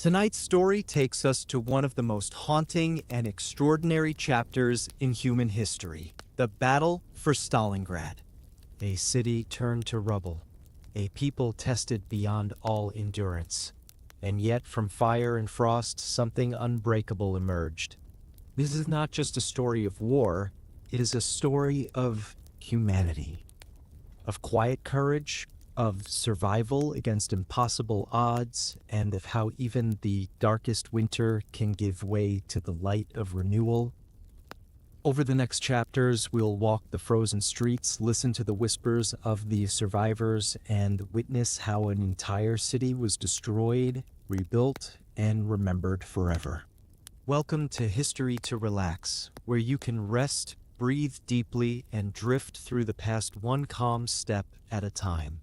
Tonight's story takes us to one of the most haunting and extraordinary chapters in human history, the battle for Stalingrad. A city turned to rubble, a people tested beyond all endurance. And yet from fire and frost, something unbreakable emerged. This is not just a story of war, it is a story of humanity, of quiet courage, of survival against impossible odds, and of how even the darkest winter can give way to the light of renewal. Over the next chapters, we'll walk the frozen streets, listen to the whispers of the survivors, and witness how an entire city was destroyed, rebuilt, and remembered forever. Welcome to History to Relax, where you can rest, breathe deeply, and drift through the past one calm step at a time.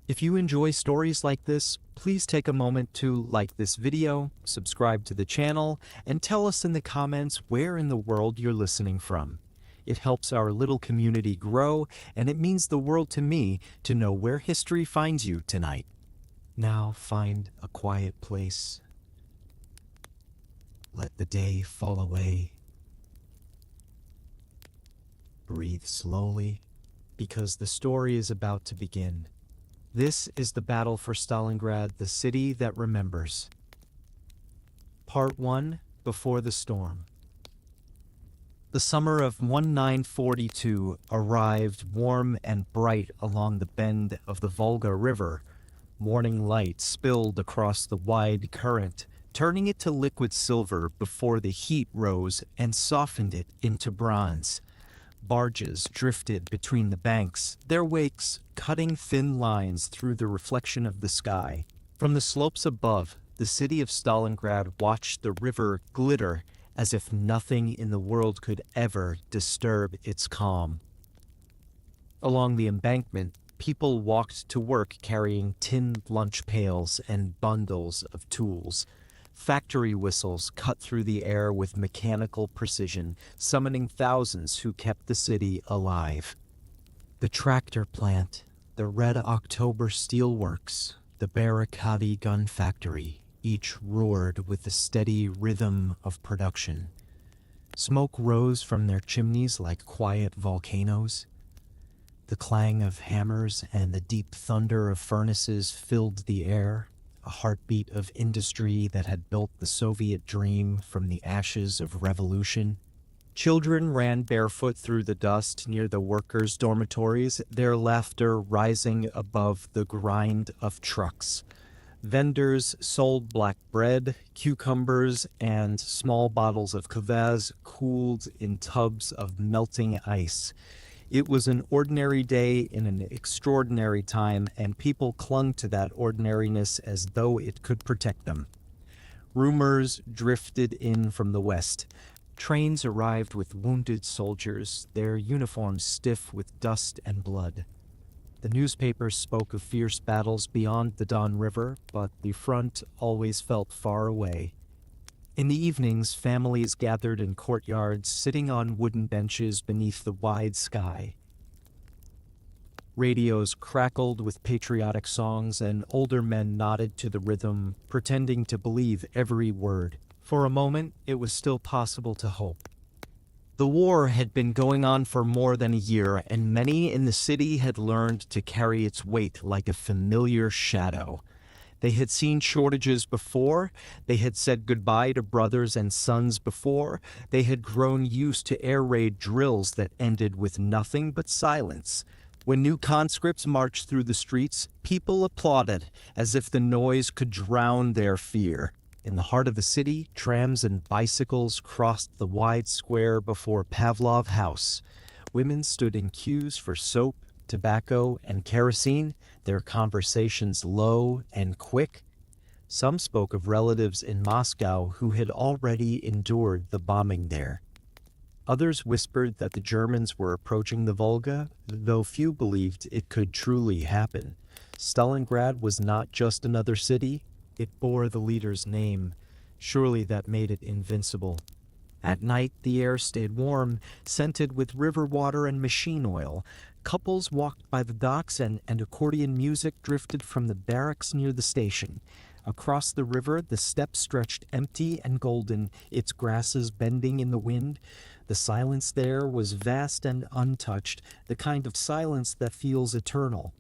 If you enjoy stories like this, please take a moment to like this video, subscribe to the channel, and tell us in the comments where in the world you're listening from. It helps our little community grow, and it means the world to me to know where history finds you tonight. Now find a quiet place. Let the day fall away. Breathe slowly, because the story is about to begin. This is the battle for Stalingrad, the city that remembers. Part 1, Before the Storm. The summer of 1942 arrived warm and bright along the bend of the Volga River. Morning light spilled across the wide current, turning it to liquid silver before the heat rose and softened it into bronze. Barges drifted between the banks, their wakes cutting thin lines through the reflection of the sky. From the slopes above, the city of Stalingrad watched the river glitter as if nothing in the world could ever disturb its calm. Along the embankment, people walked to work carrying tin lunch pails and bundles of tools. Factory whistles cut through the air with mechanical precision, summoning thousands who kept the city alive. The tractor plant, the Red October steelworks, the Barricadi gun factory, each roared with the steady rhythm of production. Smoke rose from their chimneys like quiet volcanoes. The clang of hammers and the deep thunder of furnaces filled the air. A heartbeat of industry that had built the Soviet dream from the ashes of revolution. Children ran barefoot through the dust near the workers' dormitories, their laughter rising above the grind of trucks. Vendors sold black bread, cucumbers, and small bottles of kvass cooled in tubs of melting ice. It was an ordinary day in an extraordinary time, and people clung to that ordinariness as though it could protect them. Rumors drifted in from the west. Trains arrived with wounded soldiers, their uniforms stiff with dust and blood. The newspapers spoke of fierce battles beyond the Don River, but the front always felt far away. In the evenings, families gathered in courtyards, sitting on wooden benches beneath the wide sky. Radios crackled with patriotic songs, and older men nodded to the rhythm, pretending to believe every word. For a moment, it was still possible to hope. The war had been going on for more than a year, and many in the city had learned to carry its weight like a familiar shadow. They had seen shortages before, they had said goodbye to brothers and sons before, they had grown used to air raid drills that ended with nothing but silence. When new conscripts marched through the streets, people applauded, as if the noise could drown their fear. In the heart of the city, trams and bicycles crossed the wide square before Pavlov House. Women stood in queues for soap, tobacco, and kerosene, their conversations low and quick. Some spoke of relatives in Moscow who had already endured the bombing there. Others whispered that the Germans were approaching the Volga, though few believed it could truly happen. Stalingrad was not just another city, it bore the leader's name. Surely that made it invincible. At night, the air stayed warm, scented with river water and machine oil. Couples walked by the docks, and accordion music drifted from the barracks near the station. Across the river, the steppe stretched empty and golden, its grasses bending in the wind. The silence there was vast and untouched, the kind of silence that feels eternal.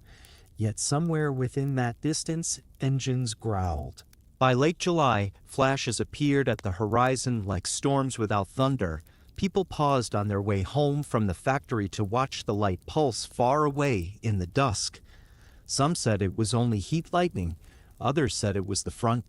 Yet somewhere within that distance, engines growled. By late July, flashes appeared at the horizon like storms without thunder. People paused on their way home from the factory to watch the light pulse far away in the dusk. Some said it was only heat lightning. Others said it was the front.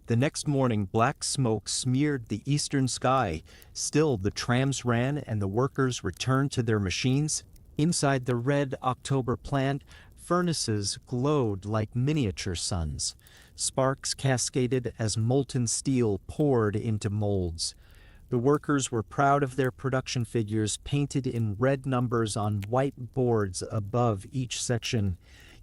The next morning, black smoke smeared the eastern sky. Still, the trams ran and the workers returned to their machines. Inside the red October plant, furnaces glowed like miniature suns. Sparks cascaded as molten steel poured into molds. The workers were proud of their production figures painted in red numbers on white boards above each section.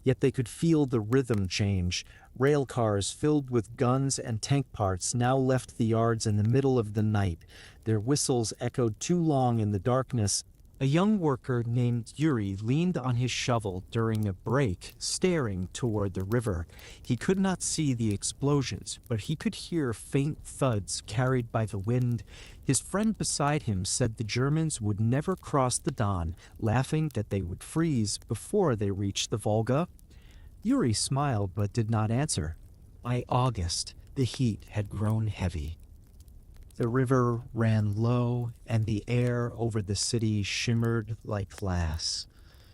Yet they could feel the rhythm change. Rail cars filled with guns and tank parts now left the yards in the middle of the night. Their whistles echoed too long in the darkness. A young worker named Yuri leaned on his shovel during a break, staring toward the river. He could not see the explosions, but he could hear faint thuds carried by the wind. His friend beside him said the Germans would never cross the Don, laughing that they would freeze before they reached the Volga. Yuri smiled but did not answer. By August, the heat had grown heavy. The river ran low, and the air over the city shimmered like glass.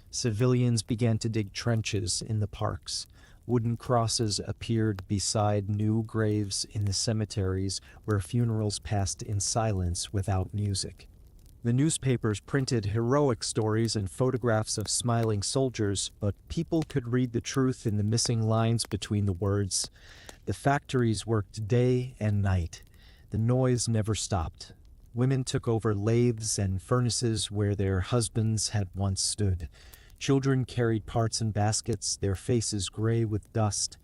Civilians began to dig trenches in the parks. Wooden crosses appeared beside new graves in the cemeteries where funerals passed in silence without music. The newspapers printed heroic stories and photographs of smiling soldiers, but people could read the truth in the missing lines between the words. The factories worked day and night. The noise never stopped. Women took over lathes and furnaces where their husbands had once stood. Children carried parts in baskets, their faces gray with dust.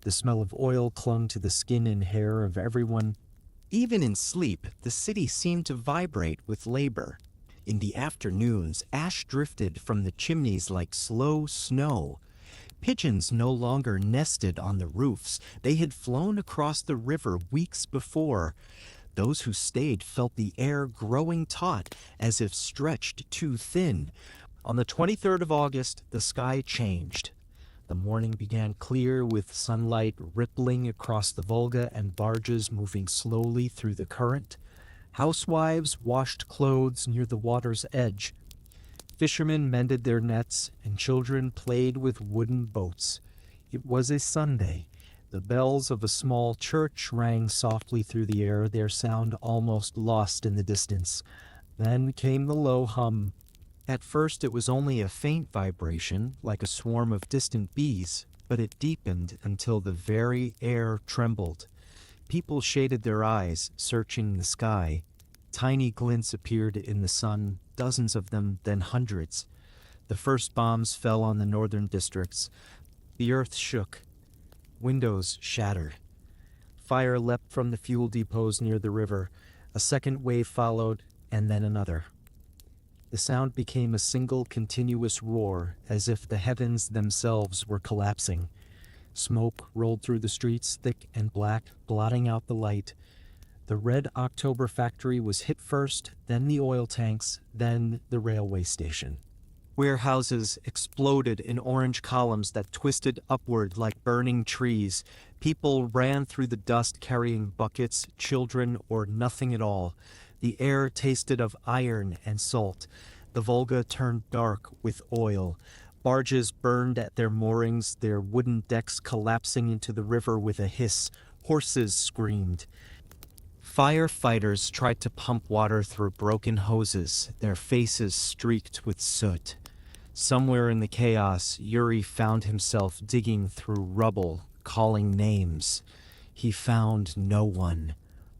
The smell of oil clung to the skin and hair of everyone. Even in sleep, the city seemed to vibrate with labor. In the afternoons, ash drifted from the chimneys like slow snow. Pigeons no longer nested on the roofs. They had flown across the river weeks before. Those who stayed felt the air growing taut, as if stretched too thin. On the 23rd of August, the sky changed. The morning began clear with sunlight rippling across the Volga and barges moving slowly through the current. Housewives washed clothes near the water's edge. Fishermen mended their nets, and children played with wooden boats. It was a Sunday. The bells of a small church rang softly through the air, their sound almost lost in the distance. Then came the low hum. At first it was only a faint vibration, like a swarm of distant bees, but it deepened until the very air trembled. People shaded their eyes, searching the sky. Tiny glints appeared in the sun, dozens of them, then hundreds. The first bombs fell on the northern districts. The earth shook. Windows shattered. Fire leapt from the fuel depots near the river. A second wave followed, and then another. The sound became a single continuous roar, as if the heavens themselves were collapsing. Smoke rolled through the streets, thick and black, blotting out the light. The red October factory was hit first, then the oil tanks, then the railway station. Warehouses exploded in orange columns that twisted upward like burning trees. People ran through the dust carrying buckets, children, or nothing at all. The air tasted of iron and salt. The Volga turned dark with oil. Barges burned at their moorings, their wooden decks collapsing into the river with a hiss. Horses screamed. Firefighters tried to pump water through broken hoses, their faces streaked with soot. Somewhere in the chaos, Yuri found himself digging through rubble, calling names. He found no one.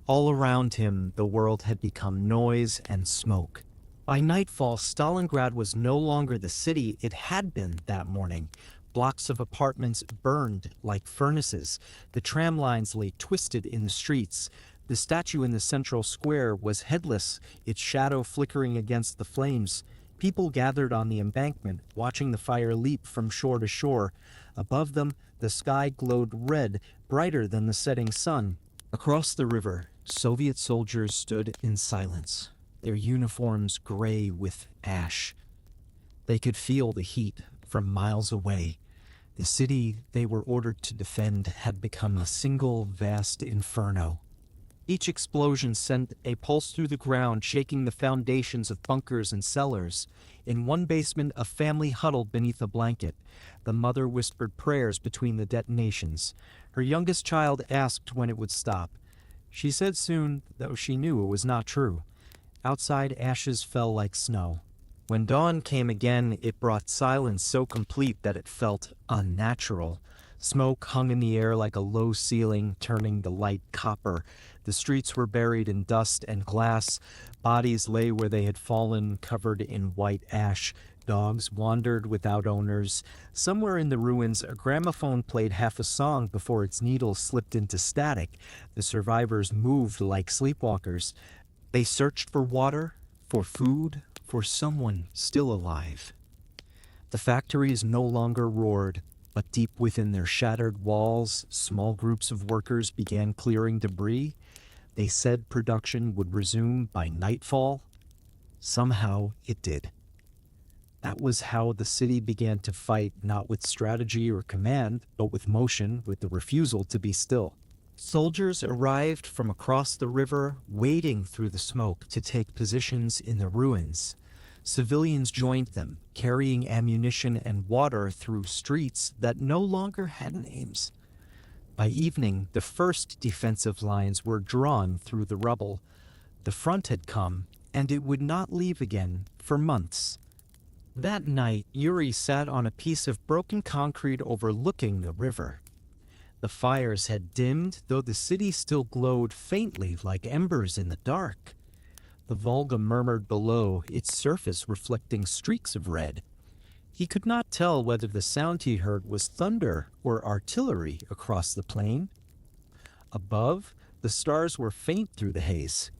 All around him, the world had become noise and smoke. By nightfall, Stalingrad was no longer the city it had been that morning. Blocks of apartments burned like furnaces. The tram lines lay twisted in the streets. The statue in the central square was headless, its shadow flickering against the flames. People gathered on the embankment, watching the fire leap from shore to shore. Above them, the sky glowed red, brighter than the setting sun. Across the river, Soviet soldiers stood in silence, their uniforms gray with ash. They could feel the heat from miles away. The city they were ordered to defend had become a single vast inferno. Each explosion sent a pulse through the ground, shaking the foundations of bunkers and cellars. In one basement, a family huddled beneath a blanket. The mother whispered prayers between the detonations. Her youngest child asked when it would stop. She said soon, though she knew it was not true. Outside, ashes fell like snow. When dawn came again, it brought silence so complete that it felt unnatural. Smoke hung in the air like a low ceiling, turning the light copper. The streets were buried in dust and glass. Bodies lay where they had fallen, covered in white ash. Dogs wandered without owners. Somewhere in the ruins, a gramophone played half a song before its needle slipped into static. The survivors moved like sleepwalkers. They searched for water, for food, for someone still alive. The factories no longer roared, but deep within their shattered walls, small groups of workers began clearing debris. They said production would resume by nightfall. Somehow it did. That was how the city began to fight, not with strategy or command, but with motion, with the refusal to be still. Soldiers arrived from across the river, wading through the smoke to take positions in the ruins. Civilians joined them, carrying ammunition and water through streets that no longer had names. By evening, the first defensive lines were drawn through the rubble. The front had come, and it would not leave again for months. That night, Yuri sat on a piece of broken concrete overlooking the river. The fires had dimmed, though the city still glowed faintly like embers in the dark. The Volga murmured below, its surface reflecting streaks of red. He could not tell whether the sound he heard was thunder or artillery across the plain. Above, the stars were faint through the haze.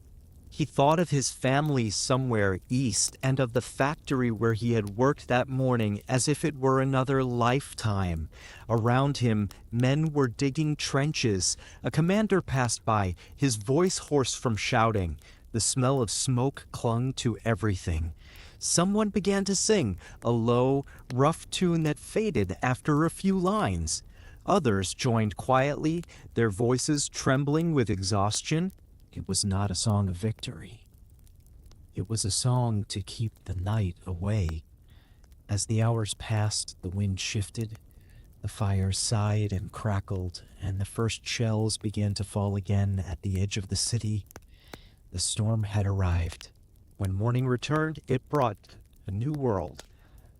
He thought of his family somewhere east and of the factory where he had worked that morning as if it were another lifetime. Around him, men were digging trenches. A commander passed by, his voice hoarse from shouting. The smell of smoke clung to everything. Someone began to sing, a low, rough tune that faded after a few lines. Others joined quietly, their voices trembling with exhaustion. It was not a song of victory. It was a song to keep the night away. As the hours passed, the wind shifted, the fire sighed and crackled, and the first shells began to fall again at the edge of the city. The storm had arrived. When morning returned, it brought a new world.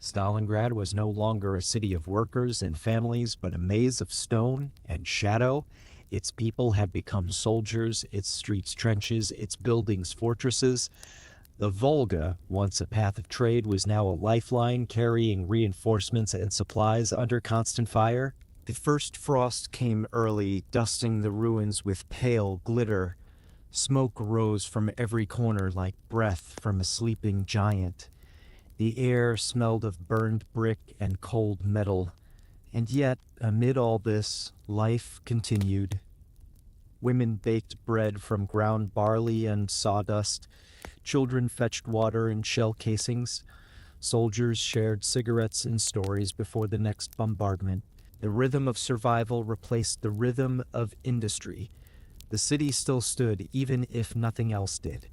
Stalingrad was no longer a city of workers and families, but a maze of stone and shadow. Its people had become soldiers, its streets trenches, its buildings fortresses. The Volga, once a path of trade, was now a lifeline carrying reinforcements and supplies under constant fire. The first frost came early, dusting the ruins with pale glitter. Smoke rose from every corner like breath from a sleeping giant. The air smelled of burned brick and cold metal. And yet, amid all this, life continued. Women baked bread from ground barley and sawdust. Children fetched water in shell casings. Soldiers shared cigarettes and stories before the next bombardment. The rhythm of survival replaced the rhythm of industry. The city still stood, even if nothing else did.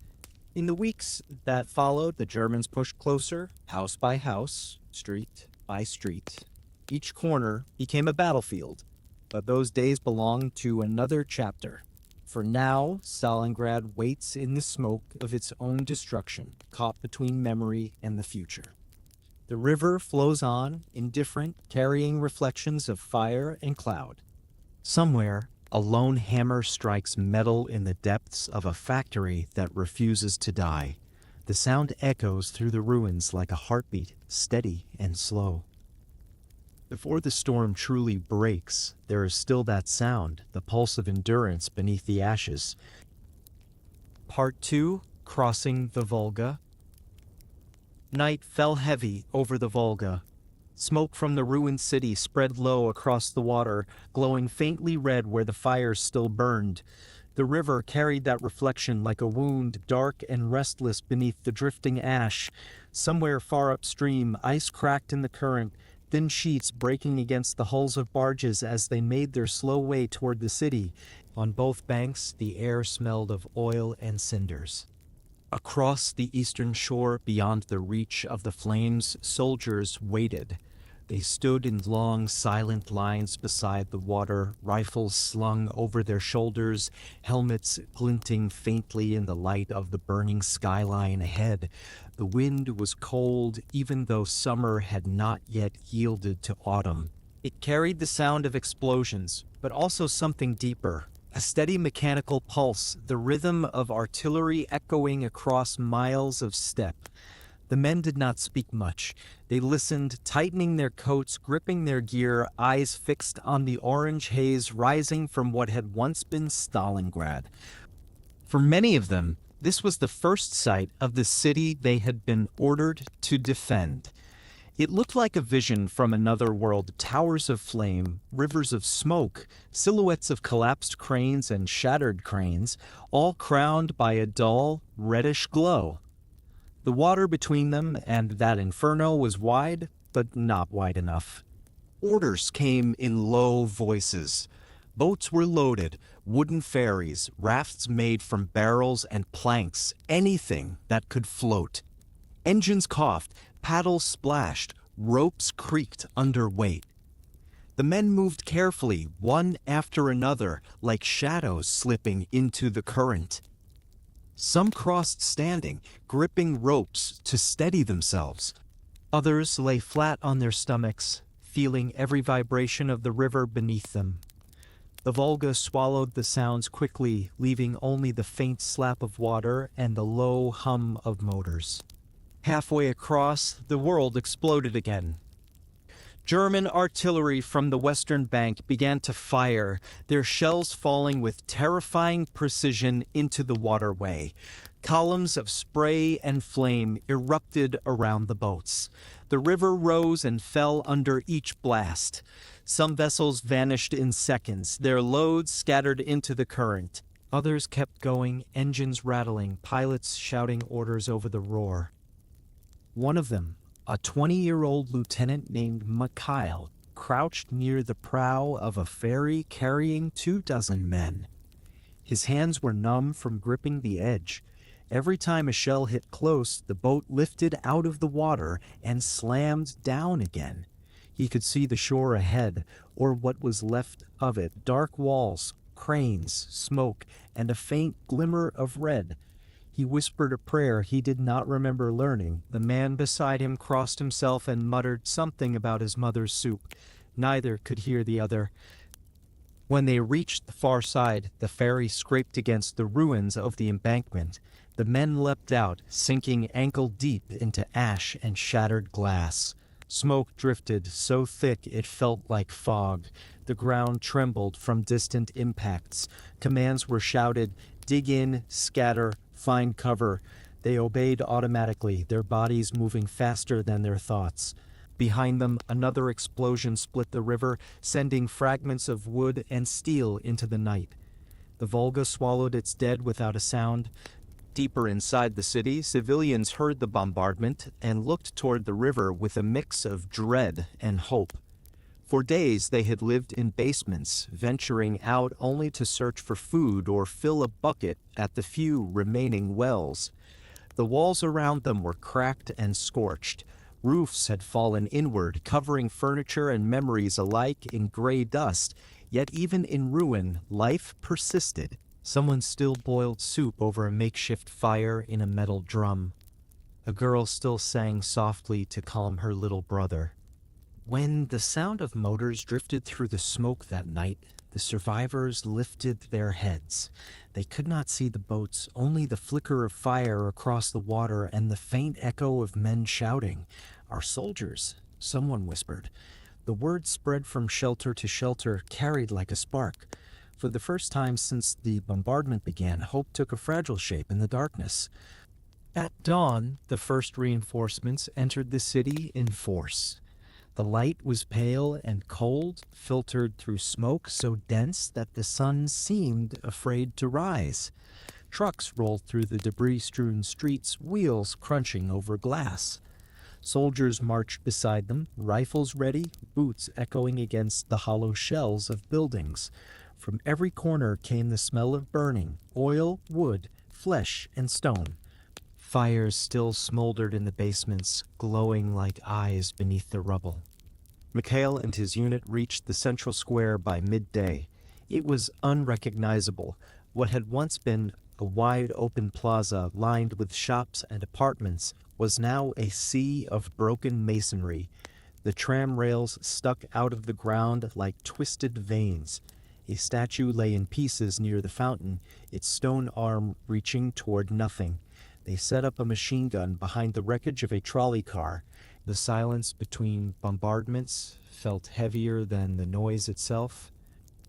In the weeks that followed, the Germans pushed closer, house by house, street by street. Each corner became a battlefield, but those days belonged to another chapter. For now, Stalingrad waits in the smoke of its own destruction, caught between memory and the future. The river flows on, indifferent, carrying reflections of fire and cloud. Somewhere, a lone hammer strikes metal in the depths of a factory that refuses to die. The sound echoes through the ruins like a heartbeat, steady and slow. Before the storm truly breaks, there is still that sound, the pulse of endurance beneath the ashes. Part 2, Crossing the Volga. Night fell heavy over the Volga. Smoke from the ruined city spread low across the water, glowing faintly red where the fires still burned. The river carried that reflection like a wound, dark and restless beneath the drifting ash. Somewhere far upstream, ice cracked in the current, thin sheets breaking against the hulls of barges as they made their slow way toward the city. On both banks, the air smelled of oil and cinders. Across the eastern shore, beyond the reach of the flames, soldiers waited. They stood in long, silent lines beside the water, rifles slung over their shoulders, helmets glinting faintly in the light of the burning skyline ahead. The wind was cold, even though summer had not yet yielded to autumn. It carried the sound of explosions, but also something deeper. A steady mechanical pulse, the rhythm of artillery echoing across miles of steppe. The men did not speak much. They listened, tightening their coats, gripping their gear, eyes fixed on the orange haze rising from what had once been Stalingrad. For many of them, this was the first sight of the city they had been ordered to defend. It looked like a vision from another world, towers of flame, rivers of smoke, silhouettes of collapsed cranes and shattered cranes, all crowned by a dull, reddish glow. The water between them and that inferno was wide, but not wide enough. Orders came in low voices. Boats were loaded, wooden ferries, rafts made from barrels and planks, anything that could float. Engines coughed, paddles splashed, ropes creaked under weight. The men moved carefully, one after another, like shadows slipping into the current. Some crossed standing, gripping ropes to steady themselves. Others lay flat on their stomachs, feeling every vibration of the river beneath them. The Volga swallowed the sounds quickly, leaving only the faint slap of water and the low hum of motors. Halfway across, the world exploded again. German artillery from the western bank began to fire, their shells falling with terrifying precision into the waterway. Columns of spray and flame erupted around the boats. The river rose and fell under each blast. Some vessels vanished in seconds, their loads scattered into the current. Others kept going, engines rattling, pilots shouting orders over the roar. One of them, a 20-year-old lieutenant named Mikhail, crouched near the prow of a ferry carrying 24 men. His hands were numb from gripping the edge. Every time a shell hit close, the boat lifted out of the water and slammed down again. He could see the shore ahead, or what was left of it, dark walls, cranes, smoke, and a faint glimmer of red. He whispered a prayer he did not remember learning. The man beside him crossed himself and muttered something about his mother's soup. Neither could hear the other. When they reached the far side, the ferry scraped against the ruins of the embankment. The men leapt out, sinking ankle-deep into ash and shattered glass. Smoke drifted so thick it felt like fog. The ground trembled from distant impacts. Commands were shouted, dig in, scatter, find cover. They obeyed automatically, their bodies moving faster than their thoughts. Behind them, another explosion split the river, sending fragments of wood and steel into the night. The Volga swallowed its dead without a sound. Deeper inside the city, civilians heard the bombardment and looked toward the river with a mix of dread and hope. For days they had lived in basements, venturing out only to search for food or fill a bucket at the few remaining wells. The walls around them were cracked and scorched. Roofs had fallen inward, covering furniture and memories alike in gray dust. Yet even in ruin, life persisted. Someone still boiled soup over a makeshift fire in a metal drum. A girl still sang softly to calm her little brother. When the sound of motors drifted through the smoke that night, the survivors lifted their heads. They could not see the boats, only the flicker of fire across the water and the faint echo of men shouting. "Our soldiers," someone whispered. The word spread from shelter to shelter, carried like a spark. For the first time since the bombardment began, hope took a fragile shape in the darkness. At dawn, the first reinforcements entered the city in force. The light was pale and cold, filtered through smoke so dense that the sun seemed afraid to rise. Trucks rolled through the debris-strewn streets, wheels crunching over glass. Soldiers marched beside them, rifles ready, boots echoing against the hollow shells of buildings. From every corner came the smell of burning, oil, wood, flesh, and stone. Fires still smoldered in the basements, glowing like eyes beneath the rubble. Mikhail and his unit reached the central square by midday. It was unrecognizable. What had once been a wide open plaza lined with shops and apartments was now a sea of broken masonry. The tram rails stuck out of the ground like twisted veins. A statue lay in pieces near the fountain, its stone arm reaching toward nothing. They set up a machine gun behind the wreckage of a trolley car. The silence between bombardments felt heavier than the noise itself.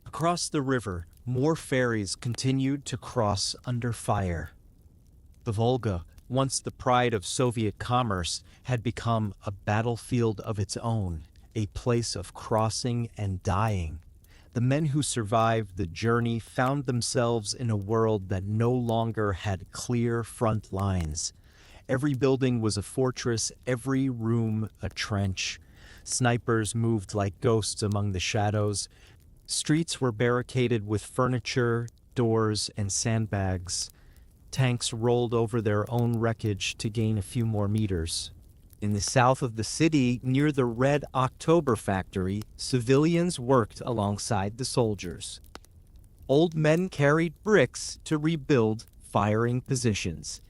Across the river, more ferries continued to cross under fire. The Volga, once the pride of Soviet commerce, had become a battlefield of its own, a place of crossing and dying. The men who survived the journey found themselves in a world that no longer had clear front lines. Every building was a fortress, every room a trench. Snipers moved like ghosts among the shadows. Streets were barricaded with furniture, doors, and sandbags. Tanks rolled over their own wreckage to gain a few more meters. In the south of the city, near the Red October factory, civilians worked alongside the soldiers. Old men carried bricks to rebuild firing positions.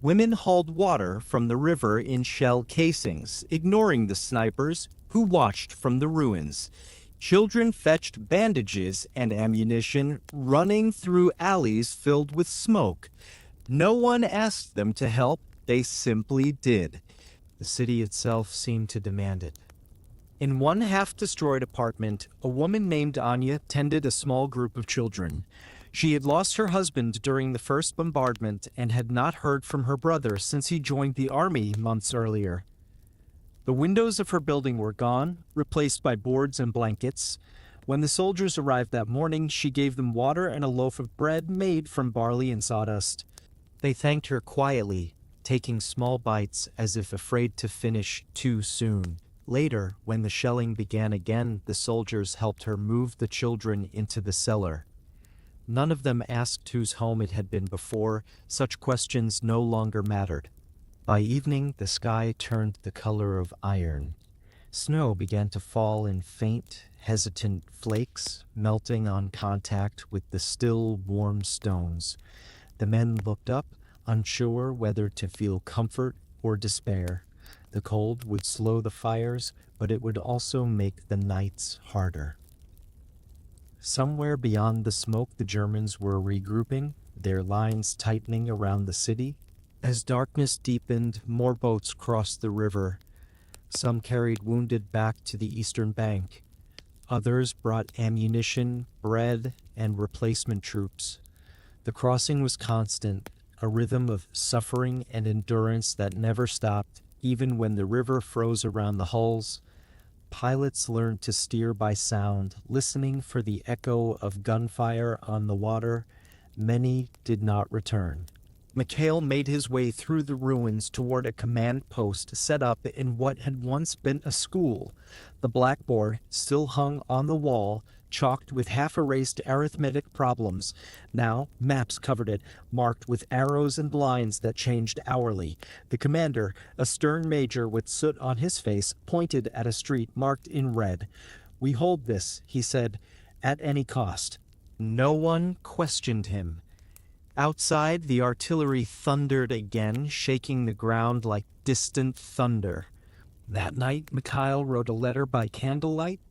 Women hauled water from the river in shell casings, ignoring the snipers who watched from the ruins. Children fetched bandages and ammunition, running through alleys filled with smoke. No one asked them to help, they simply did. The city itself seemed to demand it. In one half-destroyed apartment, a woman named Anya tended a small group of children. She had lost her husband during the first bombardment and had not heard from her brother since he joined the army months earlier. The windows of her building were gone, replaced by boards and blankets. When the soldiers arrived that morning, she gave them water and a loaf of bread made from barley and sawdust. They thanked her quietly, taking small bites as if afraid to finish too soon. Later, when the shelling began again, the soldiers helped her move the children into the cellar. None of them asked whose home it had been before. Such questions no longer mattered. By evening, the sky turned the color of iron. Snow began to fall in faint, hesitant flakes, melting on contact with the still, warm stones. The men looked up, unsure whether to feel comfort or despair. The cold would slow the fires, but it would also make the nights harder. Somewhere beyond the smoke, the Germans were regrouping, their lines tightening around the city. As darkness deepened, more boats crossed the river. Some carried wounded back to the eastern bank. Others brought ammunition, bread, and replacement troops. The crossing was constant, a rhythm of suffering and endurance that never stopped, even when the river froze around the hulls. Pilots learned to steer by sound, listening for the echo of gunfire on the water. Many did not return. Mikhail made his way through the ruins toward a command post set up in what had once been a school. The blackboard still hung on the wall, chalked with half-erased arithmetic problems. Now, maps covered it, marked with arrows and lines that changed hourly. The commander, a stern major with soot on his face, pointed at a street marked in red. "We hold this," he said, "at any cost." No one questioned him. Outside, the artillery thundered again, shaking the ground like distant thunder. That night, Mikhail wrote a letter by candlelight.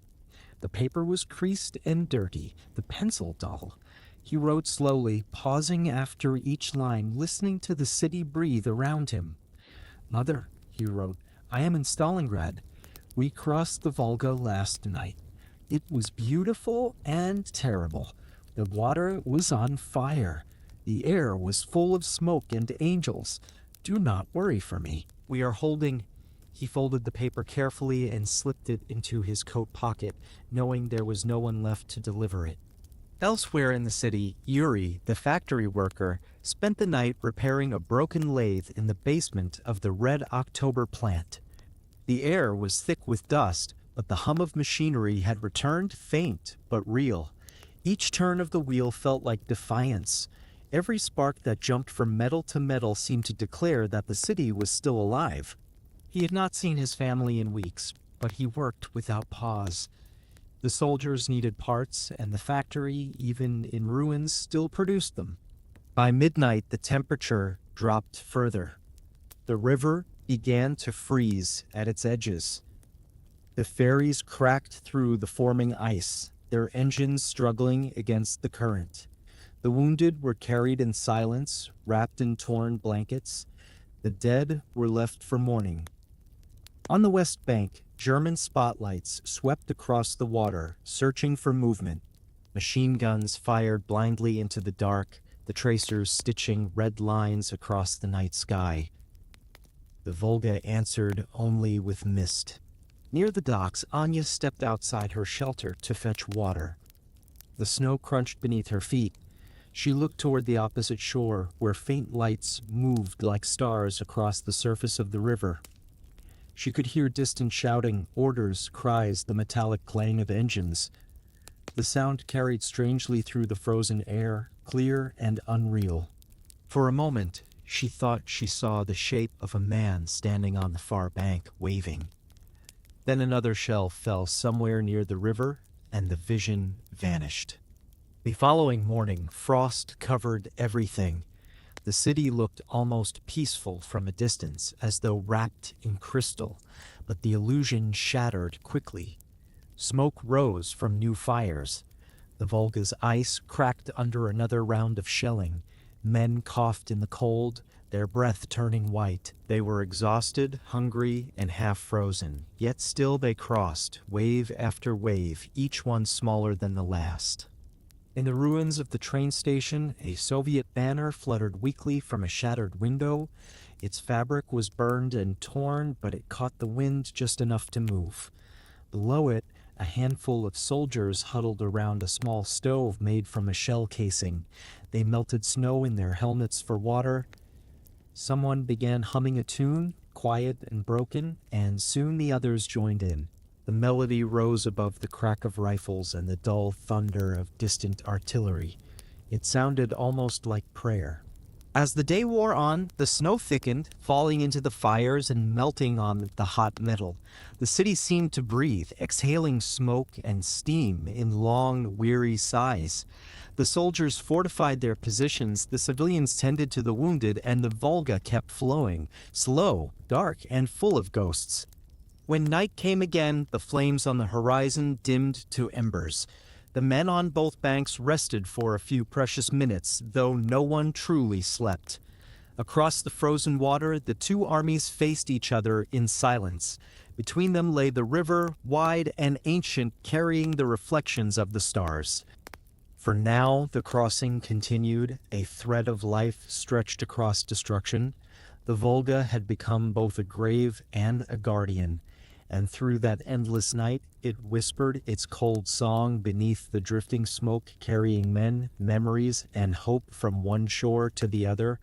The paper was creased and dirty, the pencil dull. He wrote slowly, pausing after each line, listening to the city breathe around him. "Mother," he wrote, "I am in Stalingrad. We crossed the Volga last night. It was beautiful and terrible. The water was on fire. The air was full of smoke and angels. Do not worry for me. We are holding He folded the paper carefully and slipped it into his coat pocket, knowing there was no one left to deliver it. Elsewhere in the city, Yuri, the factory worker, spent the night repairing a broken lathe in the basement of the Red October plant. The air was thick with dust, but the hum of machinery had returned, faint but real. Each turn of the wheel felt like defiance. Every spark that jumped from metal to metal seemed to declare that the city was still alive. He had not seen his family in weeks, but he worked without pause. The soldiers needed parts, and the factory, even in ruins, still produced them. By midnight, the temperature dropped further. The river began to freeze at its edges. The ferries cracked through the forming ice, their engines struggling against the current. The wounded were carried in silence, wrapped in torn blankets. The dead were left for mourning. On the West Bank, German spotlights swept across the water, searching for movement. Machine guns fired blindly into the dark, the tracers stitching red lines across the night sky. The Volga answered only with mist. Near the docks, Anya stepped outside her shelter to fetch water. The snow crunched beneath her feet. She looked toward the opposite shore, where faint lights moved like stars across the surface of the river. She could hear distant shouting, orders, cries, the metallic clang of engines. The sound carried strangely through the frozen air, clear and unreal. For a moment, she thought she saw the shape of a man standing on the far bank, waving. Then another shell fell somewhere near the river, and the vision vanished. The following morning, frost covered everything. The city looked almost peaceful from a distance, as though wrapped in crystal, but the illusion shattered quickly. Smoke rose from new fires. The Volga's ice cracked under another round of shelling. Men coughed in the cold, their breath turning white. They were exhausted, hungry, and half-frozen, yet still they crossed, wave after wave, each one smaller than the last. In the ruins of the train station, a Soviet banner fluttered weakly from a shattered window. Its fabric was burned and torn, but it caught the wind just enough to move. Below it, a handful of soldiers huddled around a small stove made from a shell casing. They melted snow in their helmets for water. Someone began humming a tune, quiet and broken, and soon the others joined in. The melody rose above the crack of rifles and the dull thunder of distant artillery. It sounded almost like prayer. As the day wore on, the snow thickened, falling into the fires and melting on the hot metal. The city seemed to breathe, exhaling smoke and steam in long, weary sighs. The soldiers fortified their positions, the civilians tended to the wounded, and the Volga kept flowing, slow, dark, and full of ghosts. When night came again, the flames on the horizon dimmed to embers. The men on both banks rested for a few precious minutes, though no one truly slept. Across the frozen water, the two armies faced each other in silence. Between them lay the river, wide and ancient, carrying the reflections of the stars. For now, the crossing continued, a thread of life stretched across destruction. The Volga had become both a grave and a guardian. And through that endless night, it whispered its cold song beneath the drifting smoke, carrying men, memories, and hope from one shore to the other.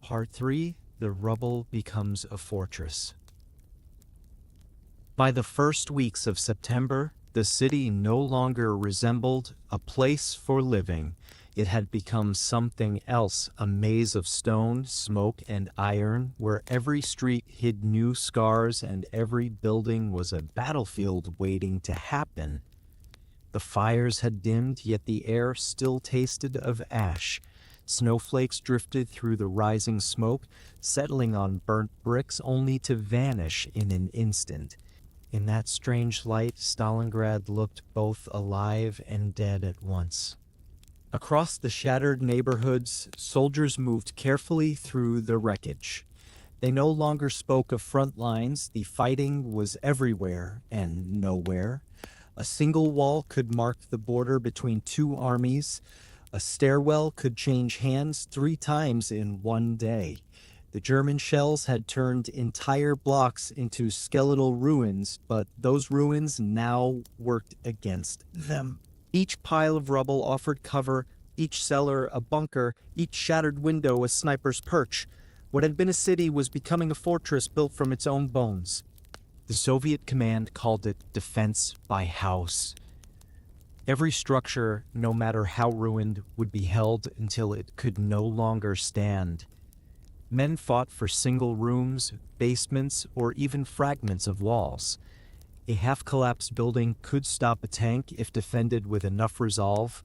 Part 3, The Rubble Becomes a Fortress. By the first weeks of September, the city no longer resembled a place for living. It had become something else, a maze of stone, smoke, and iron, where every street hid new scars and every building was a battlefield waiting to happen. The fires had dimmed, yet the air still tasted of ash. Snowflakes drifted through the rising smoke, settling on burnt bricks only to vanish in an instant. In that strange light, Stalingrad looked both alive and dead at once. Across the shattered neighborhoods, soldiers moved carefully through the wreckage. They no longer spoke of front lines. The fighting was everywhere and nowhere. A single wall could mark the border between two armies. A stairwell could change hands 3 times in one day. The German shells had turned entire blocks into skeletal ruins, but those ruins now worked against them. Each pile of rubble offered cover, each cellar a bunker, each shattered window a sniper's perch. What had been a city was becoming a fortress built from its own bones. The Soviet command called it defense by house. Every structure, no matter how ruined, would be held until it could no longer stand. Men fought for single rooms, basements, or even fragments of walls. A half-collapsed building could stop a tank if defended with enough resolve.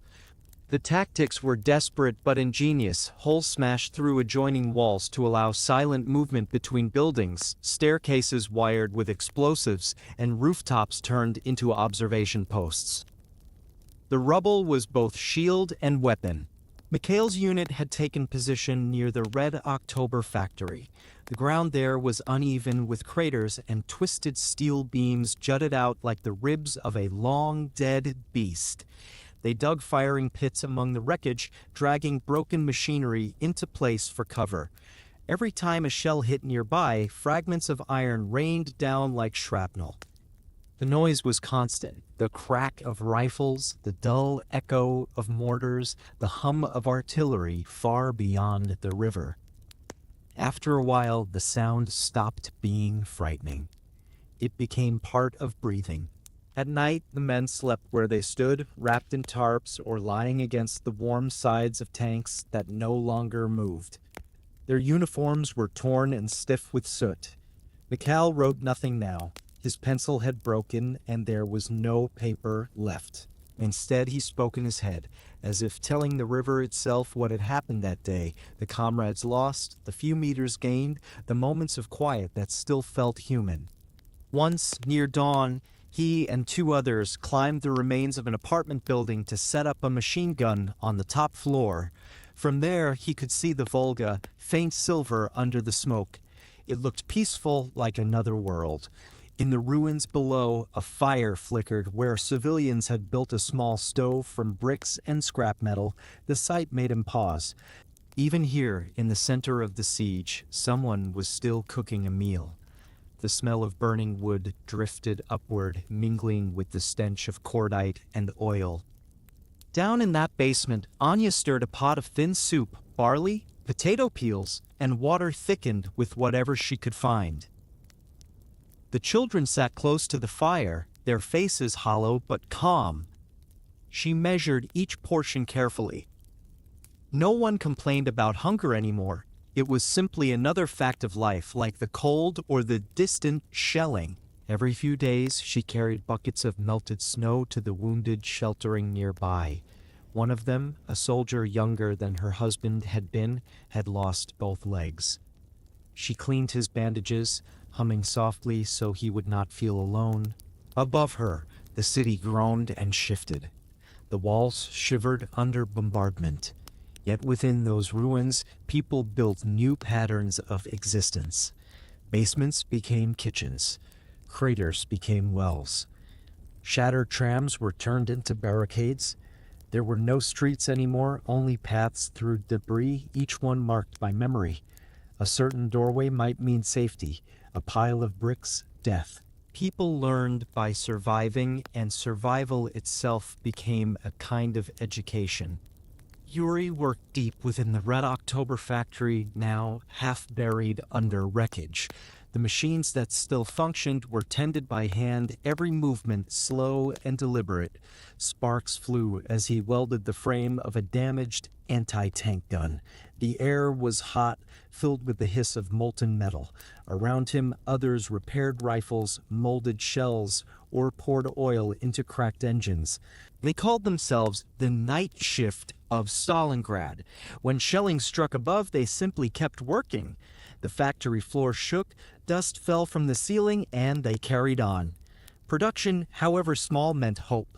The tactics were desperate but ingenious. Holes smashed through adjoining walls to allow silent movement between buildings, staircases wired with explosives, and rooftops turned into observation posts. The rubble was both shield and weapon. Mikhail's unit had taken position near the Red October factory. The ground there was uneven with craters, and twisted steel beams jutted out like the ribs of a long-dead beast. They dug firing pits among the wreckage, dragging broken machinery into place for cover. Every time a shell hit nearby, fragments of iron rained down like shrapnel. The noise was constant. The crack of rifles, the dull echo of mortars, the hum of artillery far beyond the river. After a while, the sound stopped being frightening. It became part of breathing. At night, the men slept where they stood, wrapped in tarps or lying against the warm sides of tanks that no longer moved. Their uniforms were torn and stiff with soot. Mikhail wrote nothing now. His pencil had broken, and there was no paper left. Instead, he spoke in his head, as if telling the river itself what had happened that day, the comrades lost, the few meters gained, the moments of quiet that still felt human. Once, near dawn, he and two others climbed the remains of an apartment building to set up a machine gun on the top floor. From there, he could see the Volga, faint silver under the smoke. It looked peaceful, like another world. In the ruins below, a fire flickered where civilians had built a small stove from bricks and scrap metal. The sight made him pause. Even here, in the center of the siege, someone was still cooking a meal. The smell of burning wood drifted upward, mingling with the stench of cordite and oil. Down in that basement, Anya stirred a pot of thin soup, barley, potato peels, and water thickened with whatever she could find. The children sat close to the fire, their faces hollow but calm. She measured each portion carefully. No one complained about hunger anymore. It was simply another fact of life, like the cold or the distant shelling. Every few days, she carried buckets of melted snow to the wounded sheltering nearby. One of them, a soldier younger than her husband had been, had lost both legs. She cleaned his bandages, humming softly so he would not feel alone. Above her, the city groaned and shifted. The walls shivered under bombardment. Yet within those ruins, people built new patterns of existence. Basements became kitchens. Craters became wells. Shattered trams were turned into barricades. There were no streets anymore, only paths through debris, each one marked by memory. A certain doorway might mean safety, a pile of bricks, death. People learned by surviving, and survival itself became a kind of education. Yuri worked deep within the Red October factory, now half buried under wreckage. The machines that still functioned were tended by hand, every movement slow and deliberate. Sparks flew as he welded the frame of a damaged anti-tank gun. The air was hot, filled with the hiss of molten metal. Around him, others repaired rifles, molded shells, or poured oil into cracked engines. They called themselves the night shift of Stalingrad. When shelling struck above, they simply kept working. The factory floor shook, dust fell from the ceiling, and they carried on. Production, however small, meant hope.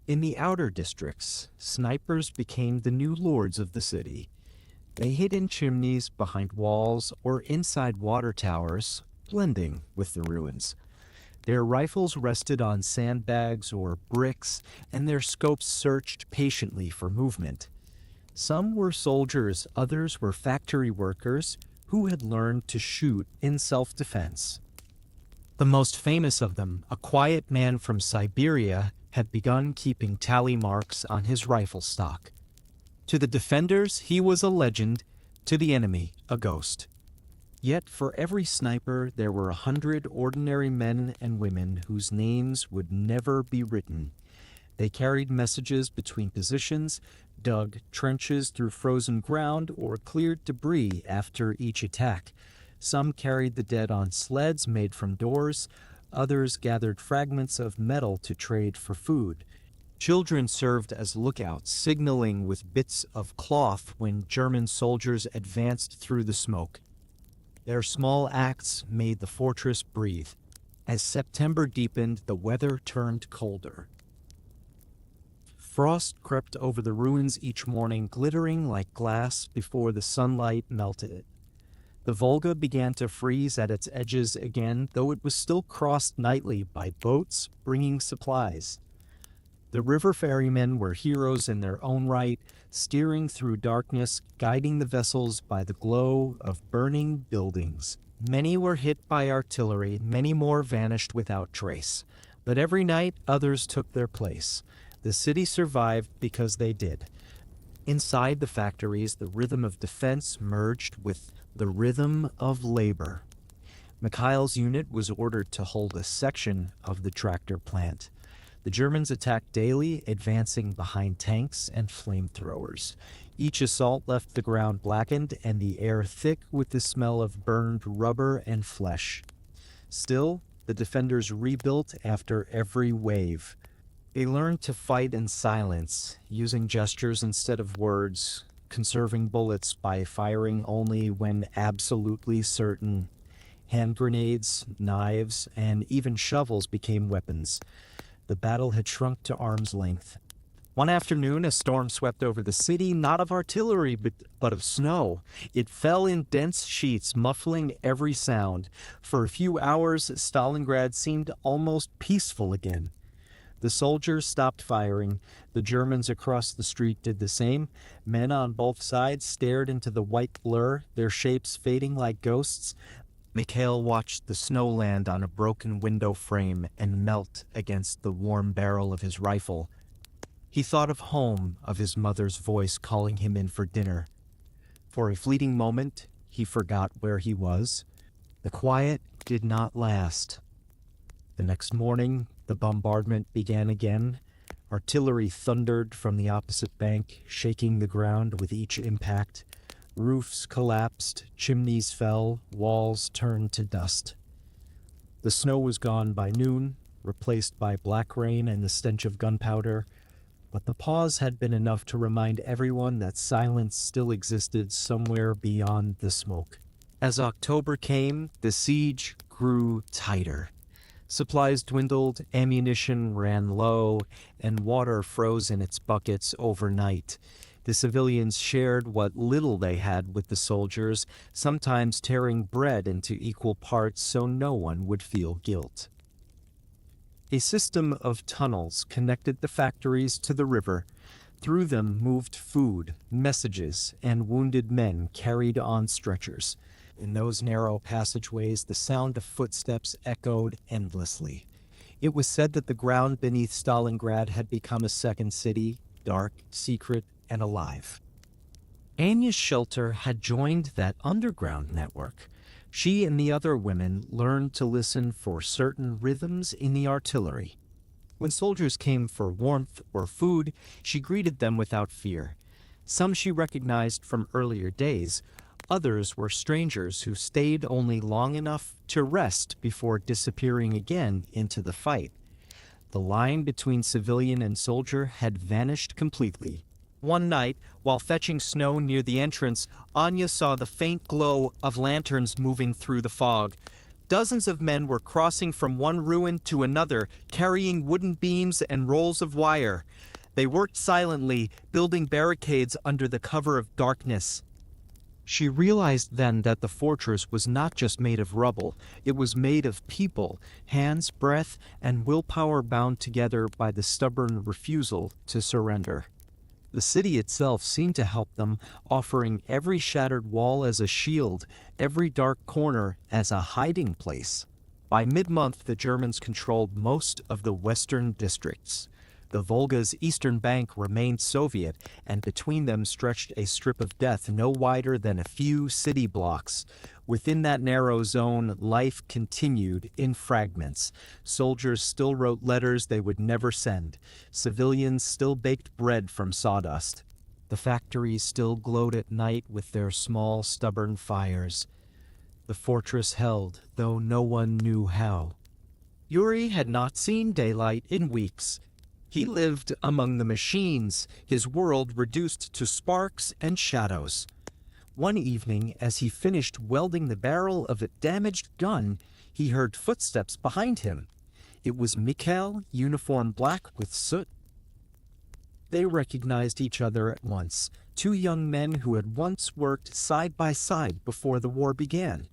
In the outer districts, snipers became the new lords of the city. They hid in chimneys, behind walls, or inside water towers, blending with the ruins. Their rifles rested on sandbags or bricks, and their scopes searched patiently for movement. Some were soldiers, others were factory workers, who had learned to shoot in self-defense. The most famous of them, a quiet man from Siberia, had begun keeping tally marks on his rifle stock. To the defenders, he was a legend, to the enemy, a ghost. Yet for every sniper, there were 100 ordinary men and women whose names would never be written. They carried messages between positions, dug trenches through frozen ground, or cleared debris after each attack. Some carried the dead on sleds made from doors. Others gathered fragments of metal to trade for food. Children served as lookouts, signaling with bits of cloth when German soldiers advanced through the smoke. Their small acts made the fortress breathe. As September deepened, the weather turned colder. Frost crept over the ruins each morning, glittering like glass before the sunlight melted it. The Volga began to freeze at its edges again, though it was still crossed nightly by boats bringing supplies. The river ferrymen were heroes in their own right, steering through darkness, guiding the vessels by the glow of burning buildings. Many were hit by artillery, many more vanished without trace. But every night, others took their place. The city survived because they did. Inside the factories, the rhythm of defense merged with the rhythm of labor. Mikhail's unit was ordered to hold a section of the tractor plant. The Germans attacked daily, advancing behind tanks and flamethrowers. Each assault left the ground blackened and the air thick with the smell of burned rubber and flesh. Still, the defenders rebuilt after every wave. They learned to fight in silence, using gestures instead of words, conserving bullets by firing only when absolutely certain. Hand grenades, knives, and even shovels became weapons. The battle had shrunk to arm's length. One afternoon, a storm swept over the city, not of artillery, but of snow. It fell in dense sheets, muffling every sound. For a few hours, Stalingrad seemed almost peaceful again. The soldiers stopped firing. The Germans across the street did the same. Men on both sides stared into the white blur, their shapes fading like ghosts. Mikhail watched the snow land on a broken window frame and melt against the warm barrel of his rifle. He thought of home, of his mother's voice calling him in for dinner. For a fleeting moment, he forgot where he was. The quiet did not last. The next morning, the bombardment began again. Artillery thundered from the opposite bank, shaking the ground with each impact. Roofs collapsed, chimneys fell, walls turned to dust. The snow was gone by noon, replaced by black rain and the stench of gunpowder, but the pause had been enough to remind everyone that silence still existed somewhere beyond the smoke. As October came, the siege grew tighter. Supplies dwindled, ammunition ran low, and water froze in its buckets overnight. The civilians shared what little they had with the soldiers, sometimes tearing bread into equal parts so no one would feel guilt. A system of tunnels connected the factories to the river. Through them moved food, messages, and wounded men carried on stretchers. In those narrow passageways, the sound of footsteps echoed endlessly. It was said that the ground beneath Stalingrad had become a second city, dark, secret, and alive. Anya's shelter had joined that underground network. She and the other women learned to listen for certain rhythms in the artillery. When soldiers came for warmth or food, she greeted them without fear. Some she recognized from earlier days. Others were strangers who stayed only long enough to rest before disappearing again into the fight. The line between civilian and soldier had vanished completely. One night, while fetching snow near the entrance, Anya saw the faint glow of lanterns moving through the fog. Dozens of men were crossing from one ruin to another, carrying wooden beams and rolls of wire. They worked silently, building barricades under the cover of darkness. She realized then that the fortress was not just made of rubble. It was made of people, hands, breath, and willpower bound together by the stubborn refusal to surrender. The city itself seemed to help them, offering every shattered wall as a shield, every dark corner as a hiding place. By mid-month, the Germans controlled most of the western districts. The Volga's eastern bank remained Soviet, and between them stretched a strip of death no wider than a few city blocks. Within that narrow zone, life continued in fragments. Soldiers still wrote letters they would never send. Civilians still baked bread from sawdust. The factories still glowed at night with their small, stubborn fires. The fortress held, though no one knew how. Yuri had not seen daylight in weeks. He lived among the machines, his world reduced to sparks and shadows. One evening, as he finished welding the barrel of a damaged gun, he heard footsteps behind him. It was Mikhail, uniform black with soot. They recognized each other at once, two young men who had once worked side by side before the war began.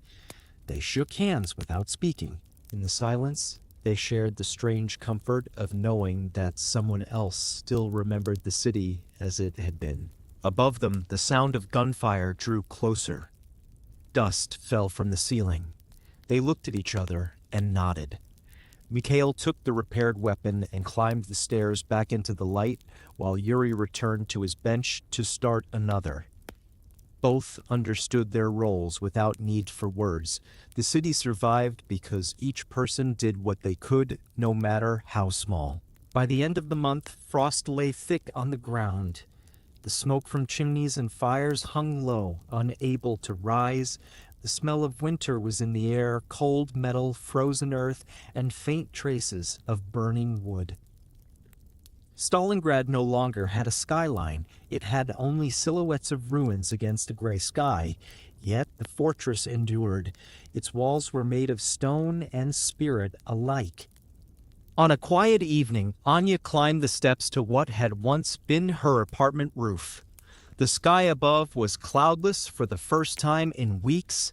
They shook hands without speaking. In the silence, they shared the strange comfort of knowing that someone else still remembered the city as it had been. Above them, the sound of gunfire drew closer. Dust fell from the ceiling. They looked at each other and nodded. Mikhail took the repaired weapon and climbed the stairs back into the light, while Yuri returned to his bench to start another. Both understood their roles without need for words. The city survived because each person did what they could, no matter how small. By the end of the month, frost lay thick on the ground. The smoke from chimneys and fires hung low, unable to rise. The smell of winter was in the air, cold metal, frozen earth, and faint traces of burning wood. Stalingrad no longer had a skyline. It had only silhouettes of ruins against a gray sky. Yet the fortress endured. Its walls were made of stone and spirit alike. On a quiet evening, Anya climbed the steps to what had once been her apartment roof. The sky above was cloudless for the first time in weeks.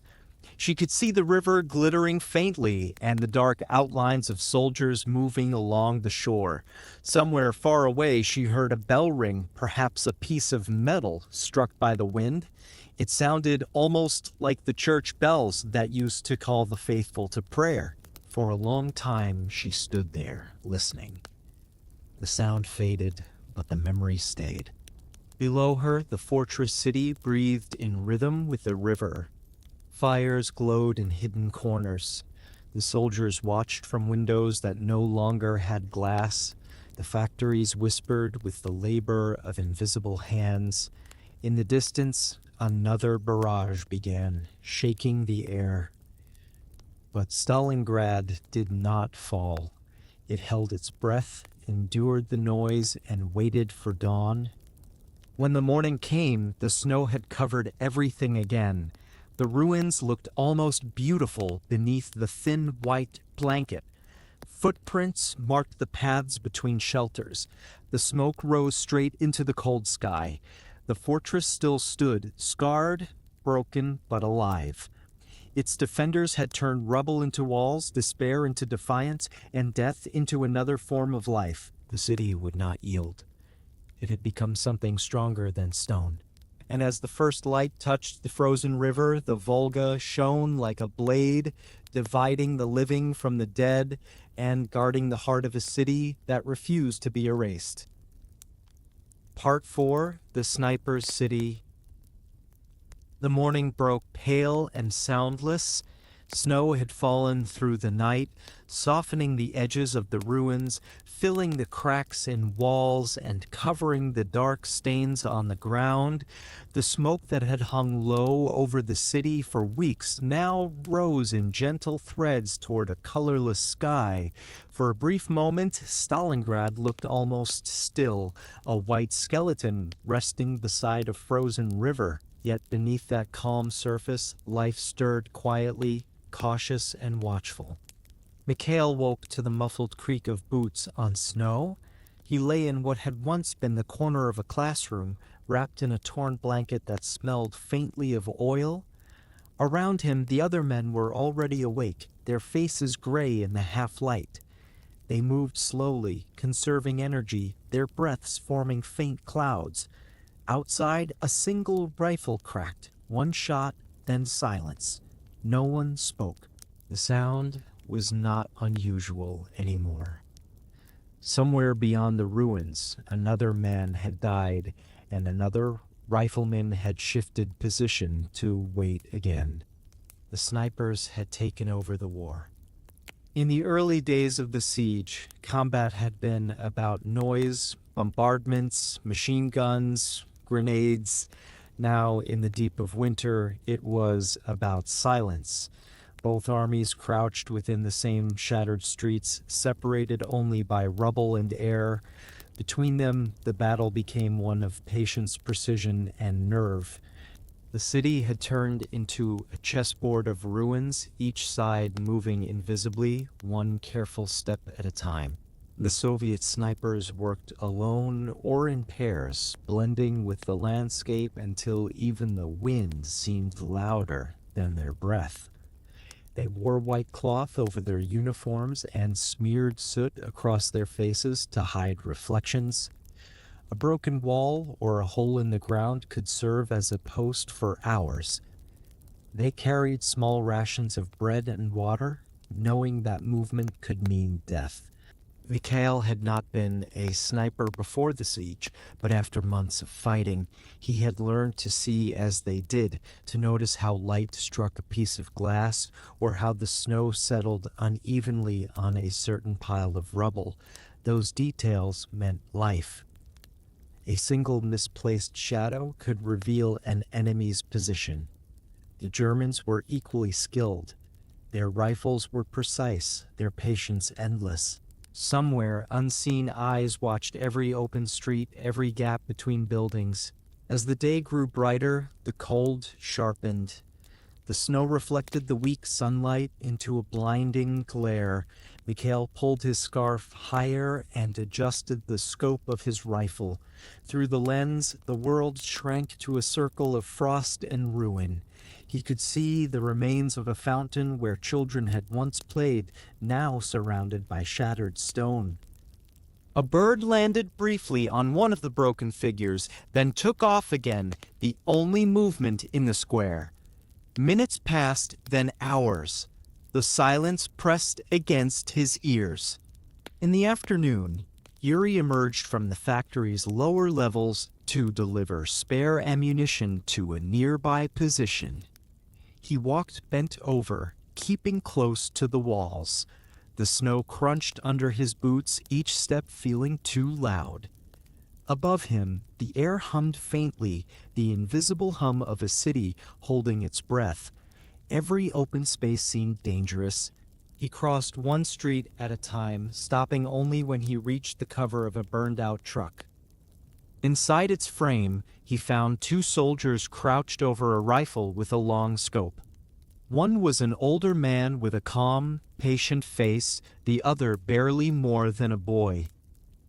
She could see the river glittering faintly and the dark outlines of soldiers moving along the shore. Somewhere far away she heard a bell ring, perhaps a piece of metal struck by the wind. It sounded almost like the church bells that used to call the faithful to prayer. For a long time she stood there, listening. The sound faded, but the memory stayed. Below her, the fortress city breathed in rhythm with the river. Fires glowed in hidden corners. The soldiers watched from windows that no longer had glass. The factories whispered with the labor of invisible hands. In the distance, another barrage began, shaking the air. But Stalingrad did not fall. It held its breath, endured the noise, and waited for dawn. When the morning came, the snow had covered everything again. The ruins looked almost beautiful beneath the thin white blanket. Footprints marked the paths between shelters. The smoke rose straight into the cold sky. The fortress still stood, scarred, broken, but alive. Its defenders had turned rubble into walls, despair into defiance, and death into another form of life. The city would not yield. It had become something stronger than stone. And as the first light touched the frozen river, the Volga shone like a blade, dividing the living from the dead and guarding the heart of a city that refused to be erased. Part 4, The Sniper's City. The morning broke pale and soundless. Snow had fallen through the night, softening the edges of the ruins, filling the cracks in walls and covering the dark stains on the ground. The smoke that had hung low over the city for weeks now rose in gentle threads toward a colorless sky. For a brief moment, Stalingrad looked almost still, a white skeleton resting beside a frozen river. Yet beneath that calm surface, life stirred quietly, cautious and watchful. Mikhail woke to the muffled creak of boots on snow. He lay in what had once been the corner of a classroom, wrapped in a torn blanket that smelled faintly of oil. Around him, the other men were already awake, their faces gray in the half-light. They moved slowly, conserving energy, their breaths forming faint clouds. Outside, a single rifle cracked. One shot, then silence. No one spoke. The sound was not unusual anymore. Somewhere beyond the ruins, another man had died, and another rifleman had shifted position to wait again. The snipers had taken over the war. In the early days of the siege, combat had been about noise, bombardments, machine guns, grenades. Now, in the deep of winter, it was about silence. Both armies crouched within the same shattered streets, separated only by rubble and air. Between them, the battle became one of patience, precision, and nerve. The city had turned into a chessboard of ruins, each side moving invisibly, one careful step at a time. The Soviet snipers worked alone or in pairs, blending with the landscape until even the wind seemed louder than their breath. They wore white cloth over their uniforms and smeared soot across their faces to hide reflections. A broken wall or a hole in the ground could serve as a post for hours. They carried small rations of bread and water, knowing that movement could mean death. Mikhail had not been a sniper before the siege, but after months of fighting, he had learned to see as they did, to notice how light struck a piece of glass or how the snow settled unevenly on a certain pile of rubble. Those details meant life. A single misplaced shadow could reveal an enemy's position. The Germans were equally skilled. Their rifles were precise, their patience endless. Somewhere, unseen eyes watched every open street, every gap between buildings. As the day grew brighter, the cold sharpened. The snow reflected the weak sunlight into a blinding glare. Mikhail pulled his scarf higher and adjusted the scope of his rifle. Through the lens, the world shrank to a circle of frost and ruin. He could see the remains of a fountain where children had once played, now surrounded by shattered stone. A bird landed briefly on one of the broken figures, then took off again, the only movement in the square. Minutes passed, then hours. The silence pressed against his ears. In the afternoon, Yuri emerged from the factory's lower levels to deliver spare ammunition to a nearby position. He walked bent over, keeping close to the walls. The snow crunched under his boots, each step feeling too loud. Above him, the air hummed faintly, the invisible hum of a city holding its breath. Every open space seemed dangerous. He crossed one street at a time, stopping only when he reached the cover of a burned-out truck. Inside its frame, he found two soldiers crouched over a rifle with a long scope. One was an older man with a calm, patient face, the other barely more than a boy.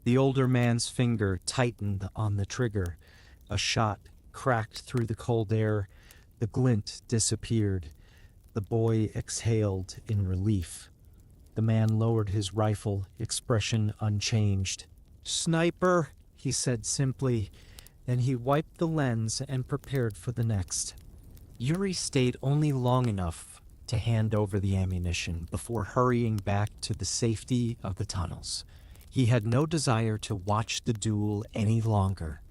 The older man's finger tightened on the trigger. A shot cracked through the cold air. The glint disappeared. The boy exhaled in relief. The man lowered his rifle, expression unchanged. "Sniper," he said simply. Then he wiped the lens and prepared for the next. Yuri stayed only long enough to hand over the ammunition before hurrying back to the safety of the tunnels. He had no desire to watch the duel any longer.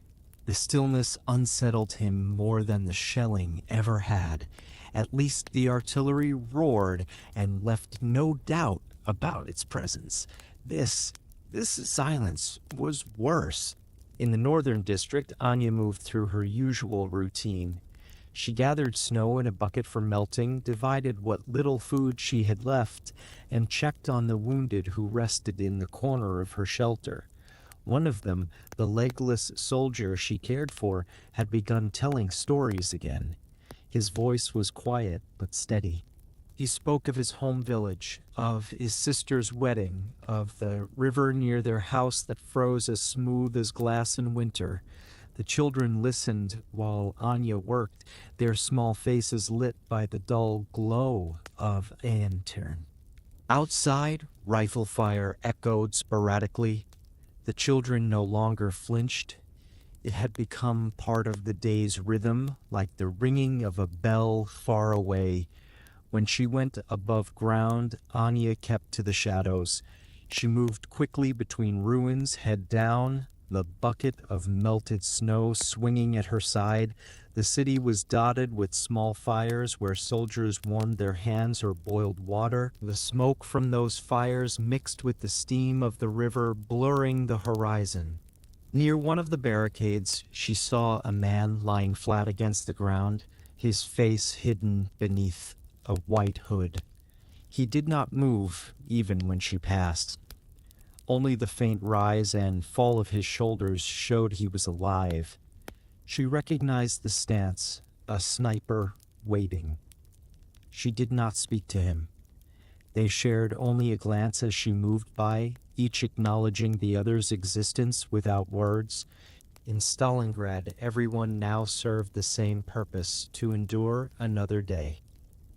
The stillness unsettled him more than the shelling ever had. At least the artillery roared and left no doubt about its presence. This silence was worse. In the northern district, Anya moved through her usual routine. She gathered snow in a bucket for melting, divided what little food she had left, and checked on the wounded who rested in the corner of her shelter. One of them, the legless soldier she cared for, had begun telling stories again. His voice was quiet but steady. He spoke of his home village, of his sister's wedding, of the river near their house that froze as smooth as glass in winter. The children listened while Anya worked, their small faces lit by the dull glow of a lantern. Outside, rifle fire echoed sporadically. The children no longer flinched. It had become part of the day's rhythm, like the ringing of a bell far away. When she went above ground, Anya kept to the shadows. She moved quickly between ruins, head down, the bucket of melted snow swinging at her side. The city was dotted with small fires where soldiers warmed their hands or boiled water. The smoke from those fires mixed with the steam of the river, blurring the horizon. Near one of the barricades, she saw a man lying flat against the ground, his face hidden beneath a white hood. He did not move, even when she passed. Only the faint rise and fall of his shoulders showed he was alive. She recognized the stance, a sniper waiting. She did not speak to him. They shared only a glance as she moved by, each acknowledging the other's existence without words. In Stalingrad, everyone now served the same purpose, to endure another day.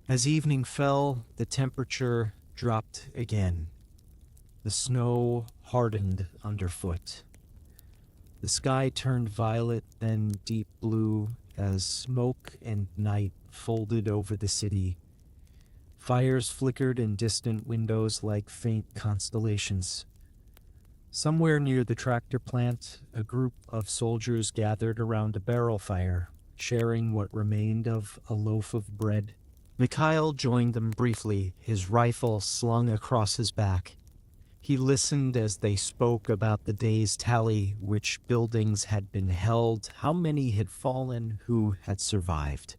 As evening fell, the temperature dropped again. The snow hardened underfoot. The sky turned violet, then deep blue, as smoke and night folded over the city. Fires flickered in distant windows like faint constellations. Somewhere near the tractor plant, a group of soldiers gathered around a barrel fire, sharing what remained of a loaf of bread. Mikhail joined them briefly, his rifle slung across his back. He listened as they spoke about the day's tally, which buildings had been held, how many had fallen, who had survived.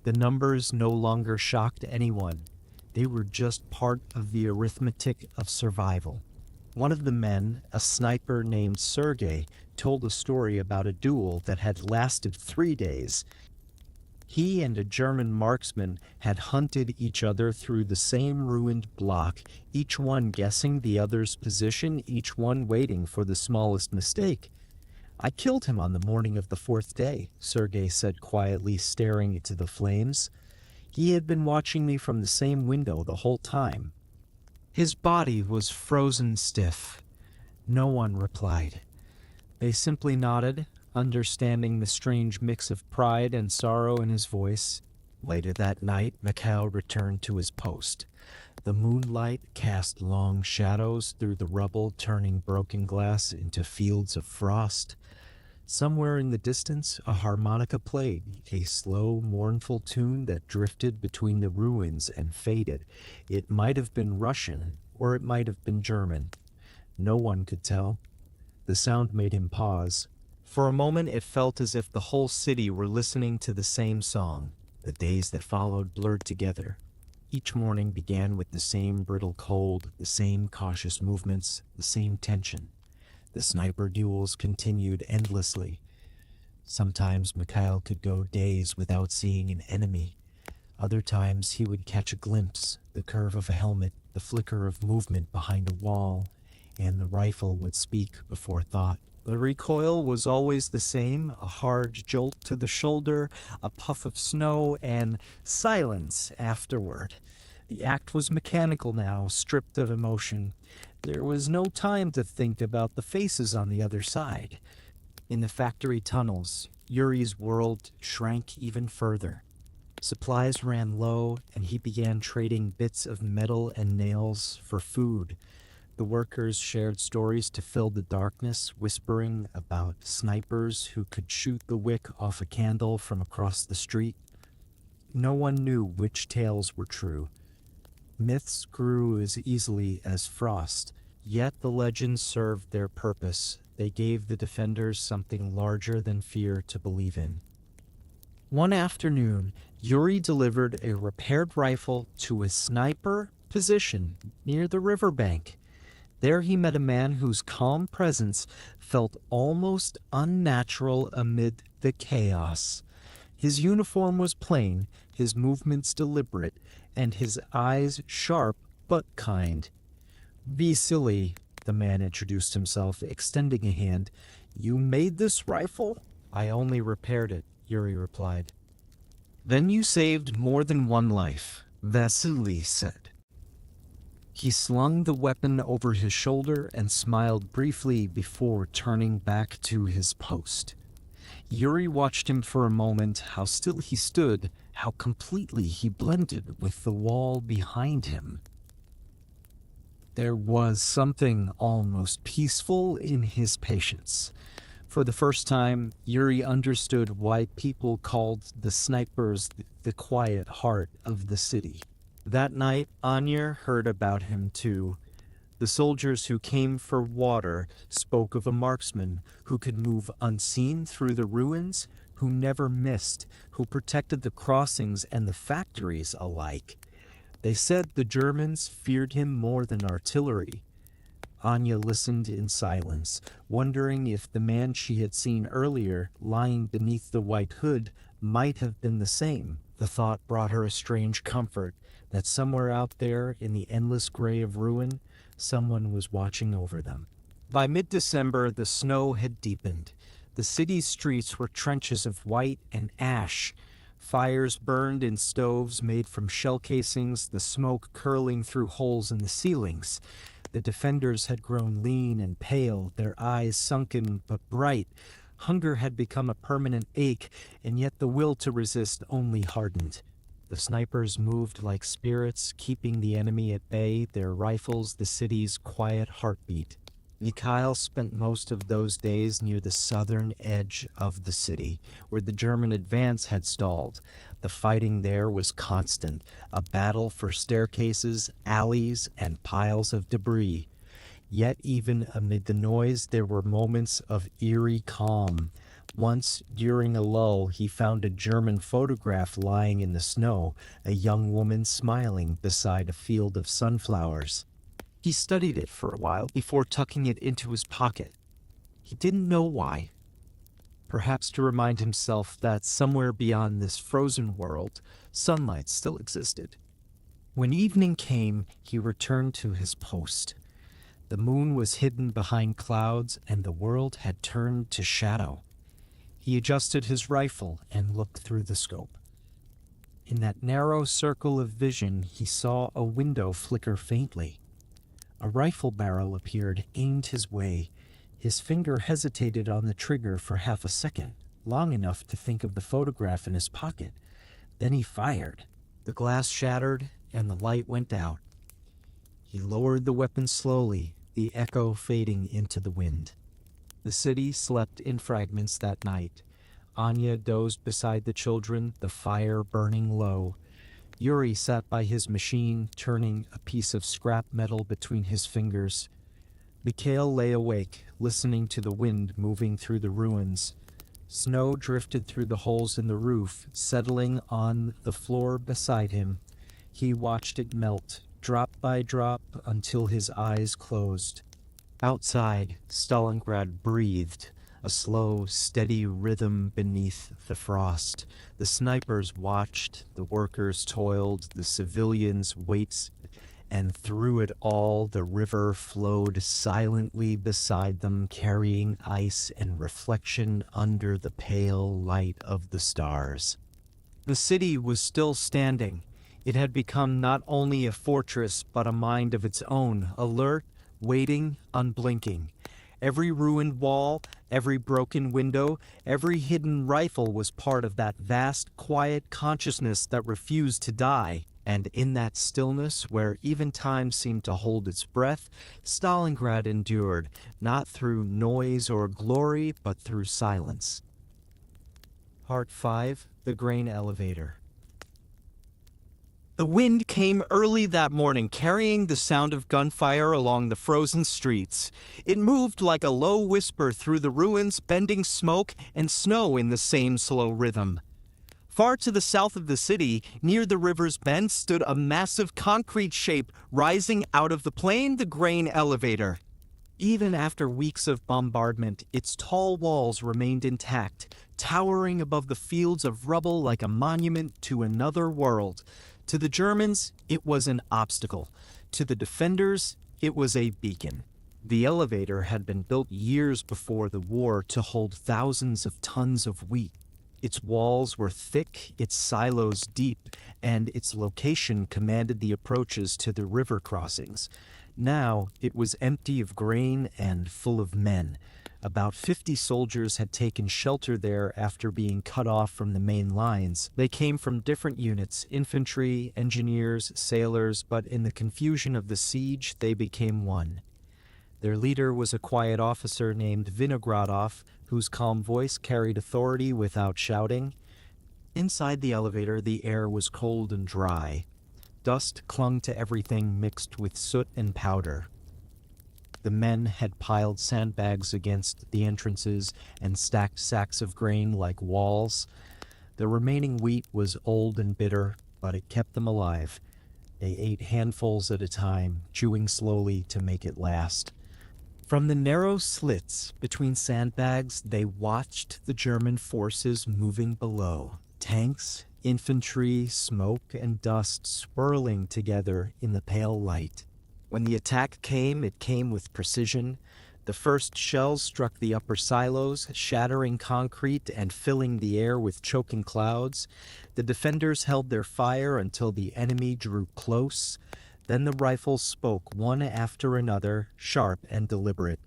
The numbers no longer shocked anyone. They were just part of the arithmetic of survival. One of the men, a sniper named Sergei, told a story about a duel that had lasted 3 days. He and a German marksman had hunted each other through the same ruined block, each one guessing the other's position, each one waiting for the smallest mistake. "I killed him on the morning of the 4th day," Sergei said quietly, staring into the flames. "He had been watching me from the same window the whole time." His body was frozen stiff. No one replied. They simply nodded, understanding the strange mix of pride and sorrow in his voice. Later that night, Mikhail returned to his post. The moonlight cast long shadows through the rubble, turning broken glass into fields of frost. Somewhere in the distance, a harmonica played, a slow, mournful tune that drifted between the ruins and faded. It might have been Russian, or it might have been German. No one could tell. The sound made him pause. For a moment, it felt as if the whole city were listening to the same song. The days that followed blurred together. Each morning began with the same brittle cold, the same cautious movements, the same tension. The sniper duels continued endlessly. Sometimes Mikhail could go days without seeing an enemy. Other times he would catch a glimpse, the curve of a helmet, the flicker of movement behind a wall, and the rifle would speak before thought. The recoil was always the same, a hard jolt to the shoulder, a puff of snow, and silence afterward. The act was mechanical now, stripped of emotion. There was no time to think about the faces on the other side. In the factory tunnels, Yuri's world shrank even further. Supplies ran low, and he began trading bits of metal and nails for food. The workers shared stories to fill the darkness, whispering about snipers who could shoot the wick off a candle from across the street. No one knew which tales were true. Myths grew as easily as frost, yet the legends served their purpose. They gave the defenders something larger than fear to believe in. One afternoon, Yuri delivered a repaired rifle to a sniper position near the riverbank. There he met a man whose calm presence felt almost unnatural amid the chaos. His uniform was plain, his movements deliberate, and his eyes sharp but kind. "Vasily," the man introduced himself, extending a hand. "You made this rifle?" "I only repaired it," Yuri replied. "Then you saved more than one life," Vasily said. He slung the weapon over his shoulder and smiled briefly before turning back to his post. Yuri watched him for a moment, how still he stood, how completely he blended with the wall behind him. There was something almost peaceful in his patience. For the first time, Yuri understood why people called the snipers the quiet heart of the city. That night, Anya heard about him too. The soldiers who came for water spoke of a marksman who could move unseen through the ruins, who never missed, who protected the crossings and the factories alike. They said the Germans feared him more than artillery. Anya listened in silence, wondering if the man she had seen earlier, lying beneath the white hood, might have been the same. The thought brought her a strange comfort that somewhere out there in the endless gray of ruin, someone was watching over them. By mid-December, the snow had deepened. The city's streets were trenches of white and ash. Fires burned in stoves made from shell casings, the smoke curling through holes in the ceilings. The defenders had grown lean and pale, their eyes sunken but bright. Hunger had become a permanent ache, and yet the will to resist only hardened. The snipers moved like spirits, keeping the enemy at bay, their rifles the city's quiet heartbeat. Mikhail spent most of those days near the southern edge of the city, where the German advance had stalled. The fighting there was constant, a battle for staircases, alleys, and piles of debris. Yet even amid the noise, there were moments of eerie calm. Once, during a lull, he found a German photograph lying in the snow, a young woman smiling beside a field of sunflowers. He studied it for a while before tucking it into his pocket. He didn't know why. Perhaps to remind himself that somewhere beyond this frozen world, sunlight still existed. When evening came, he returned to his post. The moon was hidden behind clouds, and the world had turned to shadow. He adjusted his rifle and looked through the scope. In that narrow circle of vision, he saw a window flicker faintly. A rifle barrel appeared, aimed his way. His finger hesitated on the trigger for half a second, long enough to think of the photograph in his pocket. Then he fired. The glass shattered, and the light went out. He lowered the weapon slowly, the echo fading into the wind. The city slept in fragments that night. Anya dozed beside the children, the fire burning low. Yuri sat by his machine, turning a piece of scrap metal between his fingers. Mikhail lay awake, listening to the wind moving through the ruins. Snow drifted through the holes in the roof, settling on the floor beside him. He watched it melt, drop by drop, until his eyes closed. Outside, Stalingrad breathed, a slow, steady rhythm beneath the frost. The snipers watched, the workers toiled, the civilians waited, and through it all the river flowed silently beside them, carrying ice and reflection under the pale light of the stars. The city was still standing. It had become not only a fortress, but a mind of its own, alert, waiting, unblinking. Every ruined wall, every broken window, every hidden rifle was part of that vast, quiet consciousness that refused to die. And in that stillness, where even time seemed to hold its breath, Stalingrad endured, not through noise or glory, but through silence. Part 5. The Grain Elevator. The wind came early that morning, carrying the sound of gunfire along the frozen streets. It moved like a low whisper through the ruins, bending smoke and snow in the same slow rhythm. Far to the south of the city, near the river's bend, stood a massive concrete shape rising out of the plain, the grain elevator. Even after weeks of bombardment, its tall walls remained intact, towering above the fields of rubble like a monument to another world. To the Germans, it was an obstacle. To the defenders, it was a beacon. The elevator had been built years before the war to hold thousands of tons of wheat. Its walls were thick, its silos deep, and its location commanded the approaches to the river crossings. Now it was empty of grain and full of men. About 50 soldiers had taken shelter there after being cut off from the main lines. They came from different units, infantry, engineers, sailors, but in the confusion of the siege, they became one. Their leader was a quiet officer named Vinogradov, whose calm voice carried authority without shouting. Inside the elevator, the air was cold and dry. Dust clung to everything mixed with soot and powder. The men had piled sandbags against the entrances and stacked sacks of grain like walls. The remaining wheat was old and bitter, but it kept them alive. They ate handfuls at a time, chewing slowly to make it last. From the narrow slits between sandbags, they watched the German forces moving below. Tanks, infantry, smoke, and dust swirling together in the pale light. When the attack came, it came with precision. The first shells struck the upper silos, shattering concrete and filling the air with choking clouds. The defenders held their fire until the enemy drew close. Then the rifles spoke one after another, sharp and deliberate.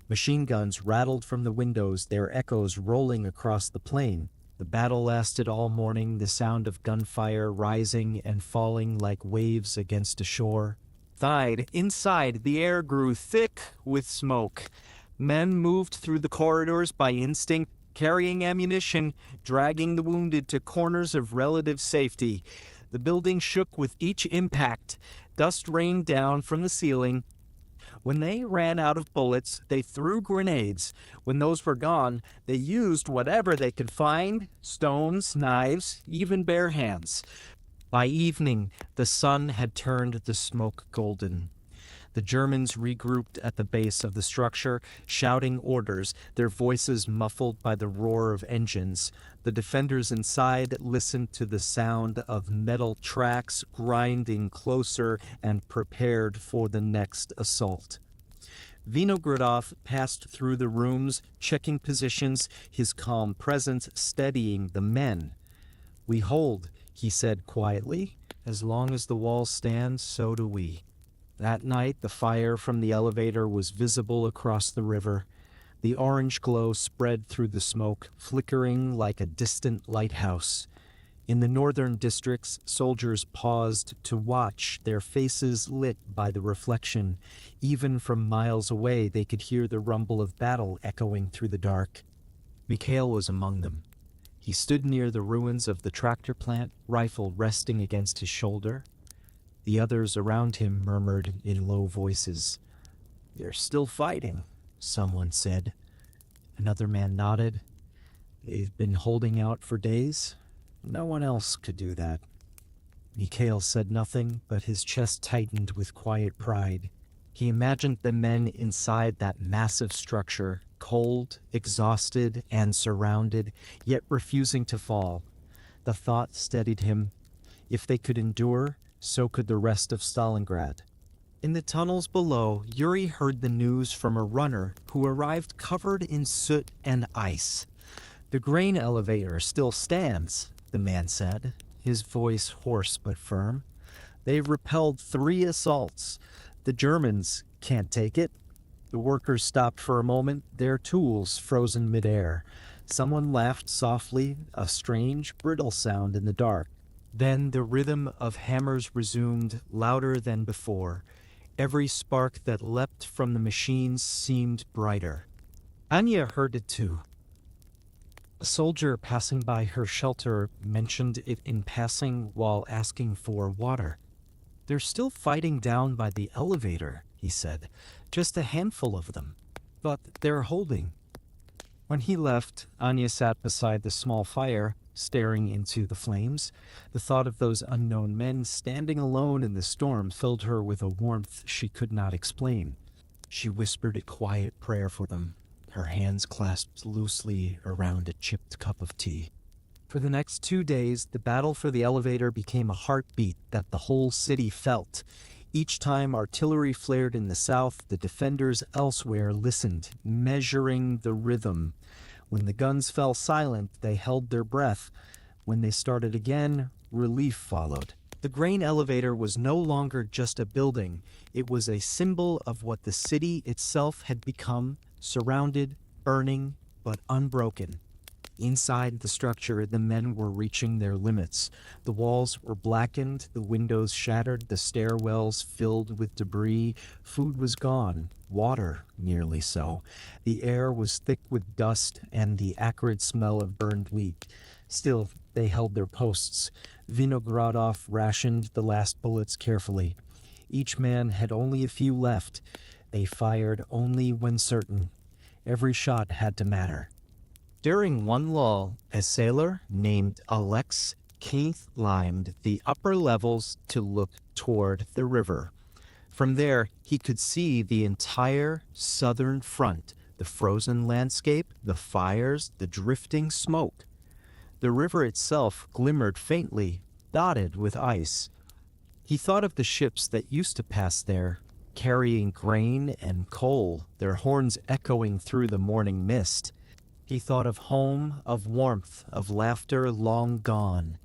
Machine guns rattled from the windows, their echoes rolling across the plain. The battle lasted all morning, the sound of gunfire rising and falling like waves against a shore. Inside, the air grew thick with smoke. Men moved through the corridors by instinct, carrying ammunition, dragging the wounded to corners of relative safety. The building shook with each impact. Dust rained down from the ceiling. When they ran out of bullets, they threw grenades. When those were gone, they used whatever they could find: stones, knives, even bare hands. By evening, the sun had turned the smoke golden. The Germans regrouped at the base of the structure, shouting orders, their voices muffled by the roar of engines. The defenders inside listened to the sound of metal tracks grinding closer and prepared for the next assault. Vinogradov passed through the rooms, checking positions, his calm presence steadying the men. "We hold," he said quietly. "As long as the wall stands, so do we." That night, the fire from the elevator was visible across the river. The orange glow spread through the smoke, flickering like a distant lighthouse. In the northern districts, soldiers paused to watch, their faces lit by the reflection. Even from miles away, they could hear the rumble of battle echoing through the dark. Mikhail was among them. He stood near the ruins of the tractor plant, rifle resting against his shoulder. The others around him murmured in low voices. "They're still fighting," someone said. Another man nodded. "They've been holding out for days. No one else could do that." Mikhail said nothing, but his chest tightened with quiet pride. He imagined the men inside that massive structure, cold, exhausted, and surrounded, yet refusing to fall. The thought steadied him. If they could endure, so could the rest of Stalingrad. In the tunnels below, Yuri heard the news from a runner who arrived covered in soot and ice. "The grain elevator still stands," the man said, his voice hoarse but firm. "They've repelled 3 assaults. The Germans can't take it." The workers stopped for a moment, their tools frozen midair. Someone laughed softly, a strange, brittle sound in the dark. Then the rhythm of hammers resumed, louder than before. Every spark that leapt from the machines seemed brighter. Anya heard it too. A soldier passing by her shelter mentioned it in passing while asking for water. "They're still fighting down by the elevator," he said. "Just a handful of them. But they're holding." When he left, Anya sat beside the small fire, staring into the flames. The thought of those unknown men standing alone in the storm filled her with a warmth she could not explain. She whispered a quiet prayer for them, her hands clasped loosely around a chipped cup of tea. For the next 2 days, the battle for the elevator became a heartbeat that the whole city felt. Each time artillery flared in the south, the defenders elsewhere listened, measuring the rhythm. When the guns fell silent, they held their breath. When they started again, relief followed. The grain elevator was no longer just a building. It was a symbol of what the city itself had become, surrounded, burning, but unbroken. Inside the structure, the men were reaching their limits. The walls were blackened, the windows shattered, the stairwells filled with debris. Food was gone, water nearly so. The air was thick with dust and the acrid smell of burned wheat. Still, they held their posts. Vinogradov rationed the last bullets carefully. Each man had only a few left. They fired only when certain. Every shot had to matter. During one lull, a sailor named Alex climbed the upper levels to look toward the river. From there, he could see the entire southern front, the frozen landscape, the fires, the drifting smoke. The river itself glimmered faintly, dotted with ice. He thought of the ships that used to pass there, carrying grain and coal, their horns echoing through the morning mist. He thought of home, of warmth, of laughter long gone.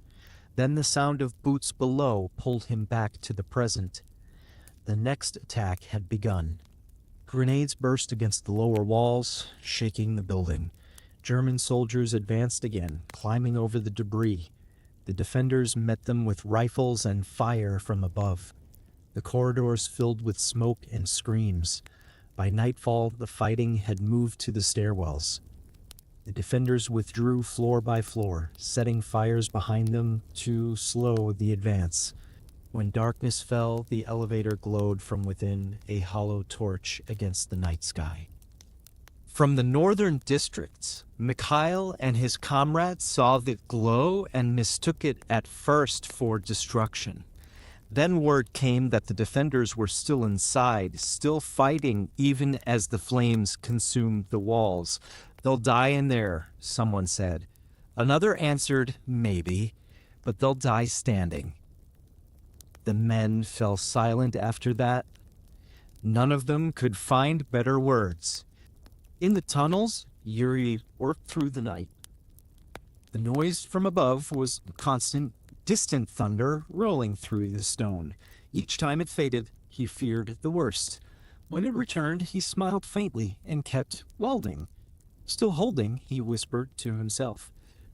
Then the sound of boots below pulled him back to the present. The next attack had begun. Grenades burst against the lower walls, shaking the building. German soldiers advanced again, climbing over the debris. The defenders met them with rifles and fire from above. The corridors filled with smoke and screams. By nightfall, the fighting had moved to the stairwells. The defenders withdrew floor by floor, setting fires behind them to slow the advance. When darkness fell, the elevator glowed from within, a hollow torch against the night sky. From the northern districts, Mikhail and his comrades saw the glow and mistook it at first for destruction. Then word came that the defenders were still inside, still fighting even as the flames consumed the walls. "They'll die in there," someone said. Another answered, "Maybe, but they'll die standing." The men fell silent after that. None of them could find better words. In the tunnels, Yuri worked through the night. The noise from above was constant, distant thunder rolling through the stone. Each time it faded, he feared the worst. When it returned, he smiled faintly and kept welding. "Still holding," he whispered to himself.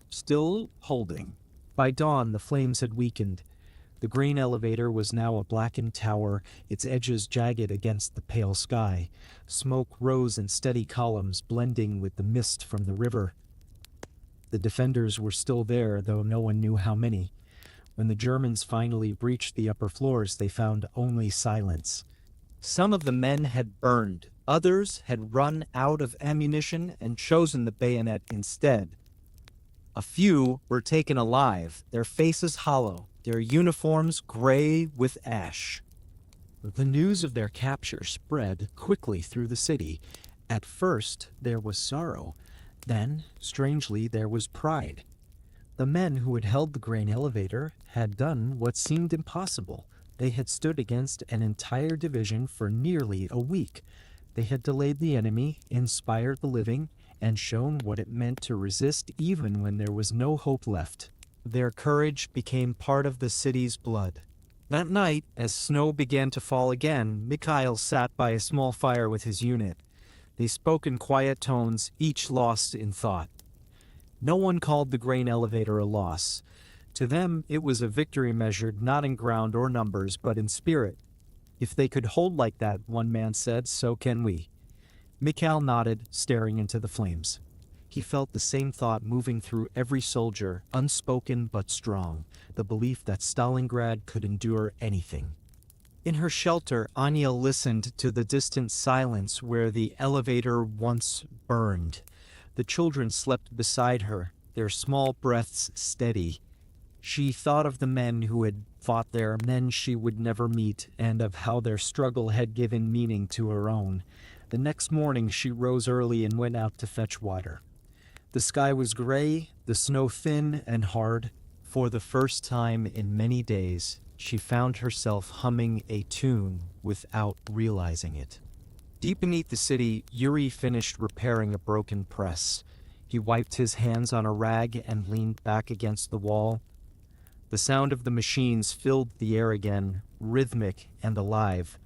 "Still holding." By dawn, the flames had weakened. The grain elevator was now a blackened tower, its edges jagged against the pale sky. Smoke rose in steady columns, blending with the mist from the river. The defenders were still there, though no one knew how many. When the Germans finally reached the upper floors, they found only silence. Some of the men had burned. Others had run out of ammunition and chosen the bayonet instead. A few were taken alive, their faces hollow, their uniforms gray with ash. The news of their capture spread quickly through the city. At first, there was sorrow. Then, strangely, there was pride. The men who had held the grain elevator had done what seemed impossible. They had stood against an entire division for nearly a week. They had delayed the enemy, inspired the living, and shown what it meant to resist even when there was no hope left. Their courage became part of the city's blood. That night, as snow began to fall again, Mikhail sat by a small fire with his unit. They spoke in quiet tones, each lost in thought. No one called the grain elevator a loss. To them, it was a victory measured not in ground or numbers, but in spirit. "If they could hold like that," one man said, "so can we." Mikhail nodded, staring into the flames. He felt the same thought moving through every soldier, unspoken but strong, the belief that Stalingrad could endure anything. In her shelter, Anya listened to the distant silence where the elevator once burned. The children slept beside her, their small breaths steady. She thought of the men who had fought there, men she would never meet, and of how their struggle had given meaning to her own. The next morning she rose early and went out to fetch water. The sky was gray, the snow thin and hard. For the first time in many days, she found herself humming a tune without realizing it. Deep beneath the city, Yuri finished repairing a broken press. He wiped his hands on a rag and leaned back against the wall. The sound of the machines filled the air again, rhythmic and alive.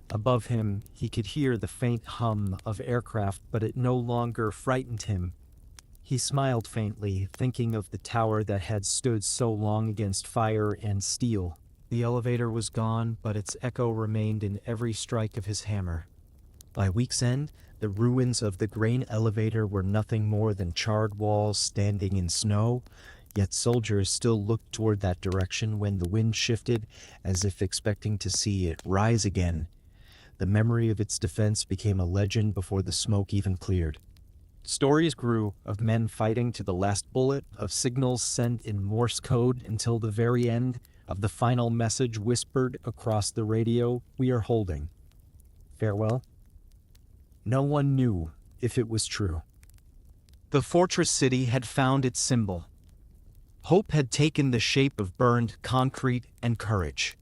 Above him, he could hear the faint hum of aircraft, but it no longer frightened him. He smiled faintly, thinking of the tower that had stood so long against fire and steel. The elevator was gone, but its echo remained in every strike of his hammer. By week's end, the ruins of the grain elevator were nothing more than charred walls standing in snow, yet soldiers still looked toward that direction when the wind shifted, as if expecting to see it rise again. The memory of its defense became a legend before the smoke even cleared. Stories grew of men fighting to the last bullet, of signals sent in Morse code until the very end, of the final message whispered across the radio, "We are holding. Farewell." No one knew if it was true. The fortress city had found its symbol. Hope had taken the shape of burned concrete and courage.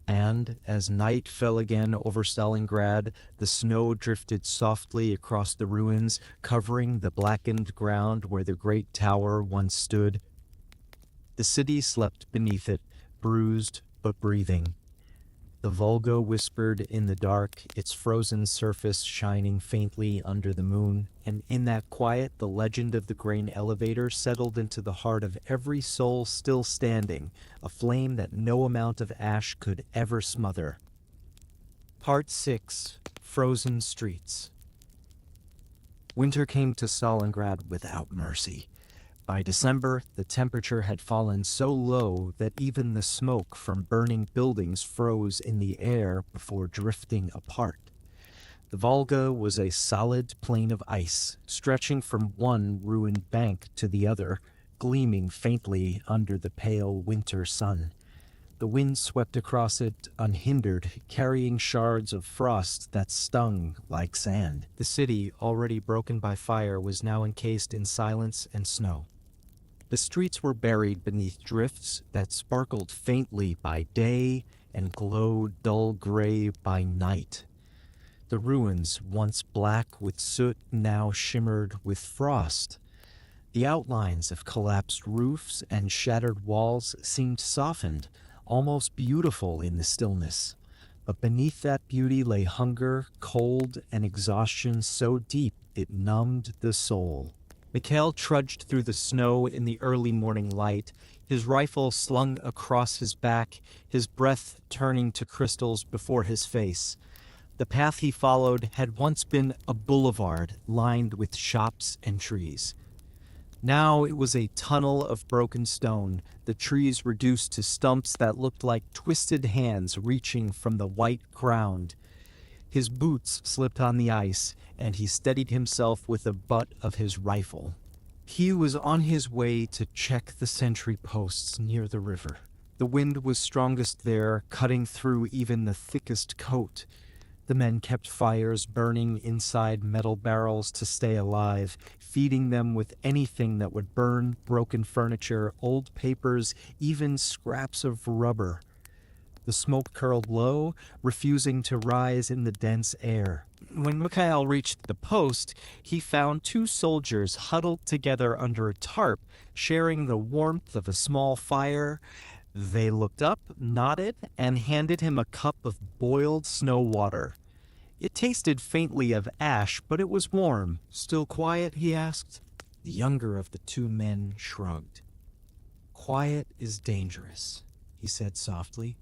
And as night fell again over Stalingrad, the snow drifted softly across the ruins, covering the blackened ground where the great tower once stood. The city slept beneath it, bruised but breathing. The Volga whispered in the dark, its frozen surface shining faintly under the moon, and in that quiet the legend of the grain elevator settled into the heart of every soul still standing, a flame that no amount of ash could ever smother. Part 6. Frozen Streets. Winter came to Stalingrad without mercy. By December, the temperature had fallen so low that even the smoke from burning buildings froze in the air before drifting apart. The Volga was a solid plain of ice, stretching from one ruined bank to the other, gleaming faintly under the pale winter sun. The wind swept across it unhindered, carrying shards of frost that stung like sand. The city, already broken by fire, was now encased in silence and snow. The streets were buried beneath drifts that sparkled faintly by day and glowed dull gray by night. The ruins, once black with soot, now shimmered with frost. The outlines of collapsed roofs and shattered walls seemed softened, almost beautiful in the stillness. But beneath that beauty lay hunger, cold, and exhaustion so deep it numbed the soul. Mikhail trudged through the snow in the early morning light, his rifle slung across his back, his breath turning to crystals before his face. The path he followed had once been a boulevard lined with shops and trees. Now it was a tunnel of broken stone, the trees reduced to stumps that looked like twisted hands reaching from the white ground. His boots slipped on the ice, and he steadied himself with the butt of his rifle. He was on his way to check the sentry posts near the river. The wind was strongest there, cutting through even the thickest coat. The men kept fires burning inside metal barrels to stay alive, feeding them with anything that would burn: broken furniture, old papers, even scraps of rubber. The smoke curled low, refusing to rise in the dense air. When Mikhail reached the post, he found two soldiers huddled together under a tarp, sharing the warmth of a small fire. They looked up, nodded, and handed him a cup of boiled snow water. It tasted faintly of ash, but it was warm. "Still quiet?" he asked. The younger of the two men shrugged. "Quiet is dangerous," he said softly.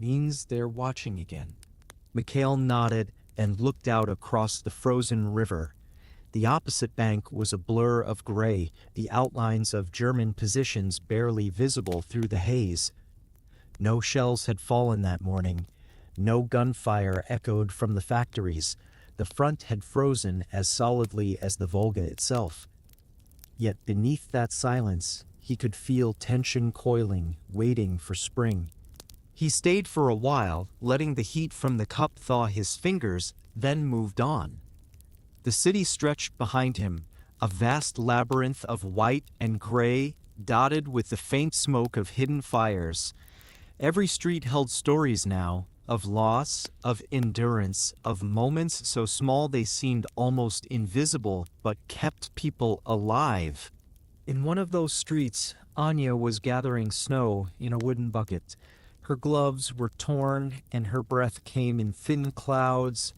"Means they're watching again." Mikhail nodded and looked out across the frozen river. The opposite bank was a blur of gray, the outlines of German positions barely visible through the haze. No shells had fallen that morning. No gunfire echoed from the factories. The front had frozen as solidly as the Volga itself. Yet beneath that silence, he could feel tension coiling, waiting for spring. He stayed for a while, letting the heat from the cup thaw his fingers, then moved on. The city stretched behind him, a vast labyrinth of white and gray, dotted with the faint smoke of hidden fires. Every street held stories now, of loss, of endurance, of moments so small they seemed almost invisible but kept people alive. In one of those streets, Anya was gathering snow in a wooden bucket. Her gloves were torn and her breath came in thin clouds.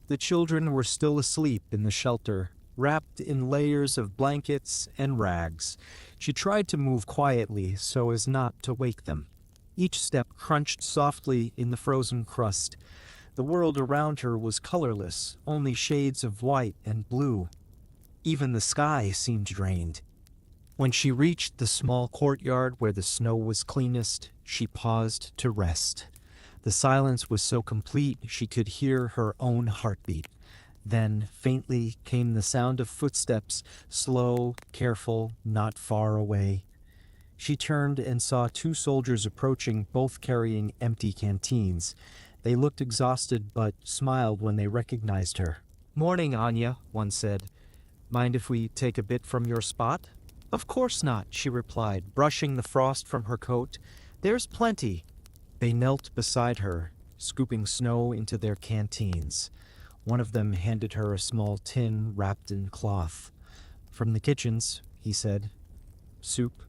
The children were still asleep in the shelter, wrapped in layers of blankets and rags. She tried to move quietly so as not to wake them. Each step crunched softly in the frozen crust. The world around her was colorless, only shades of white and blue. Even the sky seemed drained. When she reached the small courtyard where the snow was cleanest, she paused to rest. The silence was so complete she could hear her own heartbeat. Then, faintly, came the sound of footsteps, slow, careful, not far away. She turned and saw two soldiers approaching, both carrying empty canteens. They looked exhausted but smiled when they recognized her. "Morning, Anya," one said. "Mind if we take a bit from your spot?" "Of course not," she replied, brushing the frost from her coat. "There's plenty." They knelt beside her, scooping snow into their canteens. One of them handed her a small tin wrapped in cloth. "From the kitchens," he said. "Soup.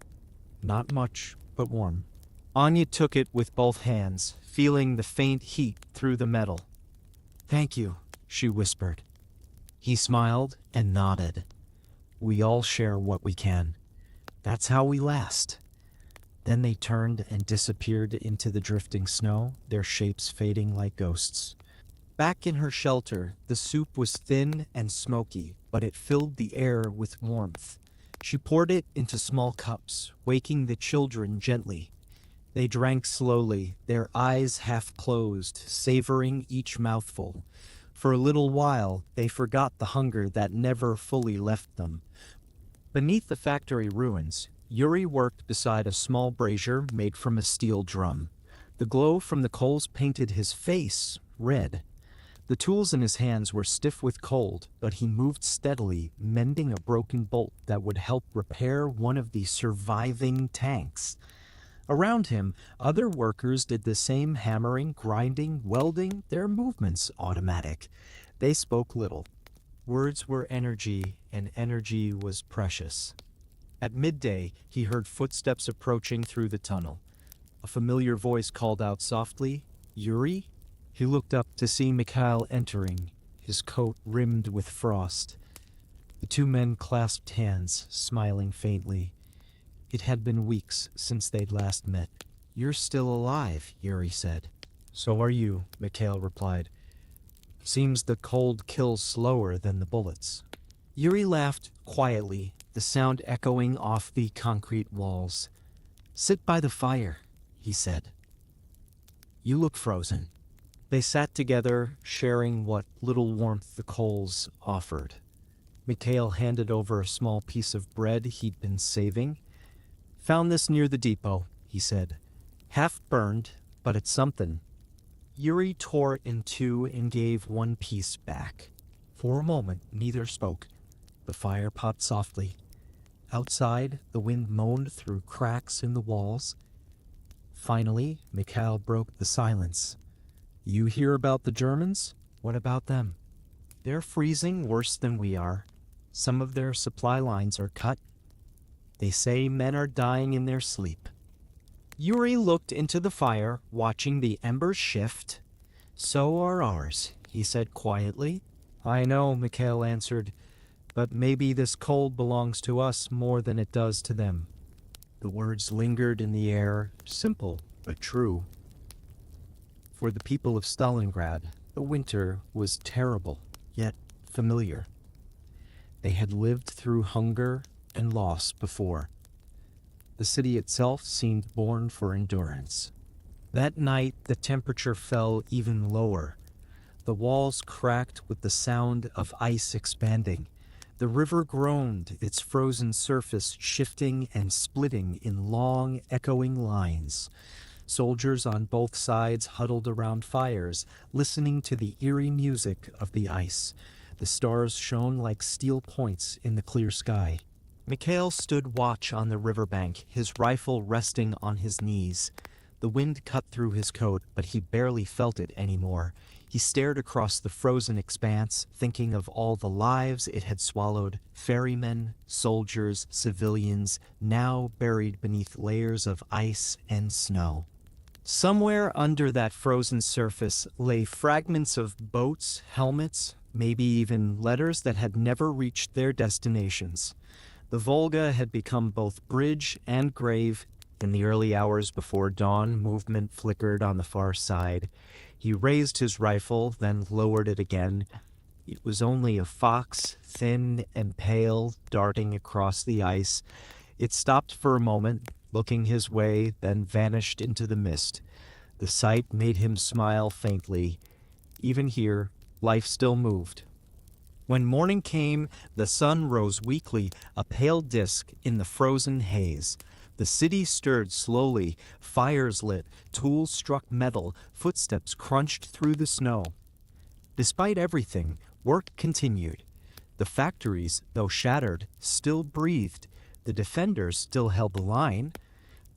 Not much, but warm." Anya took it with both hands, feeling the faint heat through the metal. "Thank you," she whispered. He smiled and nodded. "We all share what we can. That's how we last." Then they turned and disappeared into the drifting snow, their shapes fading like ghosts. Back in her shelter, the soup was thin and smoky, but it filled the air with warmth. She poured it into small cups, waking the children gently. They drank slowly, their eyes half closed, savoring each mouthful. For a little while, they forgot the hunger that never fully left them. Beneath the factory ruins, Yuri worked beside a small brazier made from a steel drum. The glow from the coals painted his face red. The tools in his hands were stiff with cold, but he moved steadily, mending a broken bolt that would help repair one of the surviving tanks. Around him, other workers did the same hammering, grinding, welding, their movements automatic. They spoke little. Words were energy, and energy was precious. At midday, he heard footsteps approaching through the tunnel. A familiar voice called out softly, "Yuri?" He looked up to see Mikhail entering, his coat rimmed with frost. The two men clasped hands, smiling faintly. It had been weeks since they'd last met. "You're still alive," Yuri said. "So are you," Mikhail replied. "Seems the cold kills slower than the bullets." Yuri laughed quietly, the sound echoing off the concrete walls. "Sit by the fire," he said. "You look frozen." They sat together, sharing what little warmth the coals offered. Mikhail handed over a small piece of bread he'd been saving. "Found this near the depot," he said. "Half burned, but it's something." Yuri tore it in two and gave one piece back. For a moment, neither spoke. The fire popped softly. Outside, the wind moaned through cracks in the walls. Finally, Mikhail broke the silence. "You hear about the Germans? What about them?" "They're freezing worse than we are. Some of their supply lines are cut. They say men are dying in their sleep." Yuri looked into the fire, watching the embers shift. "So are ours," he said quietly. "I know," Mikhail answered, "but maybe this cold belongs to us more than it does to them." The words lingered in the air, simple but true. For the people of Stalingrad, the winter was terrible, yet familiar. They had lived through hunger and loss before. The city itself seemed born for endurance. That night, the temperature fell even lower. The walls cracked with the sound of ice expanding. The river groaned, its frozen surface shifting and splitting in long, echoing lines. Soldiers on both sides huddled around fires, listening to the eerie music of the ice. The stars shone like steel points in the clear sky. Mikhail stood watch on the riverbank, his rifle resting on his knees. The wind cut through his coat, but he barely felt it anymore. He stared across the frozen expanse, thinking of all the lives it had swallowed, ferrymen, soldiers, civilians, now buried beneath layers of ice and snow. Somewhere under that frozen surface lay fragments of boats, helmets, maybe even letters that had never reached their destinations. The Volga had become both bridge and grave. In the early hours before dawn, movement flickered on the far side. He raised his rifle, then lowered it again. It was only a fox, thin and pale, darting across the ice. It stopped for a moment, looking his way, then vanished into the mist. The sight made him smile faintly. Even here, life still moved. When morning came, the sun rose weakly, a pale disk in the frozen haze. The city stirred slowly, fires lit, tools struck metal, footsteps crunched through the snow. Despite everything, work continued. The factories, though shattered, still breathed. The defenders still held the line.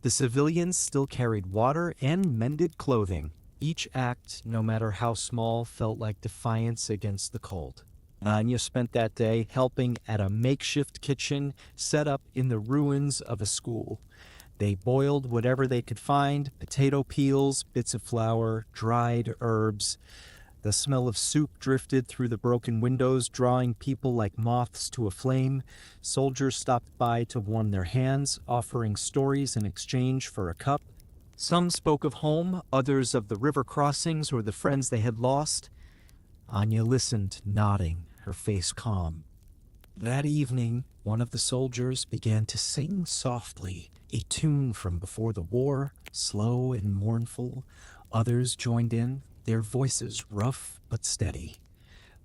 The civilians still carried water and mended clothing. Each act, no matter how small, felt like defiance against the cold. Anya spent that day helping at a makeshift kitchen set up in the ruins of a school. They boiled whatever they could find, potato peels, bits of flour, dried herbs. The smell of soup drifted through the broken windows, drawing people like moths to a flame. Soldiers stopped by to warm their hands, offering stories in exchange for a cup. Some spoke of home, others of the river crossings or the friends they had lost. Anya listened, nodding, her face calm. That evening, one of the soldiers began to sing softly, a tune from before the war, slow and mournful. Others joined in, their voices rough but steady.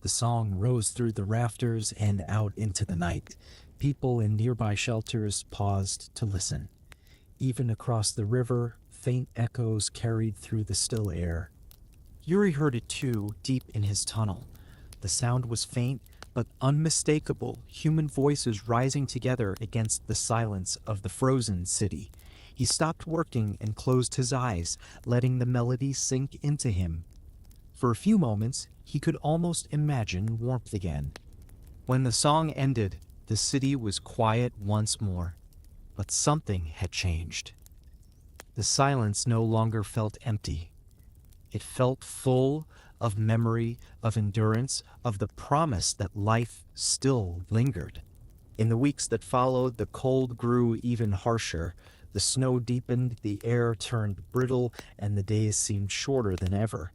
The song rose through the rafters and out into the night. People in nearby shelters paused to listen. Even across the river, faint echoes carried through the still air. Yuri heard it too, deep in his tunnel. The sound was faint, but unmistakable, human voices rising together against the silence of the frozen city. He stopped working and closed his eyes, letting the melody sink into him. For a few moments, he could almost imagine warmth again. When the song ended, the city was quiet once more. But something had changed. The silence no longer felt empty. It felt full of memory, of endurance, of the promise that life still lingered. In the weeks that followed, the cold grew even harsher. The snow deepened, the air turned brittle, and the days seemed shorter than ever.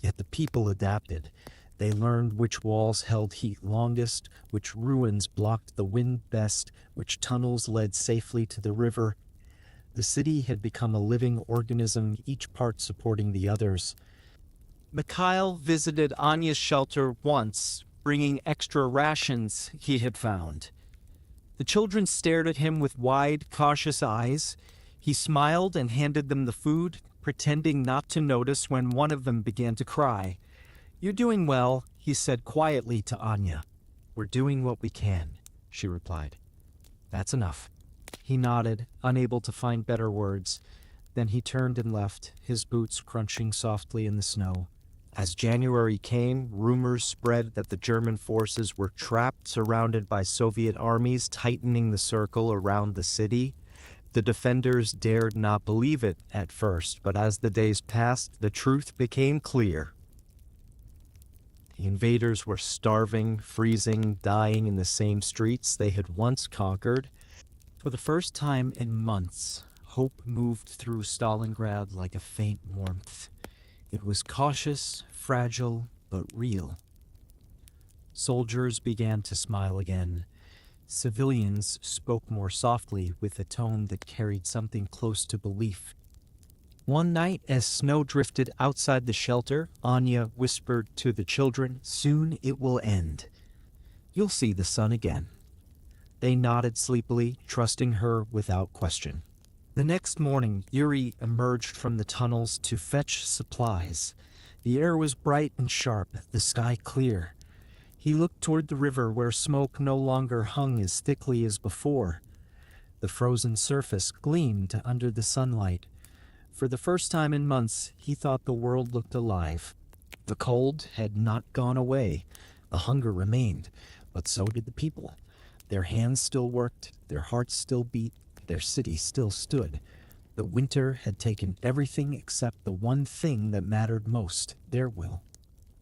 Yet the people adapted. They learned which walls held heat longest, which ruins blocked the wind best, which tunnels led safely to the river. The city had become a living organism, each part supporting the others. Mikhail visited Anya's shelter once, bringing extra rations he had found. The children stared at him with wide, cautious eyes. He smiled and handed them the food, pretending not to notice when one of them began to cry. "You're doing well," he said quietly to Anya. "We're doing what we can," she replied. "That's enough." He nodded, unable to find better words. Then he turned and left, his boots crunching softly in the snow. As January came, rumors spread that the German forces were trapped, surrounded by Soviet armies, tightening the circle around the city. The defenders dared not believe it at first, but as the days passed, the truth became clear. The invaders were starving, freezing, dying in the same streets they had once conquered. For the first time in months, hope moved through Stalingrad like a faint warmth. It was cautious, fragile, but real. Soldiers began to smile again. Civilians spoke more softly with a tone that carried something close to belief. One night, as snow drifted outside the shelter, Anya whispered to the children, "Soon it will end. You'll see the sun again." They nodded sleepily, trusting her without question. The next morning, Yuri emerged from the tunnels to fetch supplies. The air was bright and sharp, the sky clear. He looked toward the river where smoke no longer hung as thickly as before. The frozen surface gleamed under the sunlight. For the first time in months, he thought the world looked alive. The cold had not gone away. The hunger remained, but so did the people. Their hands still worked, their hearts still beat, their city still stood. The winter had taken everything except the one thing that mattered most, their will.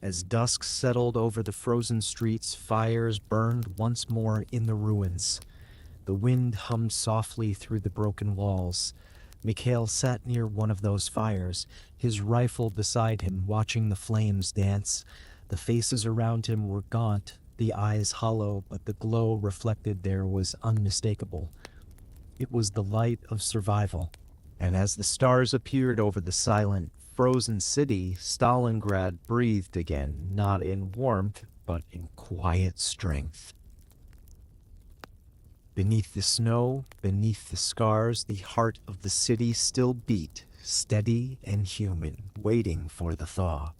As dusk settled over the frozen streets, fires burned once more in the ruins. The wind hummed softly through the broken walls. Mikhail sat near one of those fires, his rifle beside him, watching the flames dance. The faces around him were gaunt, the eyes hollow, but the glow reflected there was unmistakable. It was the light of survival. And as the stars appeared over the silent, frozen city, Stalingrad breathed again, not in warmth, but in quiet strength. Beneath the snow, beneath the scars, the heart of the city still beat, steady and human, waiting for the thaw.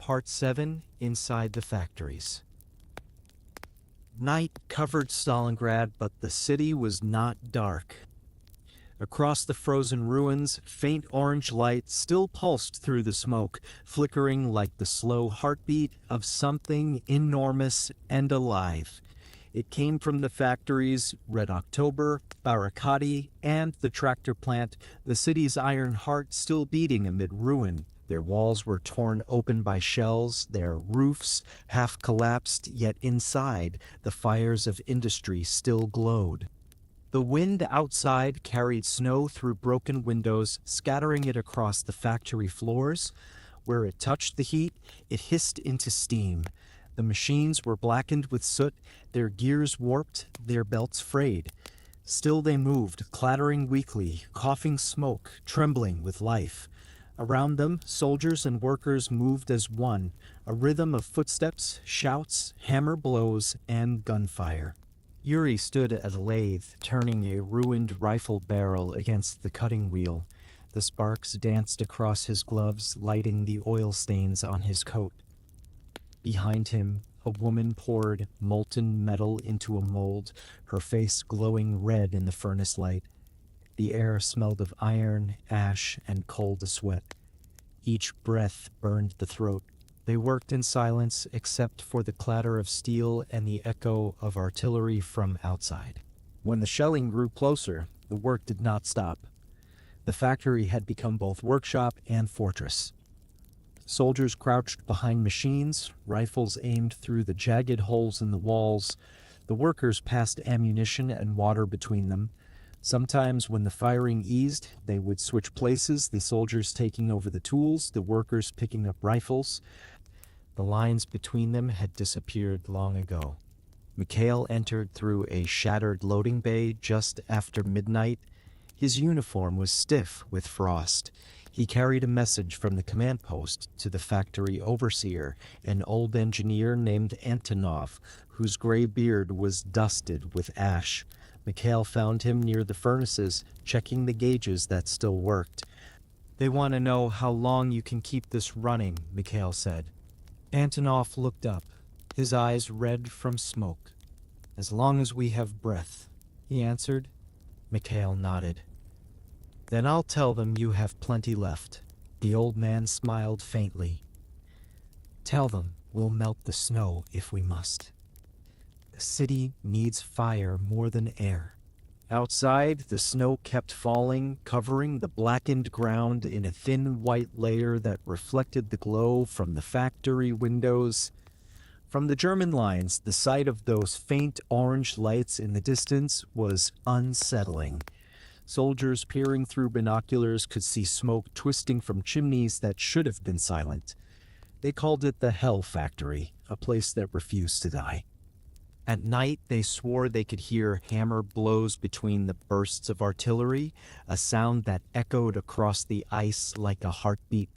Part 7, Inside the Factories. Night covered Stalingrad, but the city was not dark. Across the frozen ruins, faint orange light still pulsed through the smoke, flickering like the slow heartbeat of something enormous and alive. It came from the factories, Red October, Barakati, and the tractor plant, the city's iron heart still beating amid ruin. Their walls were torn open by shells, their roofs half collapsed, yet inside, the fires of industry still glowed. The wind outside carried snow through broken windows, scattering it across the factory floors. Where it touched the heat, it hissed into steam. The machines were blackened with soot, their gears warped, their belts frayed. Still they moved, clattering weakly, coughing smoke, trembling with life. Around them, soldiers and workers moved as one, a rhythm of footsteps, shouts, hammer blows, and gunfire. Yuri stood at a lathe, turning a ruined rifle barrel against the cutting wheel. The sparks danced across his gloves, lighting the oil stains on his coat. Behind him, a woman poured molten metal into a mold, her face glowing red in the furnace light. The air smelled of iron, ash, and cold sweat. Each breath burned the throat. They worked in silence except for the clatter of steel and the echo of artillery from outside. When the shelling grew closer, the work did not stop. The factory had become both workshop and fortress. Soldiers crouched behind machines, rifles aimed through the jagged holes in the walls. The workers passed ammunition and water between them. Sometimes when the firing eased, they would switch places, the soldiers taking over the tools, the workers picking up rifles. The lines between them had disappeared long ago. Mikhail entered through a shattered loading bay just after midnight. His uniform was stiff with frost. He carried a message from the command post to the factory overseer, an old engineer named Antonov, whose gray beard was dusted with ash. Mikhail found him near the furnaces, checking the gauges that still worked. "They want to know how long you can keep this running," Mikhail said. Antonov looked up, his eyes red from smoke. "As long as we have breath," he answered. Mikhail nodded. "Then I'll tell them you have plenty left." The old man smiled faintly. "Tell them we'll melt the snow if we must. The city needs fire more than air." Outside, the snow kept falling, covering the blackened ground in a thin white layer that reflected the glow from the factory windows. From the German lines, the sight of those faint orange lights in the distance was unsettling. Soldiers peering through binoculars could see smoke twisting from chimneys that should have been silent. They called it the Hell Factory, a place that refused to die. At night, they swore they could hear hammer blows between the bursts of artillery, a sound that echoed across the ice like a heartbeat.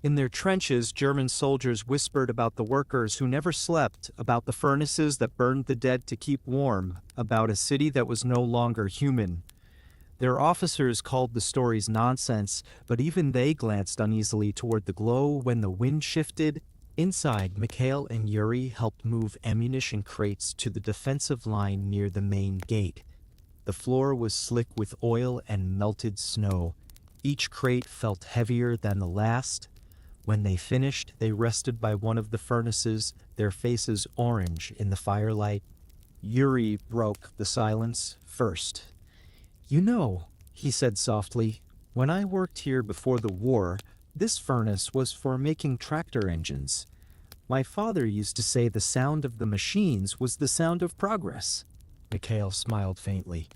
In their trenches, German soldiers whispered about the workers who never slept, about the furnaces that burned the dead to keep warm, about a city that was no longer human. Their officers called the stories nonsense, but even they glanced uneasily toward the glow when the wind shifted. Inside, Mikhail and Yuri helped move ammunition crates to the defensive line near the main gate. The floor was slick with oil and melted snow. Each crate felt heavier than the last. When they finished, they rested by one of the furnaces, their faces orange in the firelight. Yuri broke the silence first. "You know," he said softly, "when I worked here before the war, this furnace was for making tractor engines. My father used to say the sound of the machines was the sound of progress." Mikhail smiled faintly.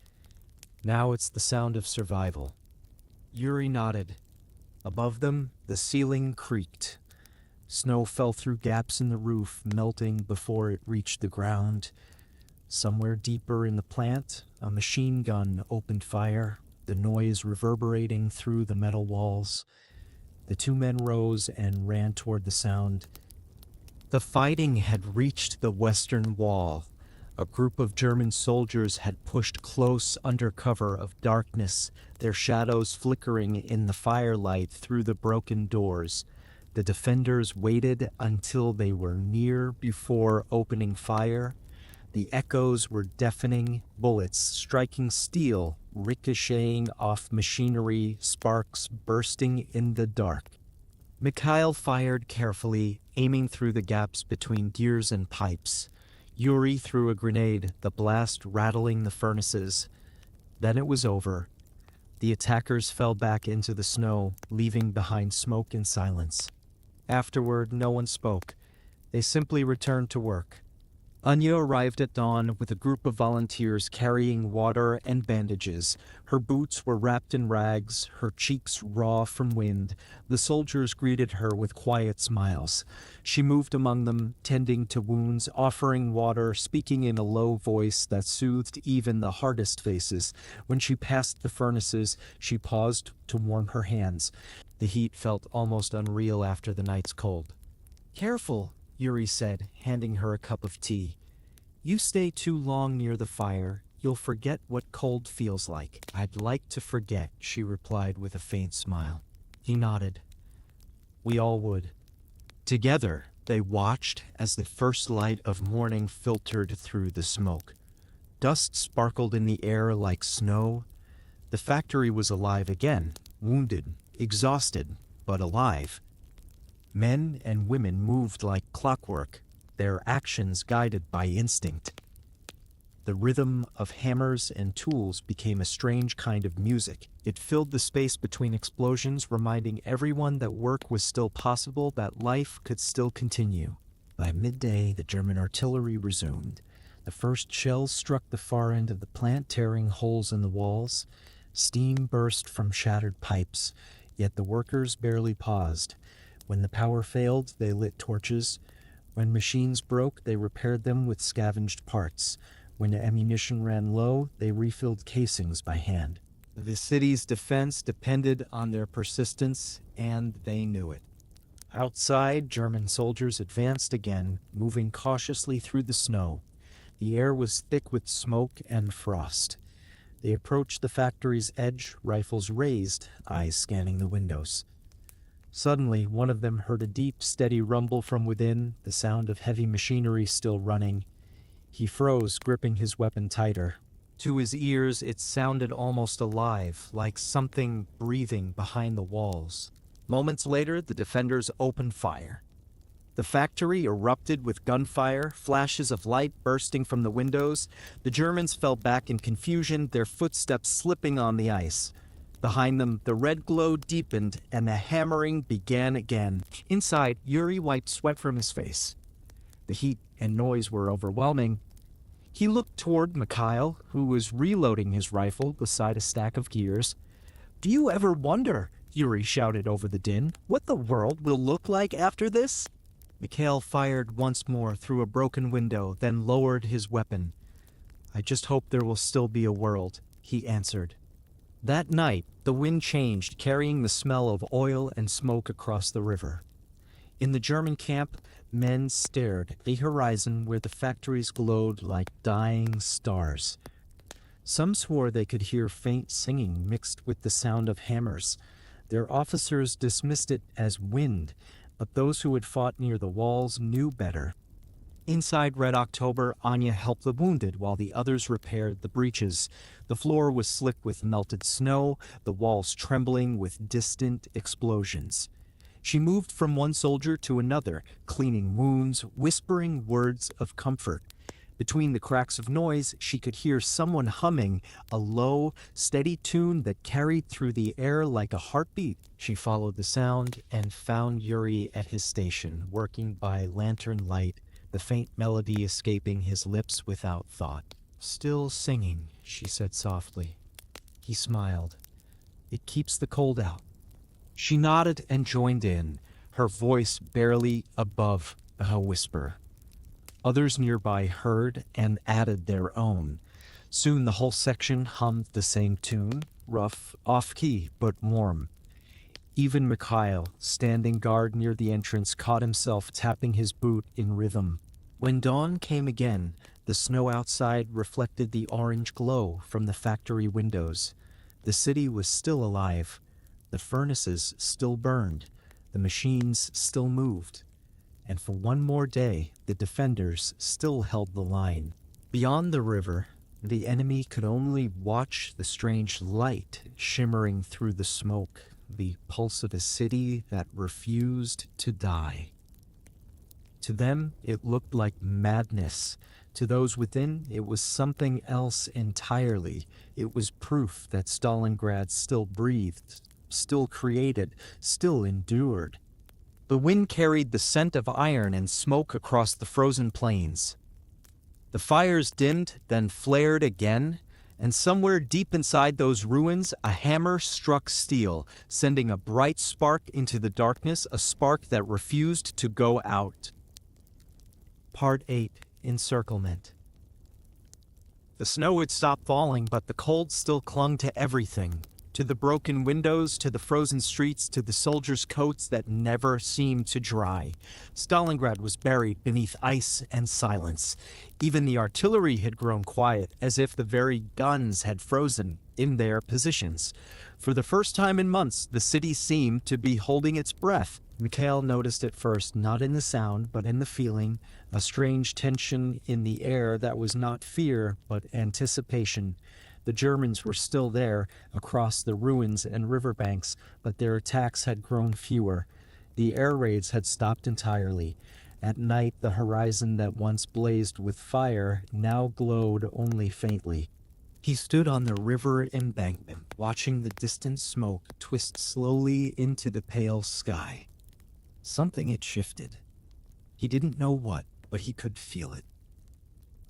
"Now it's the sound of survival." Yuri nodded. Above them, the ceiling creaked. Snow fell through gaps in the roof, melting before it reached the ground. Somewhere deeper in the plant, a machine gun opened fire, the noise reverberating through the metal walls. The two men rose and ran toward the sound. The fighting had reached the western wall. A group of German soldiers had pushed close under cover of darkness, their shadows flickering in the firelight through the broken doors. The defenders waited until they were near before opening fire. The echoes were deafening, bullets striking steel, ricocheting off machinery, sparks bursting in the dark. Mikhail fired carefully, aiming through the gaps between gears and pipes. Yuri threw a grenade, the blast rattling the furnaces. Then it was over. The attackers fell back into the snow, leaving behind smoke and silence. Afterward, no one spoke. They simply returned to work. Anya arrived at dawn with a group of volunteers carrying water and bandages. Her boots were wrapped in rags, her cheeks raw from wind. The soldiers greeted her with quiet smiles. She moved among them, tending to wounds, offering water, speaking in a low voice that soothed even the hardest faces. When she passed the furnaces, she paused to warm her hands. The heat felt almost unreal after the night's cold. "Careful," Yuri said, handing her a cup of tea. "You stay too long near the fire, you'll forget what cold feels like." "I'd like to forget," she replied with a faint smile. He nodded. We all would. Together, they watched as the first light of morning filtered through the smoke. Dust sparkled in the air like snow. The factory was alive again, wounded, exhausted, but alive. Men and women moved like clockwork, their actions guided by instinct. The rhythm of hammers and tools became a strange kind of music. It filled the space between explosions, reminding everyone that work was still possible, that life could still continue. By midday, the German artillery resumed. The first shells struck the far end of the plant, tearing holes in the walls. Steam burst from shattered pipes, yet the workers barely paused. When the power failed, they lit torches. When machines broke, they repaired them with scavenged parts. When ammunition ran low, they refilled casings by hand. The city's defense depended on their persistence, and they knew it. Outside, German soldiers advanced again, moving cautiously through the snow. The air was thick with smoke and frost. They approached the factory's edge, rifles raised, eyes scanning the windows. Suddenly, one of them heard a deep, steady rumble from within, the sound of heavy machinery still running. He froze, gripping his weapon tighter. To his ears, it sounded almost alive, like something breathing behind the walls. Moments later, the defenders opened fire. The factory erupted with gunfire, flashes of light bursting from the windows. The Germans fell back in confusion, their footsteps slipping on the ice. Behind them, the red glow deepened, and the hammering began again. Inside, Yuri wiped sweat from his face. The heat and noise were overwhelming. He looked toward Mikhail, who was reloading his rifle beside a stack of gears. "Do you ever wonder," Yuri shouted over the din, "what the world will look like after this?" Mikhail fired once more through a broken window, then lowered his weapon. "I just hope there will still be a world," he answered. That night, the wind changed, carrying the smell of oil and smoke across the river. In the German camp, men stared at the horizon where the factories glowed like dying stars. Some swore they could hear faint singing mixed with the sound of hammers. Their officers dismissed it as wind, but those who had fought near the walls knew better. Inside Red October, Anya helped the wounded while the others repaired the breaches. The floor was slick with melted snow, the walls trembling with distant explosions. She moved from one soldier to another, cleaning wounds, whispering words of comfort. Between the cracks of noise, she could hear someone humming a low, steady tune that carried through the air like a heartbeat. She followed the sound and found Yuri at his station, working by lantern light, the faint melody escaping his lips without thought. "Still singing," she said softly. He smiled. "It keeps the cold out." She nodded and joined in, her voice barely above a whisper. Others nearby heard and added their own. Soon the whole section hummed the same tune, rough, off-key, but warm. Even Mikhail, standing guard near the entrance, caught himself tapping his boot in rhythm. When dawn came again, the snow outside reflected the orange glow from the factory windows. The city was still alive. The furnaces still burned. The machines still moved. And for one more day, the defenders still held the line. Beyond the river, the enemy could only watch the strange light shimmering through the smoke, the pulse of a city that refused to die. To them, it looked like madness. To those within, it was something else entirely. It was proof that Stalingrad still breathed, still created, still endured. The wind carried the scent of iron and smoke across the frozen plains. The fires dimmed, then flared again, and somewhere deep inside those ruins, a hammer struck steel, sending a bright spark into the darkness, a spark that refused to go out. Part 8. Encirclement. The snow had stopped falling, but the cold still clung to everything. To the broken windows, to the frozen streets, to the soldiers' coats that never seemed to dry. Stalingrad was buried beneath ice and silence. Even the artillery had grown quiet, as if the very guns had frozen in their positions. For the first time in months, the city seemed to be holding its breath. Mikhail noticed at first, not in the sound, but in the feeling, a strange tension in the air that was not fear, but anticipation. The Germans were still there, across the ruins and riverbanks, but their attacks had grown fewer. The air raids had stopped entirely. At night, the horizon that once blazed with fire now glowed only faintly. He stood on the river embankment, watching the distant smoke twist slowly into the pale sky. Something had shifted. He didn't know what, but he could feel it.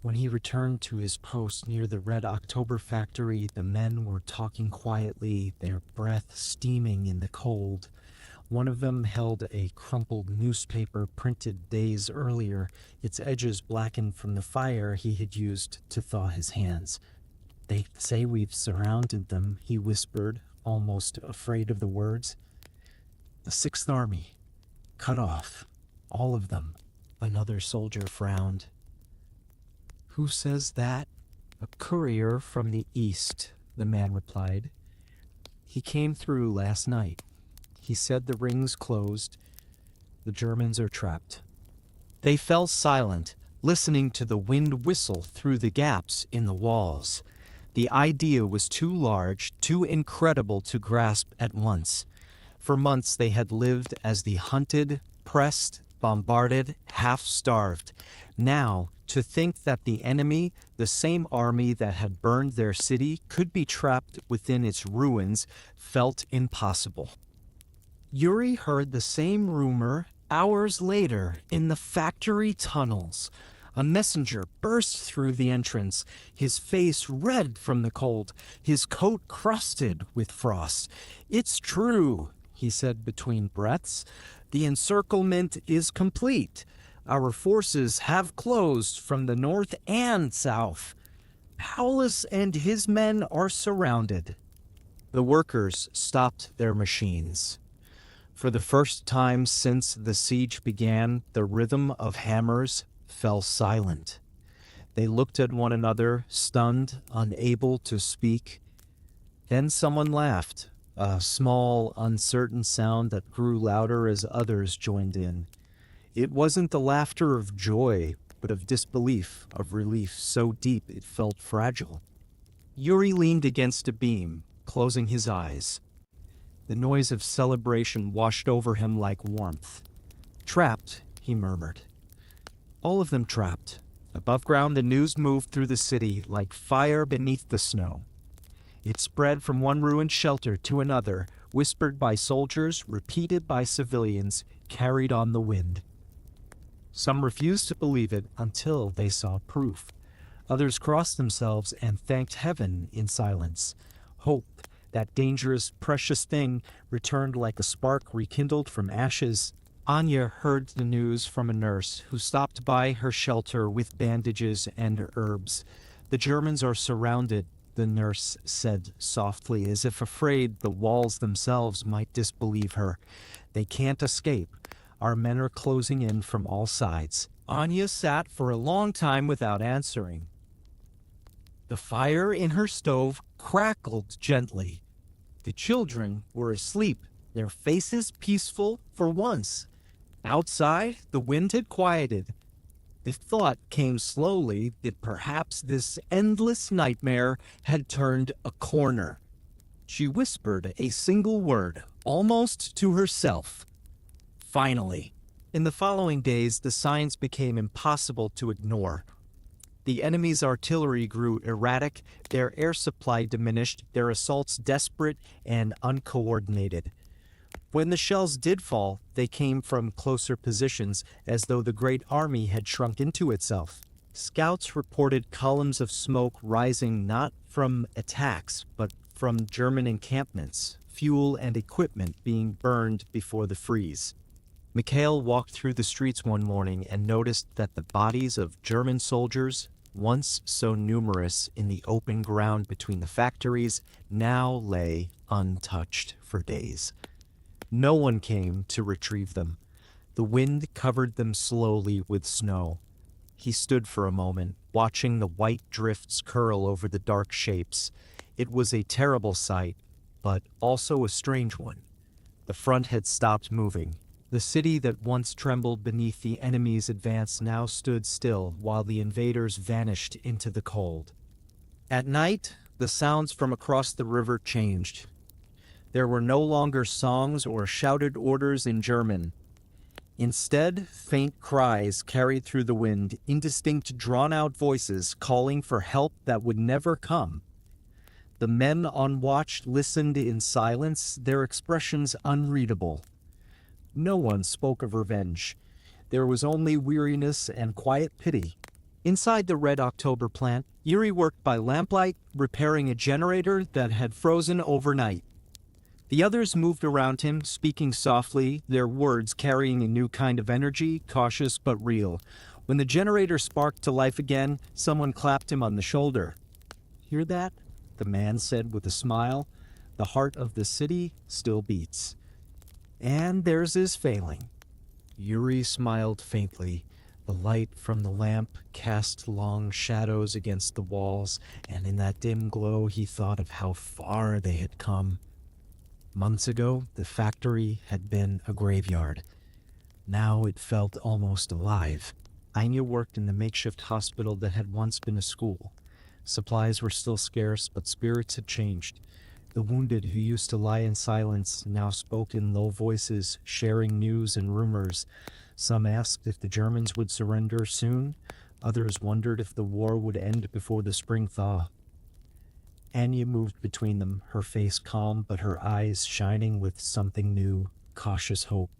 When he returned to his post near the Red October factory, the men were talking quietly, their breath steaming in the cold. One of them held a crumpled newspaper printed days earlier, its edges blackened from the fire he had used to thaw his hands. "They say we've surrounded them," he whispered, almost afraid of the words. "The Sixth Army. Cut off. All of them." Another soldier frowned. "Who says that?" "A courier from the east," the man replied. "He came through last night. He said the ring's closed. The Germans are trapped." They fell silent, listening to the wind whistle through the gaps in the walls. The idea was too large, too incredible to grasp at once. For months they had lived as the hunted, pressed, bombarded, half-starved. Now, to think that the enemy, the same army that had burned their city, could be trapped within its ruins, felt impossible. Yuri heard the same rumor hours later in the factory tunnels. A messenger burst through the entrance, his face red from the cold, his coat crusted with frost. "It's true," he said between breaths. "The encirclement is complete. Our forces have closed from the north and south. Paulus and his men are surrounded." The workers stopped their machines. For the first time since the siege began, the rhythm of hammers fell silent. They looked at one another, stunned, unable to speak. Then someone laughed, a small, uncertain sound that grew louder as others joined in. It wasn't the laughter of joy, but of disbelief, of relief so deep it felt fragile. Yuri leaned against a beam, closing his eyes. The noise of celebration washed over him like warmth. "Trapped," he murmured. All of them trapped. Above ground, the news moved through the city like fire beneath the snow. It spread from one ruined shelter to another, whispered by soldiers, repeated by civilians, carried on the wind. Some refused to believe it until they saw proof. Others crossed themselves and thanked heaven in silence. Hope, that dangerous, precious thing, returned like a spark rekindled from ashes. Anya heard the news from a nurse who stopped by her shelter with bandages and herbs. "The Germans are surrounded," the nurse said softly, as if afraid the walls themselves might disbelieve her. "They can't escape. Our men are closing in from all sides." Anya sat for a long time without answering. The fire in her stove crackled gently. The children were asleep, their faces peaceful for once. Outside, the wind had quieted. The thought came slowly that perhaps this endless nightmare had turned a corner. She whispered a single word, almost to herself. "Finally." In the following days, the signs became impossible to ignore. The enemy's artillery grew erratic, their air supply diminished, their assaults desperate and uncoordinated. When the shells did fall, they came from closer positions, as though the great army had shrunk into itself. Scouts reported columns of smoke rising not from attacks, but from German encampments, fuel and equipment being burned before the freeze. Mikhail walked through the streets one morning and noticed that the bodies of German soldiers, once so numerous in the open ground between the factories, now lay untouched for days. No one came to retrieve them. The wind covered them slowly with snow. He stood for a moment, watching the white drifts curl over the dark shapes. It was a terrible sight, but also a strange one. The front had stopped moving. The city that once trembled beneath the enemy's advance now stood still while the invaders vanished into the cold. At night, the sounds from across the river changed. There were no longer songs or shouted orders in German. Instead, faint cries carried through the wind, indistinct, drawn-out voices calling for help that would never come. The men on watch listened in silence, their expressions unreadable. No one spoke of revenge. There was only weariness and quiet pity. Inside the Red October plant, Yuri worked by lamplight, repairing a generator that had frozen overnight. The others moved around him, speaking softly, their words carrying a new kind of energy, cautious but real. When the generator sparked to life again, someone clapped him on the shoulder. "Hear that?" the man said with a smile. "The heart of the city still beats. And theirs is failing." Yuri smiled faintly. The light from the lamp cast long shadows against the walls, and in that dim glow he thought of how far they had come. Months ago, the factory had been a graveyard. Now it felt almost alive. Anya worked in the makeshift hospital that had once been a school. Supplies were still scarce, but spirits had changed. The wounded who used to lie in silence now spoke in low voices, sharing news and rumors. Some asked if the Germans would surrender soon. Others wondered if the war would end before the spring thaw. Anya moved between them, her face calm but her eyes shining with something new, cautious hope.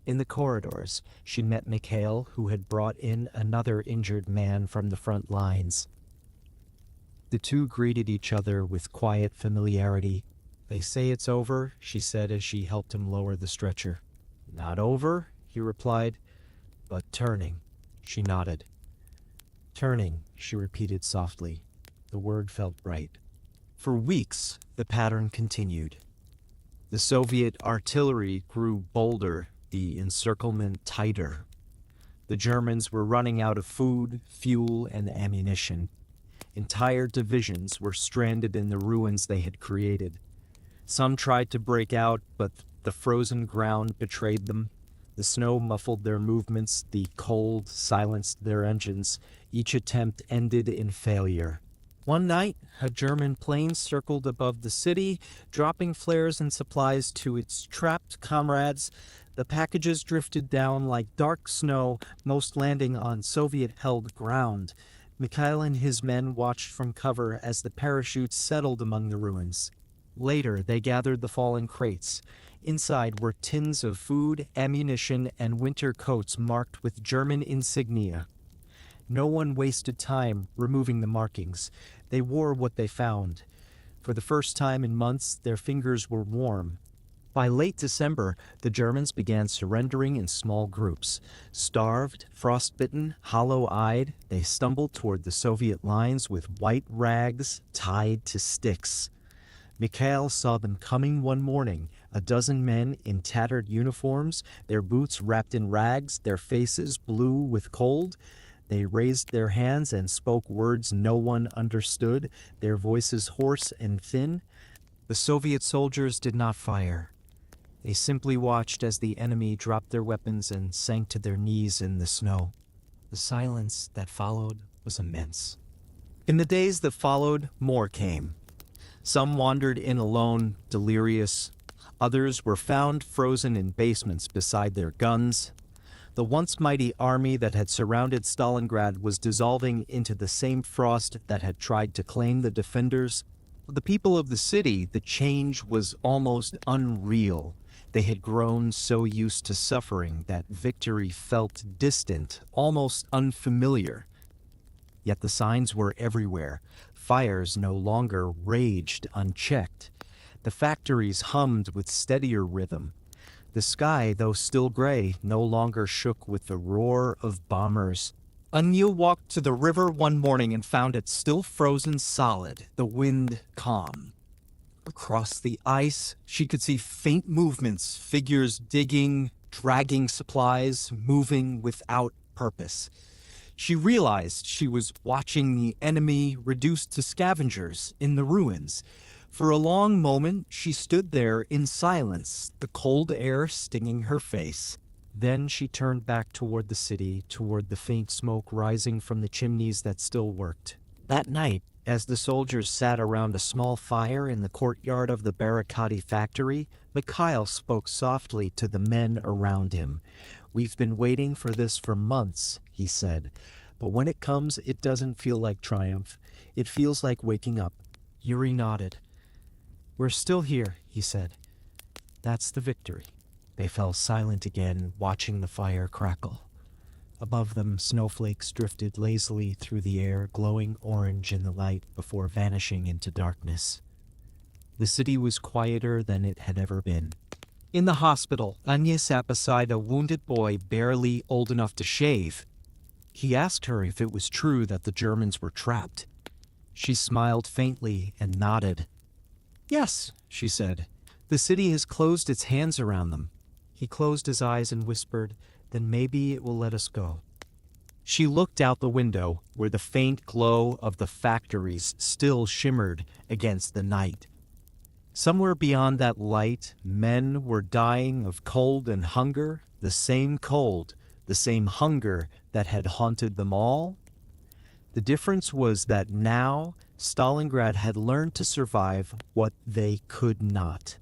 In the corridors, she met Mikhail, who had brought in another injured man from the front lines. The two greeted each other with quiet familiarity. "They say it's over," she said as she helped him lower the stretcher. "Not over," he replied, "but turning." She nodded. "Turning," she repeated softly. The word felt right. For weeks, the pattern continued. The Soviet artillery grew bolder, the encirclement tighter. The Germans were running out of food, fuel, and ammunition. Entire divisions were stranded in the ruins they had created. Some tried to break out, but the frozen ground betrayed them. The snow muffled their movements, the cold silenced their engines. Each attempt ended in failure. One night, a German plane circled above the city, dropping flares and supplies to its trapped comrades. The packages drifted down like dark snow, most landing on Soviet-held ground. Mikhail and his men watched from cover as the parachutes settled among the ruins. Later, they gathered the fallen crates. Inside were tins of food, ammunition, and winter coats marked with German insignia. No one wasted time removing the markings. They wore what they found. For the first time in months, their fingers were warm. By late December, the Germans began surrendering in small groups. Starved, frostbitten, hollow-eyed, they stumbled toward the Soviet lines with white rags tied to sticks. Mikhail saw them coming one morning, a dozen men in tattered uniforms, their boots wrapped in rags, their faces blue with cold. They raised their hands and spoke words no one understood, their voices hoarse and thin. The Soviet soldiers did not fire. They simply watched as the enemy dropped their weapons and sank to their knees in the snow. The silence that followed was immense. In the days that followed, more came. Some wandered in alone, delirious. Others were found frozen in basements beside their guns. The once mighty army that had surrounded Stalingrad was dissolving into the same frost that had tried to claim the defenders. For the people of the city, the change was almost unreal. They had grown so used to suffering that victory felt distant, almost unfamiliar. Yet the signs were everywhere. Fires no longer raged unchecked. The factories hummed with steadier rhythm. The sky, though still gray, no longer shook with the roar of bombers. Anya walked to the river one morning and found it still frozen solid, the wind calm. Across the ice, she could see faint movements, figures digging, dragging supplies, moving without purpose. She realized she was watching the enemy reduced to scavengers in the ruins. For a long moment, she stood there in silence, the cold air stinging her face. Then she turned back toward the city, toward the faint smoke rising from the chimneys that still worked. That night, as the soldiers sat around a small fire in the courtyard of the Barikati factory, Mikhail spoke softly to the men around him. "We've been waiting for this for months," he said. "But when it comes, it doesn't feel like triumph. It feels like waking up." Yuri nodded. "We're still here," he said. "That's the victory." They fell silent again, watching the fire crackle. Above them, snowflakes drifted lazily through the air, glowing orange in the light before vanishing into darkness. The city was quieter than it had ever been. In the hospital, Anya sat beside a wounded boy barely old enough to shave. He asked her if it was true that the Germans were trapped. She smiled faintly and nodded. "Yes," she said. "The city has closed its hands around them." He closed his eyes and whispered, "Then maybe it will let us go." She looked out the window, where the faint glow of the factories still shimmered against the night. Somewhere beyond that light, men were dying of cold and hunger, the same cold, the same hunger that had haunted them all. The difference was that now Stalingrad had learned to survive what they could not.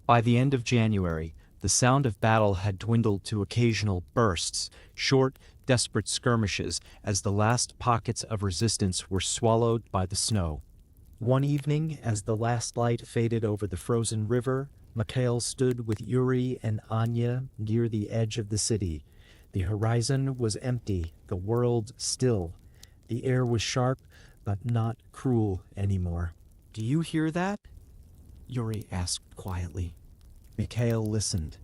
By the end of January, the sound of battle had dwindled to occasional bursts, short, desperate skirmishes as the last pockets of resistance were swallowed by the snow. One evening, as the last light faded over the frozen river, Mikhail stood with Yuri and Anya near the edge of the city. The horizon was empty, the world still. The air was sharp, but not cruel anymore. "Do you hear that?" Yuri asked quietly. Mikhail listened.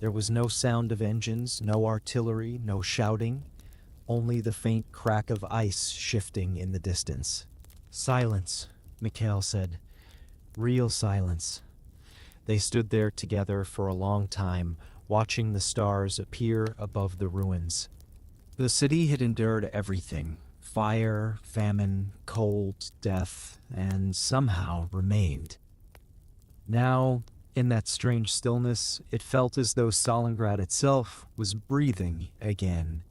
There was no sound of engines, no artillery, no shouting, only the faint crack of ice shifting in the distance. "Silence," Mikhail said. "Real silence." They stood there together for a long time, watching the stars appear above the ruins. The city had endured everything: fire, famine, cold, death, and somehow remained. Now, In that strange stillness, it felt as though Stalingrad itself was breathing again.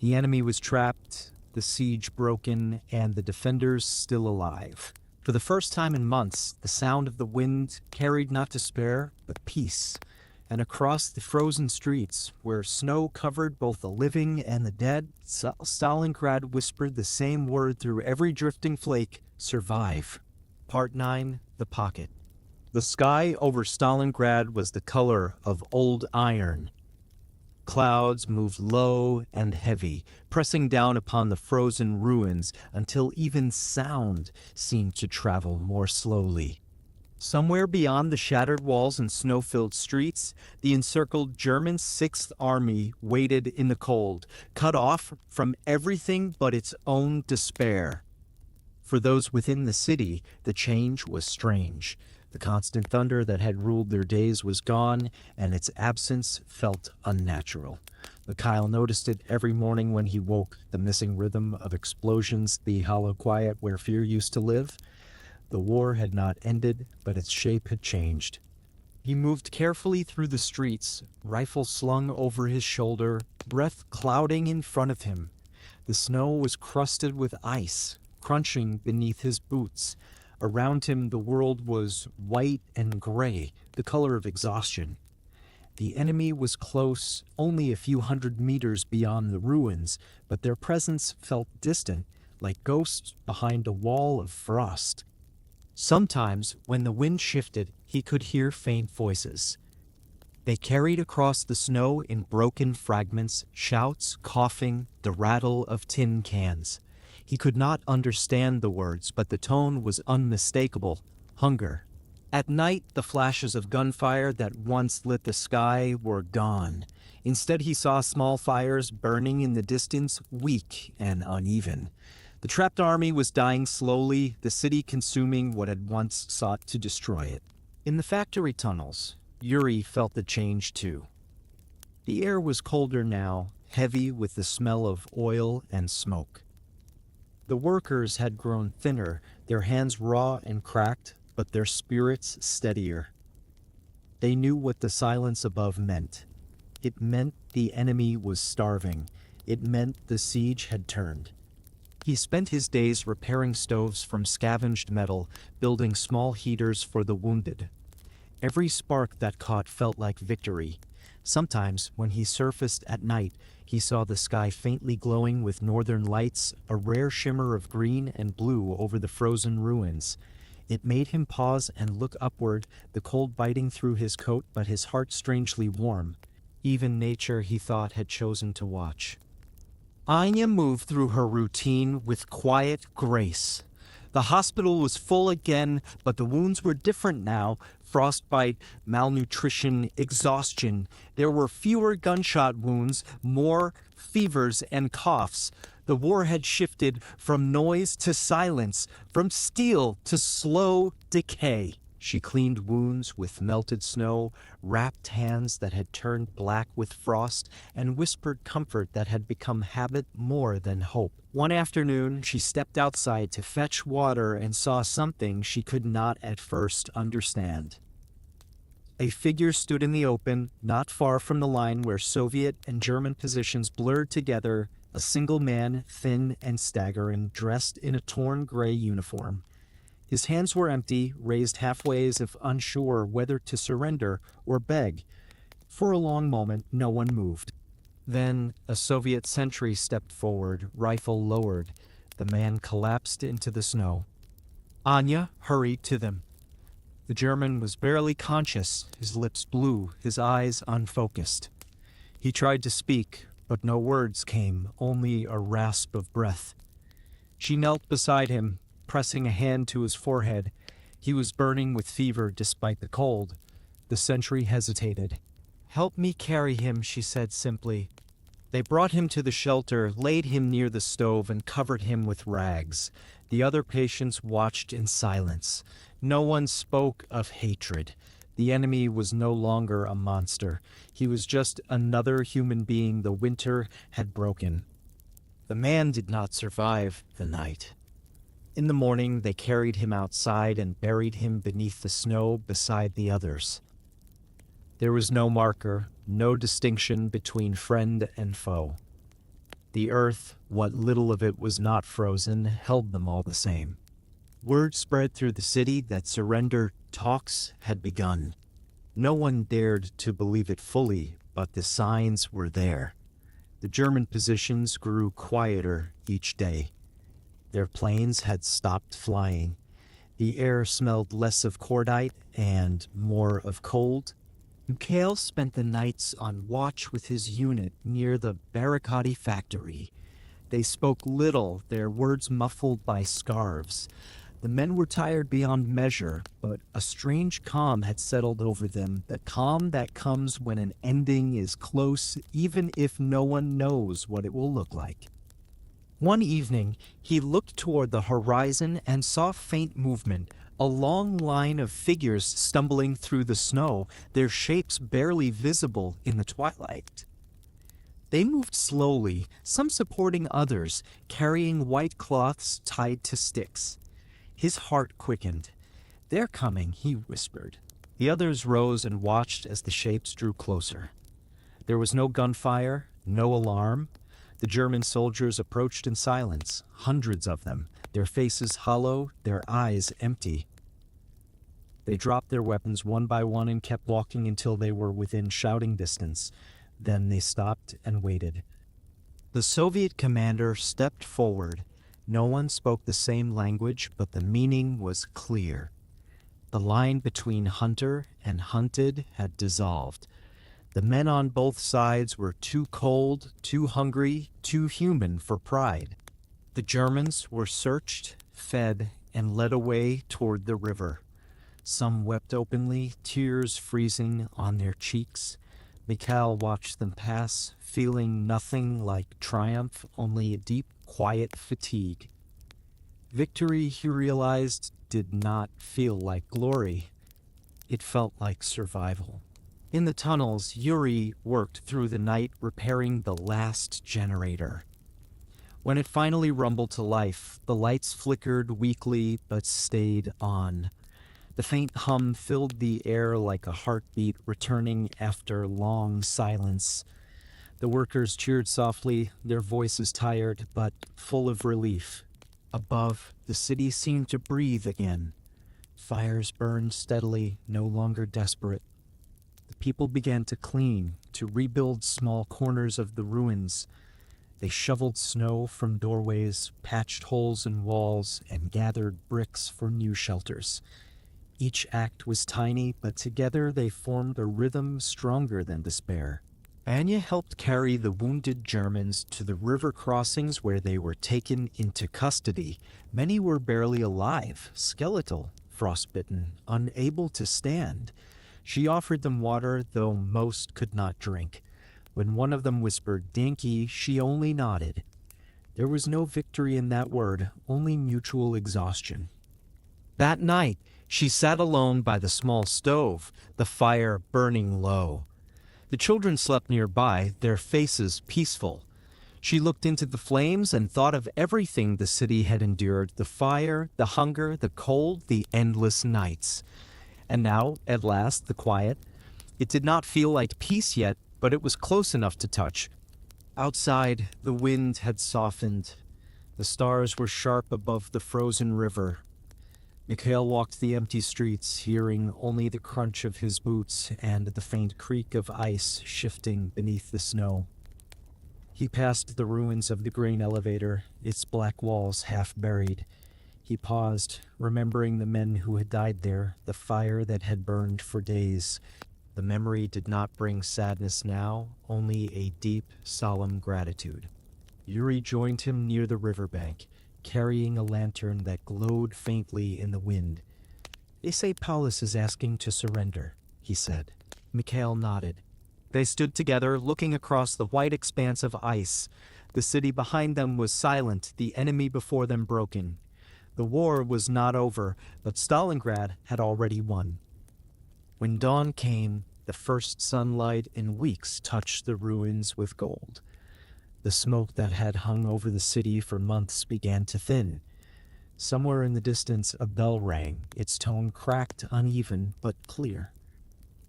The enemy was trapped, the siege broken, and the defenders still alive. For the first time in months, the sound of the wind carried not despair, but peace. And across the frozen streets, where snow covered both the living and the dead, Stalingrad whispered the same word through every drifting flake: survive. Part 9. The Pocket. The sky over Stalingrad was the color of old iron. Clouds moved low and heavy, pressing down upon the frozen ruins until even sound seemed to travel more slowly. Somewhere beyond the shattered walls and snow-filled streets, the encircled German Sixth Army waited in the cold, cut off from everything but its own despair. For those within the city, the change was strange. The constant thunder that had ruled their days was gone, and its absence felt unnatural. Mikhail noticed it every morning when he woke, the missing rhythm of explosions, the hollow quiet where fear used to live. The war had not ended, but its shape had changed. He moved carefully through the streets, rifle slung over his shoulder, breath clouding in front of him. The snow was crusted with ice, crunching beneath his boots. Around him, the world was white and gray, the color of exhaustion. The enemy was close, only a few hundred meters beyond the ruins, but their presence felt distant, like ghosts behind a wall of frost. Sometimes, when the wind shifted, he could hear faint voices. They carried across the snow in broken fragments, shouts, coughing, the rattle of tin cans. He could not understand the words, but the tone was unmistakable: hunger. At night, the flashes of gunfire that once lit the sky were gone. Instead, he saw small fires burning in the distance, weak and uneven. The trapped army was dying slowly, the city consuming what had once sought to destroy it. In the factory tunnels, Yuri felt the change too. The air was colder now, heavy with the smell of oil and smoke. The workers had grown thinner, their hands raw and cracked, but their spirits steadier. They knew what the silence above meant. It meant the enemy was starving. It meant the siege had turned. He spent his days repairing stoves from scavenged metal, building small heaters for the wounded. Every spark that caught felt like victory. Sometimes, when he surfaced at night, he saw the sky faintly glowing with northern lights, a rare shimmer of green and blue over the frozen ruins. It made him pause and look upward, the cold biting through his coat, but his heart strangely warm. Even nature, he thought, had chosen to watch. Anya moved through her routine with quiet grace. The hospital was full again, but the wounds were different now: frostbite, malnutrition, exhaustion. There were fewer gunshot wounds, more fevers and coughs. The war had shifted from noise to silence, from steel to slow decay. She cleaned wounds with melted snow, wrapped hands that had turned black with frost, and whispered comfort that had become habit more than hope. One afternoon, she stepped outside to fetch water and saw something she could not at first understand. A figure stood in the open, not far from the line where Soviet and German positions blurred together, a single man, thin and staggering, dressed in a torn gray uniform. His hands were empty, raised halfway as if unsure whether to surrender or beg. For a long moment, no one moved. Then a Soviet sentry stepped forward, rifle lowered. The man collapsed into the snow. Anya hurried to them. The German was barely conscious, his lips blue, his eyes unfocused. He tried to speak, but no words came, only a rasp of breath. She knelt beside him, pressing a hand to his forehead. He was burning with fever despite the cold. The sentry hesitated. "Help me carry him," she said simply. They brought him to the shelter, laid him near the stove, and covered him with rags. The other patients watched in silence. No one spoke of hatred. The enemy was no longer a monster. He was just another human being the winter had broken. The man did not survive the night. In the morning, they carried him outside and buried him beneath the snow beside the others. There was no marker, no distinction between friend and foe. The earth, what little of it was not frozen, held them all the same. Word spread through the city that surrender talks had begun. No one dared to believe it fully, but the signs were there. The German positions grew quieter each day. Their planes had stopped flying. The air smelled less of cordite and more of cold. Mikhail spent the nights on watch with his unit near the barricade factory. They spoke little, their words muffled by scarves. The men were tired beyond measure, but a strange calm had settled over them, the calm that comes when an ending is close, even if no one knows what it will look like. One evening, he looked toward the horizon and saw faint movement, a long line of figures stumbling through the snow, their shapes barely visible in the twilight. They moved slowly, some supporting others, carrying white cloths tied to sticks. His heart quickened. "They're coming," he whispered. The others rose and watched as the shapes drew closer. There was no gunfire, no alarm. The German soldiers approached in silence, hundreds of them, their faces hollow, their eyes empty. They dropped their weapons one by one and kept walking until they were within shouting distance. Then they stopped and waited. The Soviet commander stepped forward. No one spoke the same language, but the meaning was clear. The line between hunter and hunted had dissolved. The men on both sides were too cold, too hungry, too human for pride. The Germans were searched, fed, and led away toward the river. Some wept openly, tears freezing on their cheeks. Mikhail watched them pass, feeling nothing like triumph, only a deep, quiet fatigue. Victory, he realized, did not feel like glory. It felt like survival. In the tunnels, Yuri worked through the night repairing the last generator. When it finally rumbled to life, the lights flickered weakly but stayed on. The faint hum filled the air like a heartbeat returning after long silence. The workers cheered softly, their voices tired but full of relief. Above, the city seemed to breathe again. Fires burned steadily, no longer desperate. The people began to clean, to rebuild small corners of the ruins. They shoveled snow from doorways, patched holes in walls, and gathered bricks for new shelters. Each act was tiny, but together they formed a rhythm stronger than despair. Anya helped carry the wounded Germans to the river crossings where they were taken into custody. Many were barely alive, skeletal, frostbitten, unable to stand. She offered them water, though most could not drink. When one of them whispered, "Dinky," she only nodded. There was no victory in that word, only mutual exhaustion. That night, she sat alone by the small stove, the fire burning low. The children slept nearby, their faces peaceful. She looked into the flames and thought of everything the city had endured, the fire, the hunger, the cold, the endless nights. And now, at last, the quiet. It did not feel like peace yet, but it was close enough to touch. Outside, the wind had softened. The stars were sharp above the frozen river. Mikhail walked the empty streets, hearing only the crunch of his boots and the faint creak of ice shifting beneath the snow. He passed the ruins of the grain elevator, its black walls half buried. He paused, remembering the men who had died there, the fire that had burned for days. The memory did not bring sadness now, only a deep, solemn gratitude. Yuri joined him near the riverbank, carrying a lantern that glowed faintly in the wind. "They say Paulus is asking to surrender," he said. Mikhail nodded. They stood together, looking across the white expanse of ice. The city behind them was silent, the enemy before them broken. The war was not over, but Stalingrad had already won. When dawn came, the first sunlight in weeks touched the ruins with gold. The smoke that had hung over the city for months began to thin. Somewhere in the distance, a bell rang, its tone cracked, uneven, but clear.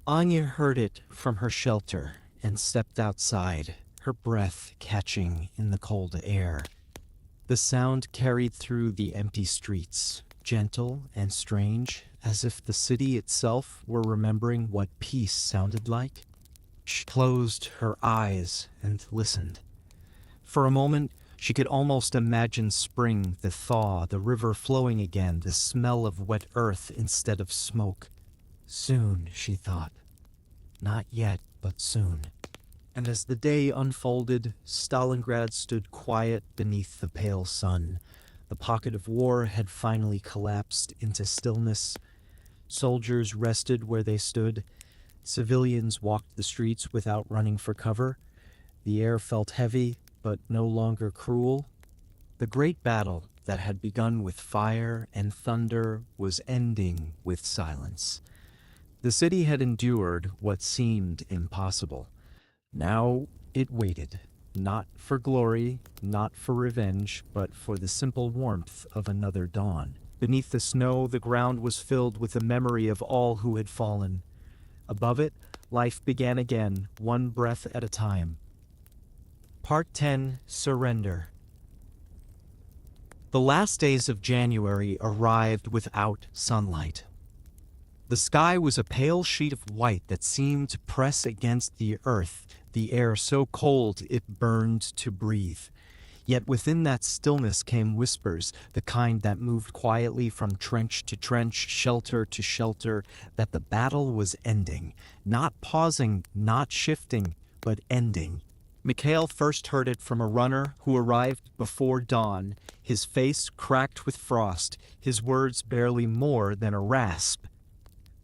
Anya heard it from her shelter and stepped outside, her breath catching in the cold air. The sound carried through the empty streets, gentle and strange, as if the city itself were remembering what peace sounded like. She closed her eyes and listened. For a moment, she could almost imagine spring, the thaw, the river flowing again, the smell of wet earth instead of smoke. Soon, she thought. Not yet, but soon. And as the day unfolded, Stalingrad stood quiet beneath the pale sun. The pocket of war had finally collapsed into stillness. Soldiers rested where they stood. Civilians walked the streets without running for cover. The air felt heavy, but no longer cruel. The great battle that had begun with fire and thunder was ending with silence. The city had endured what seemed impossible. Now it waited, not for glory, not for revenge, but for the simple warmth of another dawn. Beneath the snow, the ground was filled with the memory of all who had fallen. Above it, life began again, one breath at a time. Part 10, Surrender. The last days of January arrived without sunlight. The sky was a pale sheet of white that seemed to press against the earth, the air so cold it burned to breathe. Yet within that stillness came whispers, the kind that moved quietly from trench to trench, shelter to shelter, that the battle was ending, not pausing, not shifting, but ending. Mikhail first heard it from a runner who arrived before dawn, his face cracked with frost, his words barely more than a rasp.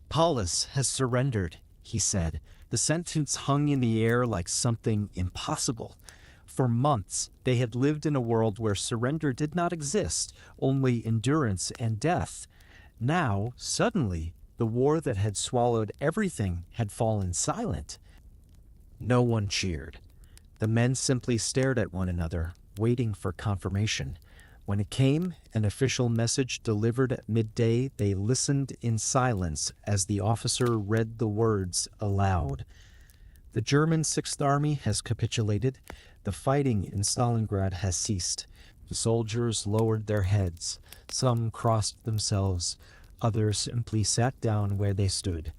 "Paulus has surrendered," he said. The sentence hung in the air like something impossible. For months, they had lived in a world where surrender did not exist, only endurance and death. Now, suddenly, the war that had swallowed everything had fallen silent. No one cheered. The men simply stared at one another, waiting for confirmation. When it came, an official message delivered at midday, they listened in silence as the officer read the words aloud. The German Sixth Army has capitulated. The fighting in Stalingrad has ceased. The soldiers lowered their heads. Some crossed themselves. Others simply sat down where they stood.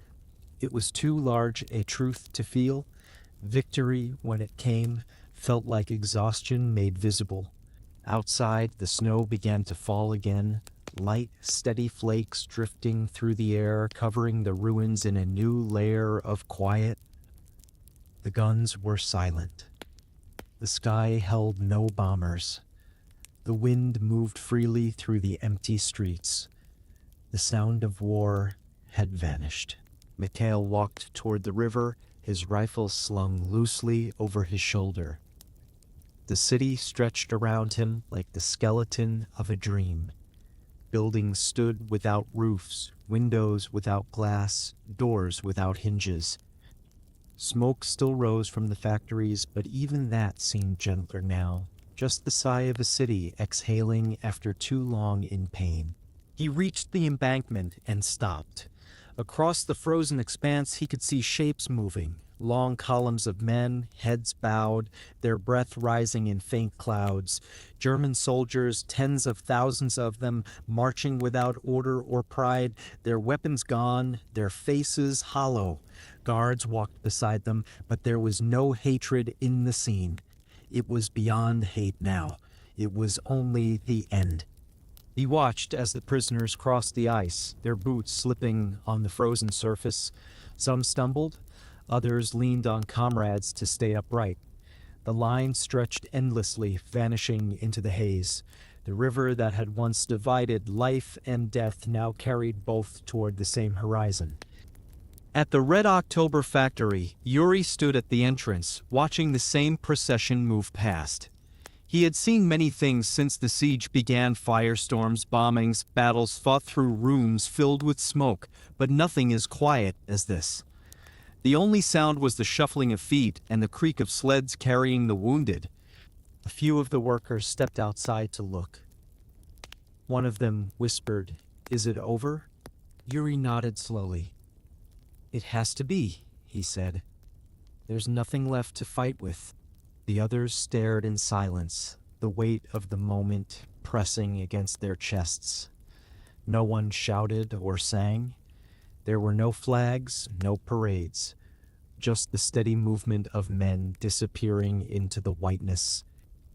It was too large a truth to feel. Victory, when it came, felt like exhaustion made visible. Outside, the snow began to fall again, light, steady flakes drifting through the air, covering the ruins in a new layer of quiet. The guns were silent. The sky held no bombers. The wind moved freely through the empty streets. The sound of war had vanished. Mikhail walked toward the river, his rifle slung loosely over his shoulder. The city stretched around him like the skeleton of a dream. Buildings stood without roofs, windows without glass, doors without hinges. Smoke still rose from the factories, but even that seemed gentler now, just the sigh of a city exhaling after too long in pain. He reached the embankment and stopped. Across the frozen expanse he could see shapes moving, long columns of men, heads bowed, their breath rising in faint clouds. German soldiers, tens of thousands of them, marching without order or pride, their weapons gone, their faces hollow. Guards walked beside them, but there was no hatred in the scene. It was beyond hate now. It was only the end. He watched as the prisoners crossed the ice, their boots slipping on the frozen surface. Some stumbled. Others leaned on comrades to stay upright. The line stretched endlessly, vanishing into the haze. The river that had once divided life and death now carried both toward the same horizon. At the Red October factory, Yuri stood at the entrance, watching the same procession move past. He had seen many things since the siege began: firestorms, bombings, battles fought through rooms filled with smoke, but nothing as quiet as this. The only sound was the shuffling of feet and the creak of sleds carrying the wounded. A few of the workers stepped outside to look. One of them whispered, "Is it over?" Yuri nodded slowly. "It has to be," he said. "There's nothing left to fight with." The others stared in silence, the weight of the moment pressing against their chests. No one shouted or sang. There were no flags, no parades, just the steady movement of men disappearing into the whiteness.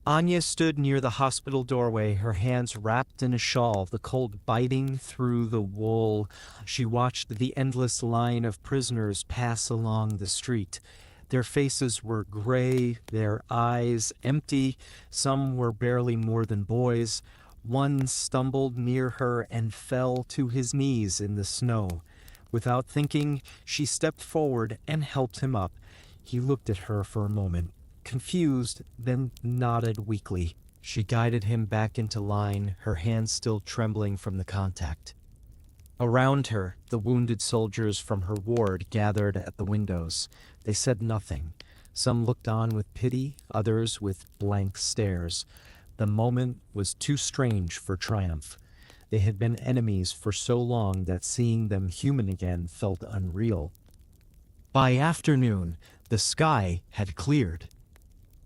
Anya stood near the hospital doorway, her hands wrapped in a shawl, the cold biting through the wool. She watched the endless line of prisoners pass along the street. Their faces were gray, their eyes empty. Some were barely more than boys. One stumbled near her and fell to his knees in the snow. Without thinking, she stepped forward and helped him up. He looked at her for a moment, confused, then nodded weakly. She guided him back into line, her hands still trembling from the contact. Around her, the wounded soldiers from her ward gathered at the windows. They said nothing. Some looked on with pity, others with blank stares. The moment was too strange for triumph. They had been enemies for so long that seeing them human again felt unreal. By afternoon, the sky had cleared.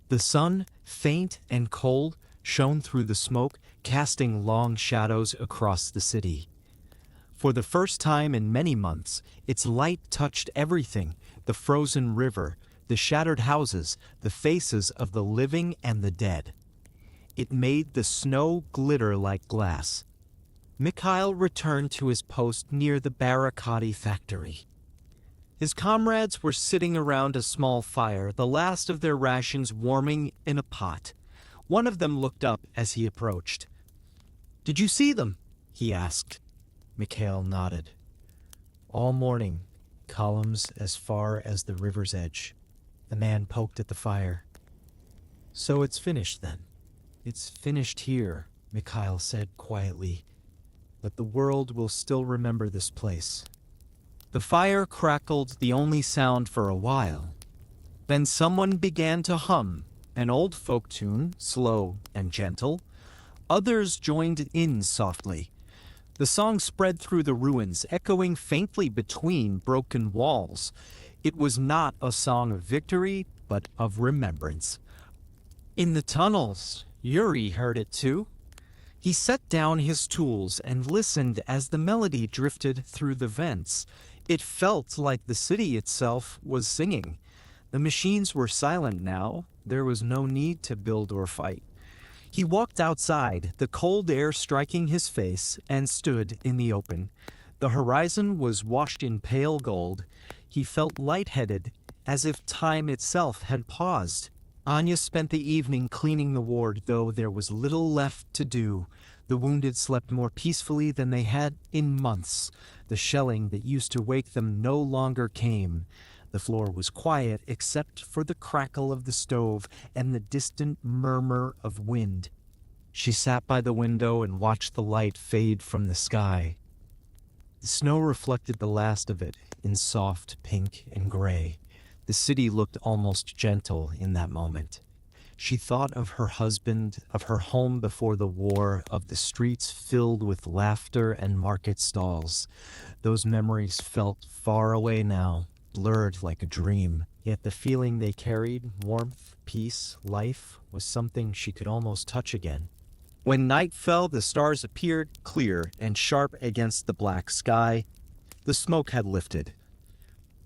The sun, faint and cold, shone through the smoke, casting long shadows across the city. For the first time in many months, its light touched everything: the frozen river, the shattered houses, the faces of the living and the dead. It made the snow glitter like glass. Mikhail returned to his post near the Barakati factory. His comrades were sitting around a small fire, the last of their rations warming in a pot. One of them looked up as he approached. "Did you see them?" he asked. Mikhail nodded. "All morning, columns as far as the river's edge." The man poked at the fire. "So it's finished then?" "It's finished here," Mikhail said quietly. "But the world will still remember this place." The fire crackled, the only sound for a while. Then someone began to hum, an old folk tune, slow and gentle. Others joined in softly. The song spread through the ruins, echoing faintly between broken walls. It was not a song of victory, but of remembrance. In the tunnels, Yuri heard it too. He set down his tools and listened as the melody drifted through the vents. It felt like the city itself was singing. The machines were silent now. There was no need to build or fight. He walked outside, the cold air striking his face, and stood in the open. The horizon was washed in pale gold. He felt lightheaded, as if time itself had paused. Anya spent the evening cleaning the ward, though there was little left to do. The wounded slept more peacefully than they had in months. The shelling that used to wake them no longer came. The floor was quiet except for the crackle of the stove and the distant murmur of wind. She sat by the window and watched the light fade from the sky. The snow reflected the last of it in soft pink and gray. The city looked almost gentle in that moment. She thought of her husband, of her home before the war, of the streets filled with laughter and market stalls. Those memories felt far away now, blurred like a dream. Yet the feeling they carried, warmth, peace, life, was something she could almost touch again. When night fell, the stars appeared clear and sharp against the black sky. The smoke had lifted.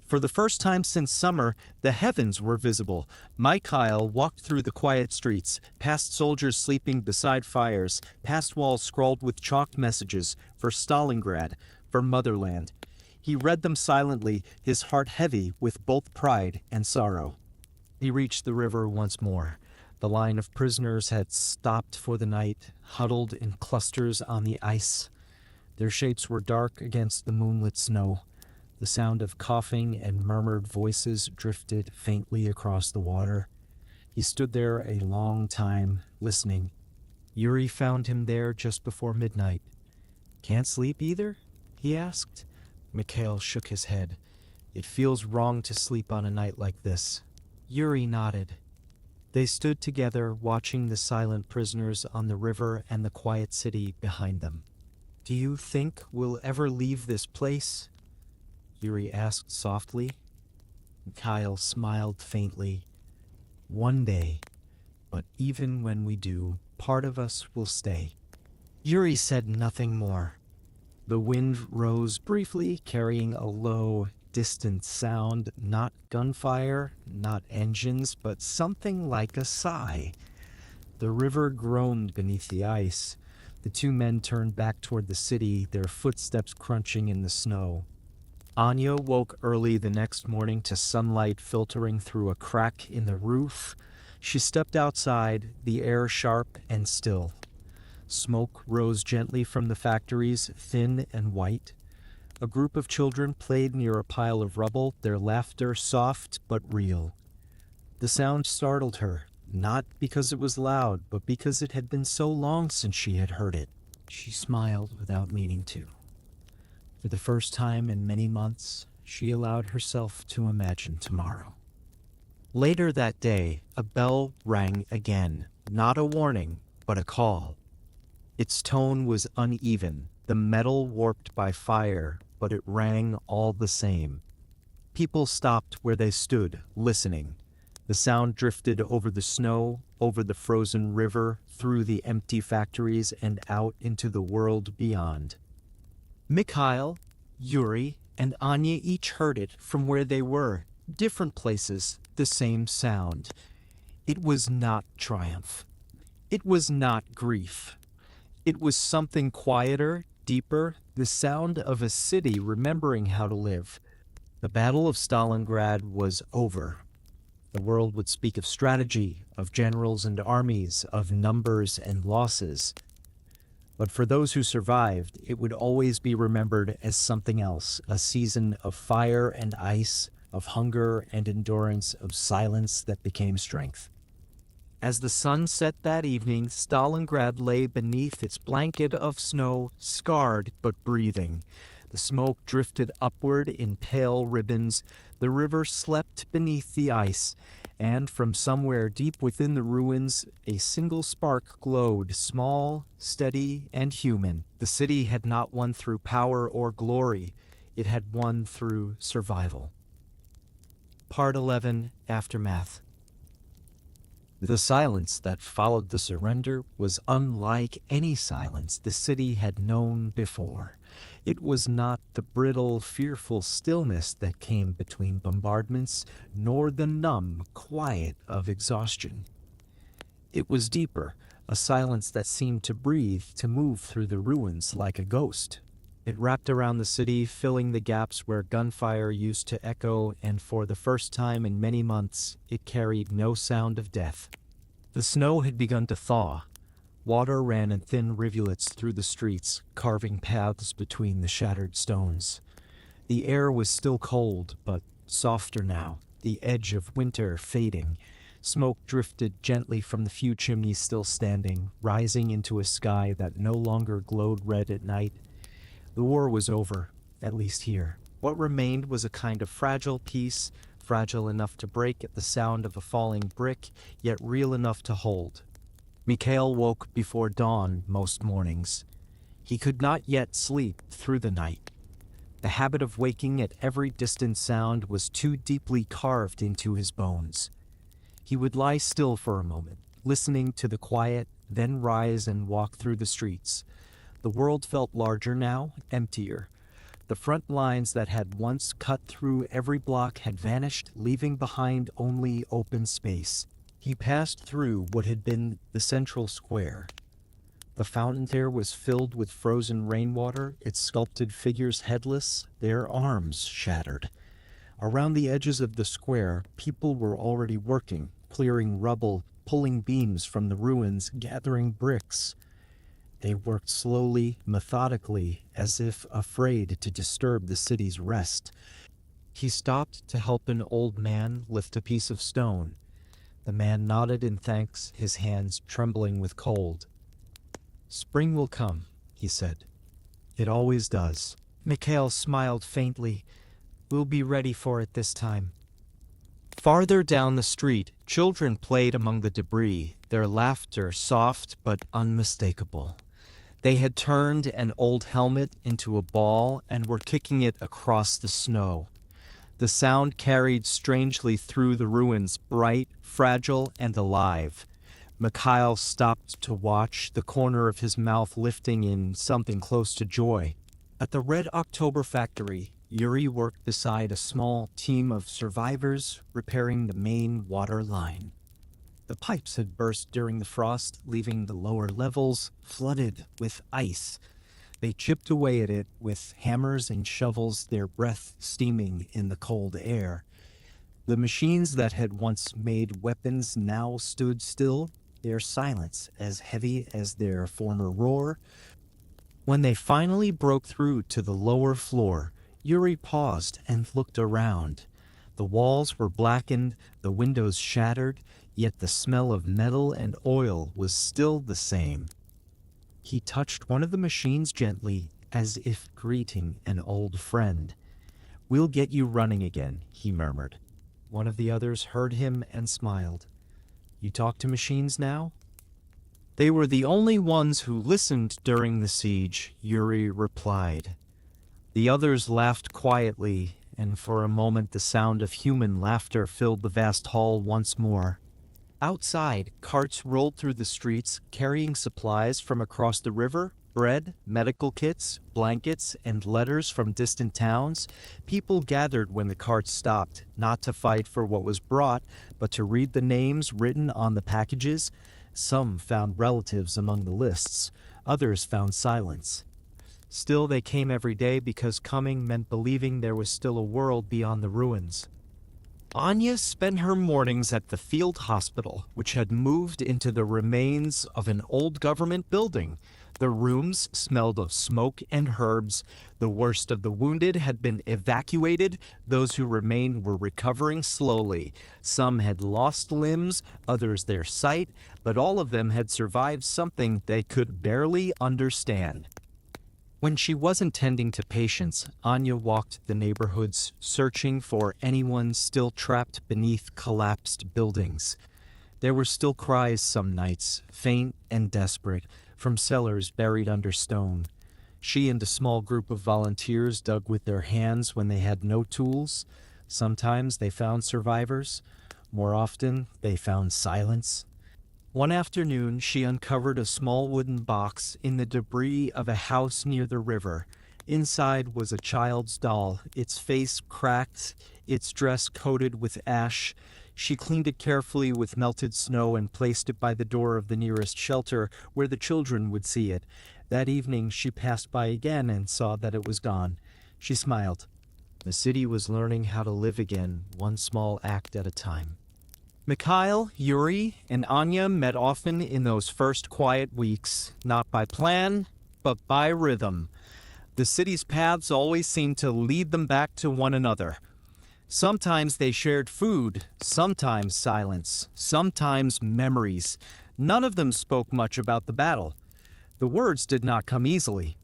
For the first time since summer, the heavens were visible. Mikhail walked through the quiet streets, past soldiers sleeping beside fires, past walls scrawled with chalked messages for Stalingrad, for motherland. He read them silently, his heart heavy with both pride and sorrow. He reached the river once more. The line of prisoners had stopped for the night, huddled in clusters on the ice. Their shapes were dark against the moonlit snow. The sound of coughing and murmured voices drifted faintly across the water. He stood there a long time, listening. Yuri found him there just before midnight. "Can't sleep either?" he asked. Mikhail shook his head. "It feels wrong to sleep on a night like this." Yuri nodded. They stood together, watching the silent prisoners on the river and the quiet city behind them. "Do you think we'll ever leave this place?" Yuri asked softly. Mikhail smiled faintly. "One day, but even when we do, part of us will stay." Yuri said nothing more. The wind rose briefly, carrying a low, distant sound, not gunfire, not engines, but something like a sigh. The river groaned beneath the ice. The two men turned back toward the city, their footsteps crunching in the snow. Anya woke early the next morning to sunlight filtering through a crack in the roof. She stepped outside, the air sharp and still. Smoke rose gently from the factories, thin and white. A group of children played near a pile of rubble, their laughter soft but real. The sound startled her, not because it was loud, but because it had been so long since she had heard it. She smiled without meaning to. For the first time in many months, she allowed herself to imagine tomorrow. Later that day, a bell rang again, not a warning, but a call. Its tone was uneven, the metal warped by fire, but it rang all the same. People stopped where they stood, listening. The sound drifted over the snow, over the frozen river, through the empty factories, and out into the world beyond. Mikhail, Yuri, and Anya each heard it from where they were, different places, the same sound. It was not triumph. It was not grief. It was something quieter, deeper, the sound of a city remembering how to live. The Battle of Stalingrad was over. The world would speak of strategy, of generals and armies, of numbers and losses. But for those who survived, it would always be remembered as something else, a season of fire and ice, of hunger and endurance, of silence that became strength. As the sun set that evening, Stalingrad lay beneath its blanket of snow, scarred but breathing. The smoke drifted upward in pale ribbons. The river slept beneath the ice, and from somewhere deep within the ruins, a single spark glowed, small, steady, and human. The city had not won through power or glory. It had won through survival. Part 11, Aftermath. The silence that followed the surrender was unlike any silence the city had known before. It was not the brittle, fearful stillness that came between bombardments, nor the numb quiet of exhaustion. It was deeper, a silence that seemed to breathe, to move through the ruins like a ghost. It wrapped around the city, filling the gaps where gunfire used to echo, and for the first time in many months, it carried no sound of death. The snow had begun to thaw. Water ran in thin rivulets through the streets, carving paths between the shattered stones. The air was still cold, but softer now, the edge of winter fading. Smoke drifted gently from the few chimneys still standing, rising into a sky that no longer glowed red at night. The war was over, at least here. What remained was a kind of fragile peace, fragile enough to break at the sound of a falling brick, yet real enough to hold. Mikhail woke before dawn most mornings. He could not yet sleep through the night. The habit of waking at every distant sound was too deeply carved into his bones. He would lie still for a moment, listening to the quiet, then rise and walk through the streets. The world felt larger now, emptier. The front lines that had once cut through every block had vanished, leaving behind only open space. He passed through what had been the central square. The fountain there was filled with frozen rainwater, its sculpted figures headless, their arms shattered. Around the edges of the square, people were already working, clearing rubble, pulling beams from the ruins, gathering bricks. They worked slowly, methodically, as if afraid to disturb the city's rest. He stopped to help an old man lift a piece of stone. The man nodded in thanks, his hands trembling with cold. "Spring will come," he said. "It always does." Mikhail smiled faintly. "We'll be ready for it this time." Farther down the street, Children played among the debris, their laughter soft but unmistakable. They had turned an old helmet into a ball and were kicking it across the snow. The sound carried strangely through the ruins, bright, fragile, and alive. Mikhail stopped to watch, the corner of his mouth lifting in something close to joy. At the Red October factory, Yuri worked beside a small team of survivors repairing the main water line. The pipes had burst during the frost, leaving the lower levels flooded with ice. They chipped away at it with hammers and shovels, their breath steaming in the cold air. The machines that had once made weapons now stood still, their silence as heavy as their former roar. When they finally broke through to the lower floor, Yuri paused and looked around. The walls were blackened, the windows shattered, yet the smell of metal and oil was still the same. He touched one of the machines gently, as if greeting an old friend. "We'll get you running again," he murmured. One of the others heard him and smiled. "You talk to machines now?" "They were the only ones who listened during the siege," Yuri replied. The others laughed quietly, and for a moment the sound of human laughter filled the vast hall once more. Outside, carts rolled through the streets, carrying supplies from across the river, bread, medical kits, blankets, and letters from distant towns. People gathered when the carts stopped, not to fight for what was brought, but to read the names written on the packages. Some found relatives among the lists, others found silence. Still, they came every day because coming meant believing there was still a world beyond the ruins. Anya spent her mornings at the field hospital, which had moved into the remains of an old government building. The rooms smelled of smoke and herbs. The worst of the wounded had been evacuated. Those who remained were recovering slowly. Some had lost limbs, others their sight, but all of them had survived something they could barely understand. When she wasn't tending to patients, Anya walked the neighborhoods, searching for anyone still trapped beneath collapsed buildings. There were still cries some nights, faint and desperate, from cellars buried under stone. She and a small group of volunteers dug with their hands when they had no tools. Sometimes they found survivors. More often, they found silence. One afternoon, she uncovered a small wooden box in the debris of a house near the river. Inside was a child's doll, its face cracked, its dress coated with ash. She cleaned it carefully with melted snow and placed it by the door of the nearest shelter where the children would see it. That evening, she passed by again and saw that it was gone. She smiled. The city was learning how to live again, one small act at a time. Mikhail, Yuri, and Anya met often in those first quiet weeks, not by plan, but by rhythm. The city's paths always seemed to lead them back to one another. Sometimes they shared food, sometimes silence, sometimes memories. None of them spoke much about the battle. The words did not come easily.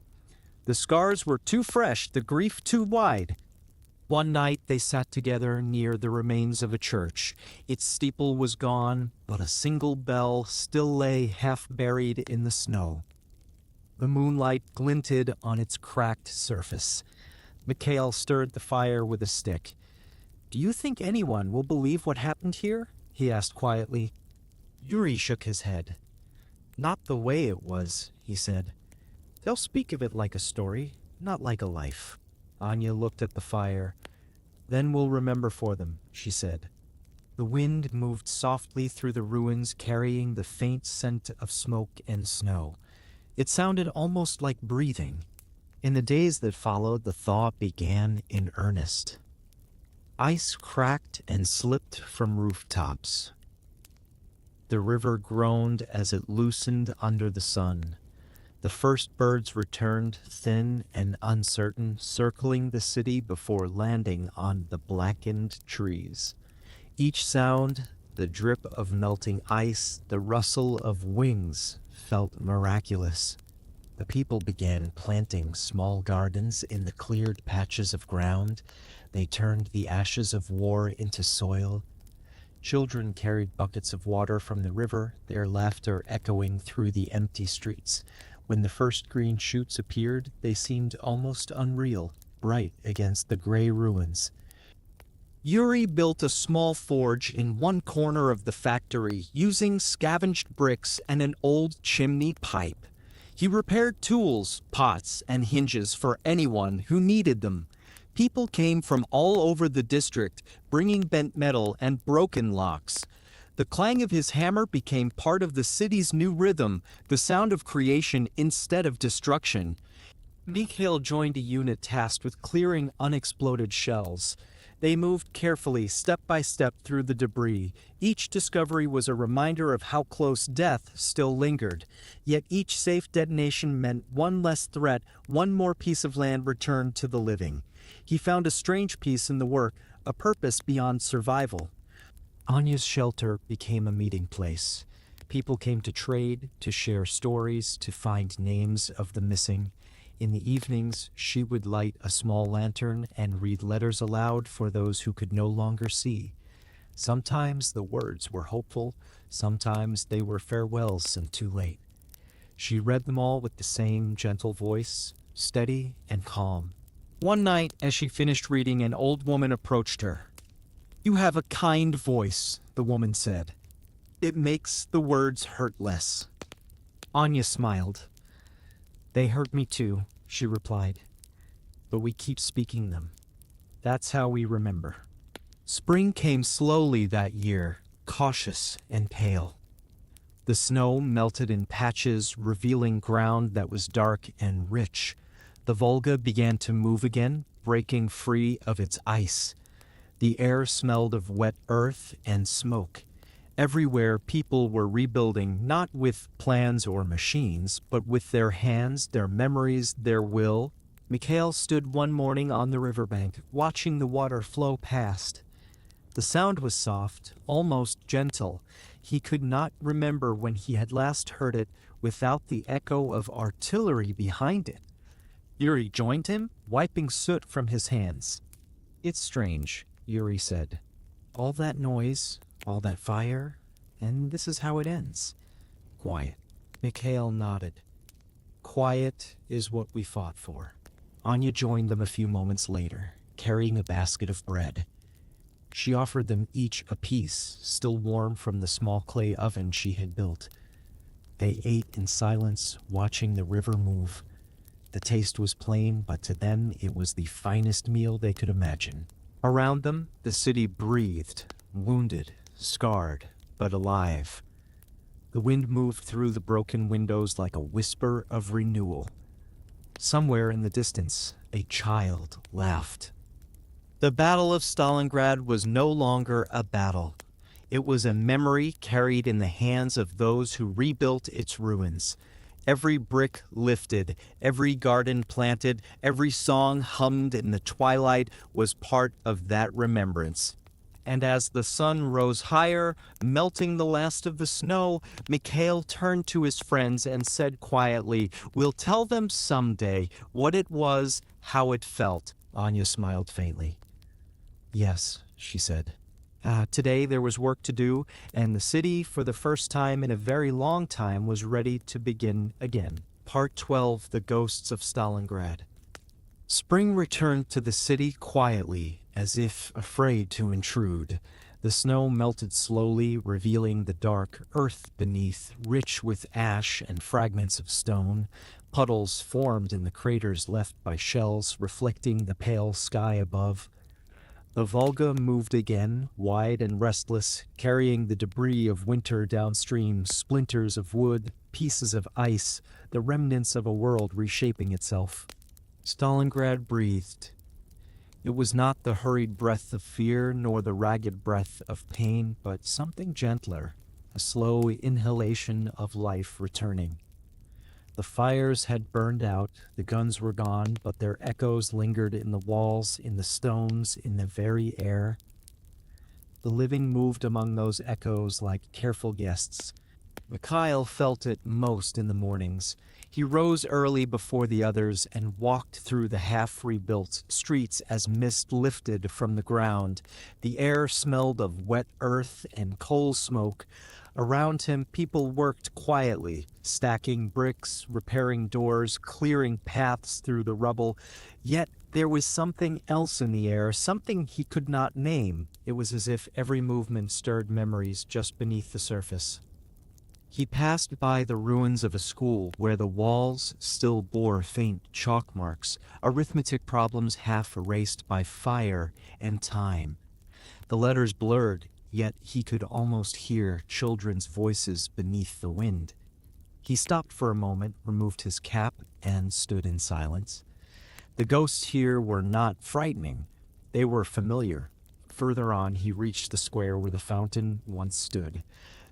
The scars were too fresh, the grief too wide. One night they sat together near the remains of a church. Its steeple was gone, but a single bell still lay half buried in the snow. The moonlight glinted on its cracked surface. Mikhail stirred the fire with a stick. "Do you think anyone will believe what happened here?" he asked quietly. Yuri shook his head. "Not the way it was," he said. "They'll speak of it like a story, not like a life." Anya looked at the fire. "Then we'll remember for them," she said. The wind moved softly through the ruins, carrying the faint scent of smoke and snow. It sounded almost like breathing. In the days that followed, the thaw began in earnest. Ice cracked and slipped from rooftops. The river groaned as it loosened under the sun. The first birds returned, thin and uncertain, circling the city before landing on the blackened trees. Each sound, the drip of melting ice, the rustle of wings, felt miraculous. The people began planting small gardens in the cleared patches of ground. They turned the ashes of war into soil. Children carried buckets of water from the river, their laughter echoing through the empty streets. When the first green shoots appeared, they seemed almost unreal, bright against the gray ruins. Yuri built a small forge in one corner of the factory using scavenged bricks and an old chimney pipe. He repaired tools, pots, and hinges for anyone who needed them. People came from all over the district, bringing bent metal and broken locks. The clang of his hammer became part of the city's new rhythm, the sound of creation instead of destruction. Mikhail joined a unit tasked with clearing unexploded shells. They moved carefully, step by step, through the debris. Each discovery was a reminder of how close death still lingered. Yet each safe detonation meant one less threat, one more piece of land returned to the living. He found a strange peace in the work, a purpose beyond survival. Anya's shelter became a meeting place. People came to trade, to share stories, to find names of the missing. In the evenings, she would light a small lantern and read letters aloud for those who could no longer see. Sometimes the words were hopeful, sometimes they were farewells and too late. She read them all with the same gentle voice, steady and calm. One night, as she finished reading, an old woman approached her. "You have a kind voice," the woman said. "It makes the words hurt less." Anya smiled. "They hurt me too," she replied. "But we keep speaking them. That's how we remember." Spring came slowly that year, cautious and pale. The snow melted in patches, revealing ground that was dark and rich. The Volga began to move again, breaking free of its ice. The air smelled of wet earth and smoke. Everywhere, people were rebuilding, not with plans or machines, but with their hands, their memories, their will. Mikhail stood one morning on the riverbank, watching the water flow past. The sound was soft, almost gentle. He could not remember when he had last heard it without the echo of artillery behind it. Yuri joined him, wiping soot from his hands. "It's strange," Yuri said. "All that noise, all that fire, and this is how it ends. Quiet." Mikhail nodded. "Quiet is what we fought for." Anya joined them a few moments later, carrying a basket of bread. She offered them each a piece, still warm from the small clay oven she had built. They ate in silence, watching the river move. The taste was plain, but to them it was the finest meal they could imagine. Around them, the city breathed, wounded, scarred, but alive. The wind moved through the broken windows like a whisper of renewal. Somewhere in the distance, a child laughed. The Battle of Stalingrad was no longer a battle. It was a memory carried in the hands of those who rebuilt its ruins. Every brick lifted, every garden planted, every song hummed in the twilight was part of that remembrance. And as the sun rose higher, melting the last of the snow, Mikhail turned to his friends and said quietly, "We'll tell them someday what it was, how it felt." Anya smiled faintly. "Yes," she said. Today there was work to do, and the city, for the first time in a very long time, was ready to begin again. Part 12, The Ghosts of Stalingrad. Spring returned to the city quietly, as if afraid to intrude. The snow melted slowly, revealing the dark earth beneath, rich with ash and fragments of stone. Puddles formed in the craters left by shells, reflecting the pale sky above. The Volga moved again, wide and restless, carrying the debris of winter downstream, splinters of wood, pieces of ice, the remnants of a world reshaping itself. Stalingrad breathed. It was not the hurried breath of fear nor the ragged breath of pain, but something gentler, a slow inhalation of life returning. The fires had burned out, the guns were gone, but their echoes lingered in the walls, in the stones, in the very air. The living moved among those echoes like careful guests. Mikhail felt it most in the mornings. He rose early before the others and walked through the half-rebuilt streets as mist lifted from the ground. The air smelled of wet earth and coal smoke. Around him, people worked quietly, stacking bricks, repairing doors, clearing paths through the rubble. Yet there was something else in the air, something he could not name. It was as if every movement stirred memories just beneath the surface. He passed by the ruins of a school where the walls still bore faint chalk marks, arithmetic problems half erased by fire and time. The letters blurred, yet he could almost hear children's voices beneath the wind. He stopped for a moment, removed his cap, and stood in silence. The ghosts here were not frightening. They were familiar. Further on, he reached the square where the fountain once stood.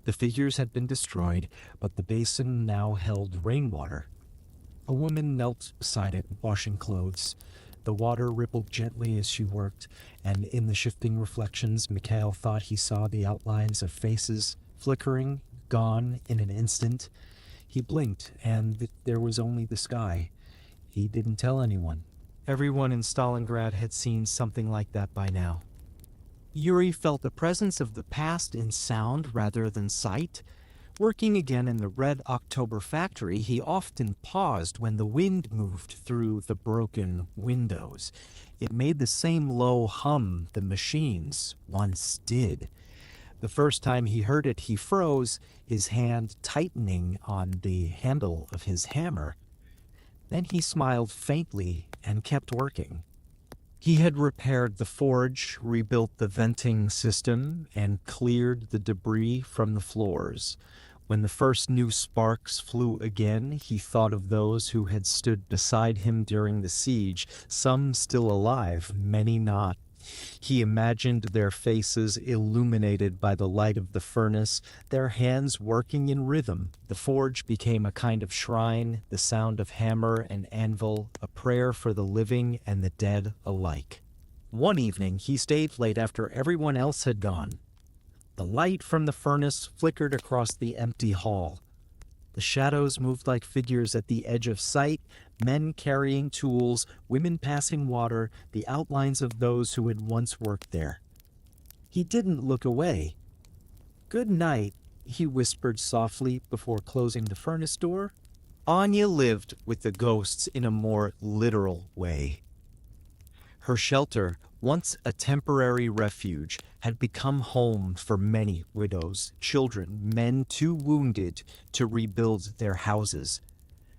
The figures had been destroyed, but the basin now held rainwater. A woman knelt beside it, washing clothes. The water rippled gently as she worked, and in the shifting reflections, Mikhail thought he saw the outlines of faces, flickering, gone in an instant. He blinked, and there was only the sky. He didn't tell anyone. Everyone in Stalingrad had seen something like that by now. Yuri felt the presence of the past in sound rather than sight. Working again in the Red October factory, he often paused when the wind moved through the broken windows. It made the same low hum the machines once did. The first time he heard it, he froze, his hand tightening on the handle of his hammer. Then he smiled faintly and kept working. He had repaired the forge, rebuilt the venting system, and cleared the debris from the floors. When the first new sparks flew again, he thought of those who had stood beside him during the siege, some still alive, many not. He imagined their faces illuminated by the light of the furnace, their hands working in rhythm. The forge became a kind of shrine, the sound of hammer and anvil, a prayer for the living and the dead alike. One evening, he stayed late after everyone else had gone. The light from the furnace flickered across the empty hall. The shadows moved like figures at the edge of sight, men carrying tools, women passing water, the outlines of those who had once worked there. He didn't look away. "Good night," he whispered softly before closing the furnace door. Anya lived with the ghosts in a more literal way. Her shelter, once a temporary refuge, had become home for many widows, children, men too wounded to rebuild their houses.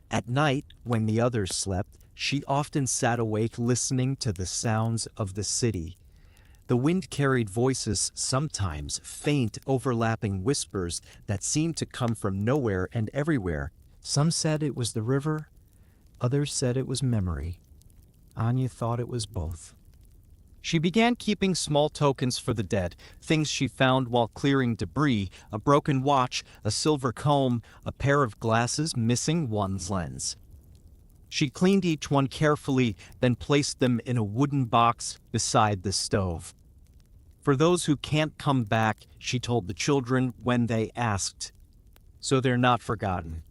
At night, when the others slept, she often sat awake listening to the sounds of the city. The wind carried voices, sometimes faint, overlapping whispers that seemed to come from nowhere and everywhere. Some said it was the river, others said it was memory. Anya thought it was both. She began keeping small tokens for the dead, things she found while clearing debris, a broken watch, a silver comb, a pair of glasses missing one's lens. She cleaned each one carefully, then placed them in a wooden box beside the stove. For those who can't come back, she told the children when they asked, so they're not forgotten.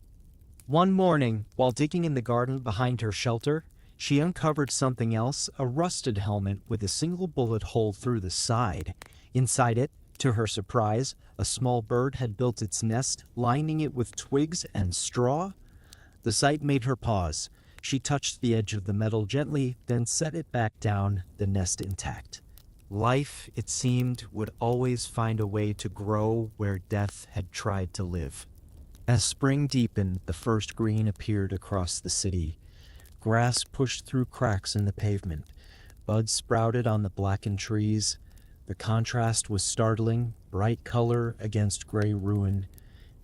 One morning, while digging in the garden behind her shelter, she uncovered something else, a rusted helmet with a single bullet hole through the side. Inside it, to her surprise, a small bird had built its nest, lining it with twigs and straw. The sight made her pause. She touched the edge of the metal gently, then set it back down, the nest intact. Life, it seemed, would always find a way to grow where death had tried to live. As spring deepened, the first green appeared across the city. Grass pushed through cracks in the pavement. Buds sprouted on the blackened trees. The contrast was startling, bright color against gray ruin.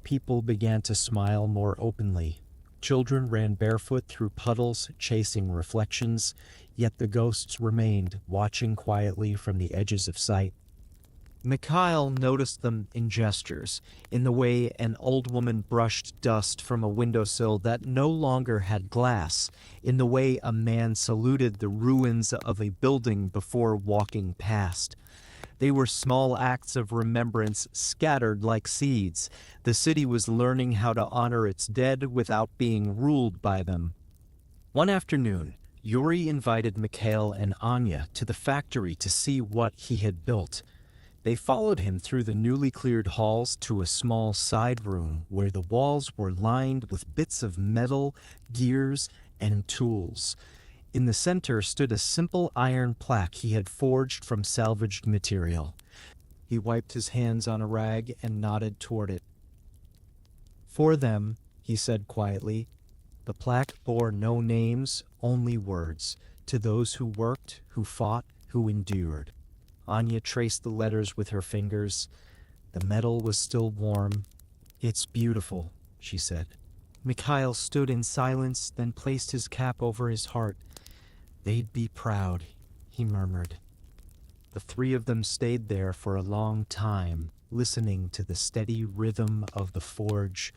People began to smile more openly. Children ran barefoot through puddles, chasing reflections, yet the ghosts remained, watching quietly from the edges of sight. Mikhail noticed them in gestures, in the way an old woman brushed dust from a windowsill that no longer had glass, in the way a man saluted the ruins of a building before walking past. They were small acts of remembrance scattered like seeds. The city was learning how to honor its dead without being ruled by them. One afternoon, Yuri invited Mikhail and Anya to the factory to see what he had built. They followed him through the newly cleared halls to a small side room where the walls were lined with bits of metal, gears, and tools. In the center stood a simple iron plaque he had forged from salvaged material. He wiped his hands on a rag and nodded toward it. "For them," he said quietly. The plaque bore no names, only words, to those who worked, who fought, who endured. Anya traced the letters with her fingers. The metal was still warm. "It's beautiful," she said. Mikhail stood in silence, then placed his cap over his heart. "They'd be proud," he murmured. The three of them stayed there for a long time, listening to the steady rhythm of the forge.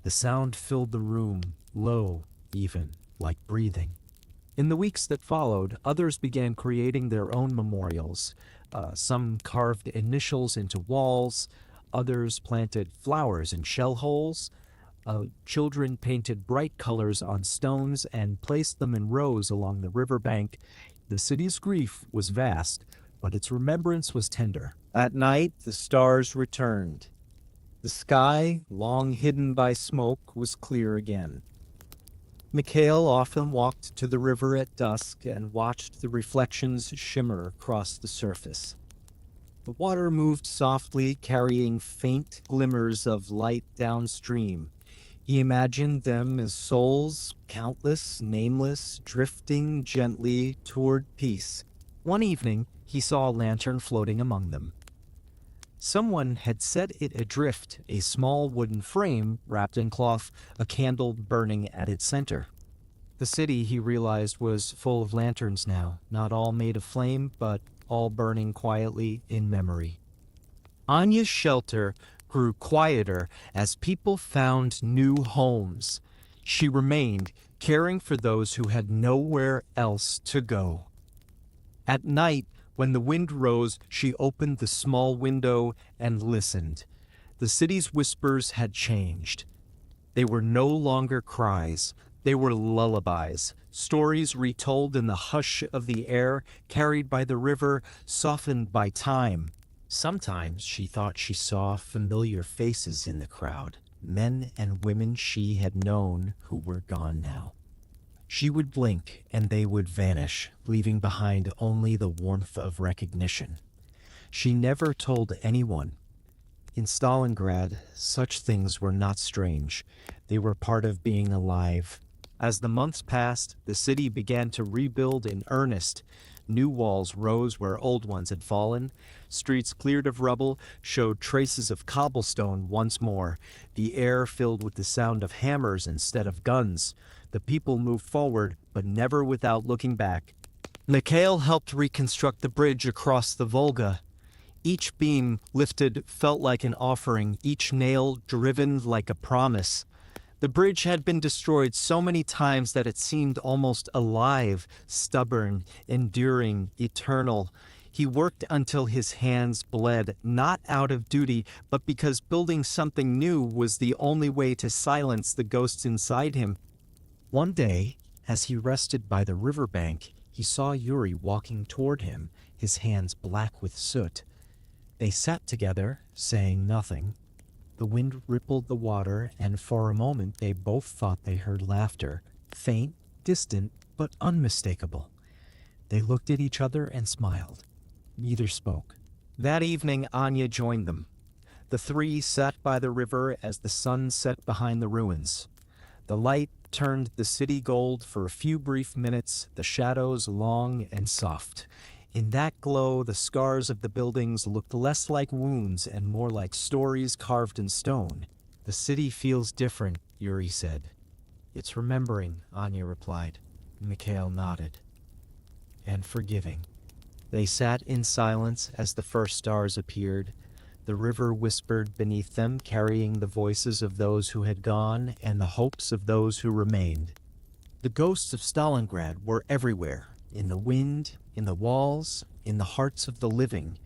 The sound filled the room, low, even, like breathing. In the weeks that followed, others began creating their own memorials. Some carved initials into walls, others planted flowers in shell holes. Children painted bright colors on stones and placed them in rows along the riverbank. The city's grief was vast, but its remembrance was tender. At night, the stars returned. The sky, long hidden by smoke, was clear again. Mikhail often walked to the river at dusk and watched the reflections shimmer across the surface. The water moved softly, carrying faint glimmers of light downstream. He imagined them as souls, countless, nameless, drifting gently toward peace. One evening, he saw a lantern floating among them. Someone had set it adrift, a small wooden frame wrapped in cloth, a candle burning at its center. The city, he realized, was full of lanterns now, not all made of flame, but all burning quietly in memory. Anya's shelter grew quieter as people found new homes. She remained, caring for those who had nowhere else to go. At night, when the wind rose, she opened the small window and listened. The city's whispers had changed. They were no longer cries. They were lullabies, stories retold in the hush of the air, carried by the river, softened by time. Sometimes she thought she saw familiar faces in the crowd, men and women she had known who were gone now. She would blink and they would vanish, leaving behind only the warmth of recognition. She never told anyone. In Stalingrad, such things were not strange. They were part of being alive. As the months passed, the city began to rebuild in earnest. New walls rose where old ones had fallen. Streets cleared of rubble showed traces of cobblestone once more. The air filled with the sound of hammers instead of guns. The people moved forward, but never without looking back. Mikhail helped reconstruct the bridge across the Volga. Each beam lifted felt like an offering, each nail driven like a promise. The bridge had been destroyed so many times that it seemed almost alive, stubborn, enduring, eternal. He worked until his hands bled, not out of duty, but because building something new was the only way to silence the ghosts inside him. One day, as he rested by the riverbank, he saw Yuri walking toward him, his hands black with soot. They sat together, saying nothing. The wind rippled the water, and for a moment they both thought they heard laughter, faint, distant, but unmistakable. They looked at each other and smiled. Neither spoke. That evening, Anya joined them. The three sat by the river as the sun set behind the ruins. The light turned the city gold for a few brief minutes, the shadows long and soft. In that glow, the scars of the buildings looked less like wounds and more like stories carved in stone. "The city feels different," Yuri said. "It's remembering," Anya replied. Mikhail nodded. "And forgiving." They sat in silence as the first stars appeared. The river whispered beneath them, carrying the voices of those who had gone and the hopes of those who remained. The ghosts of Stalingrad were everywhere, in the wind, in the walls, in the hearts of the living.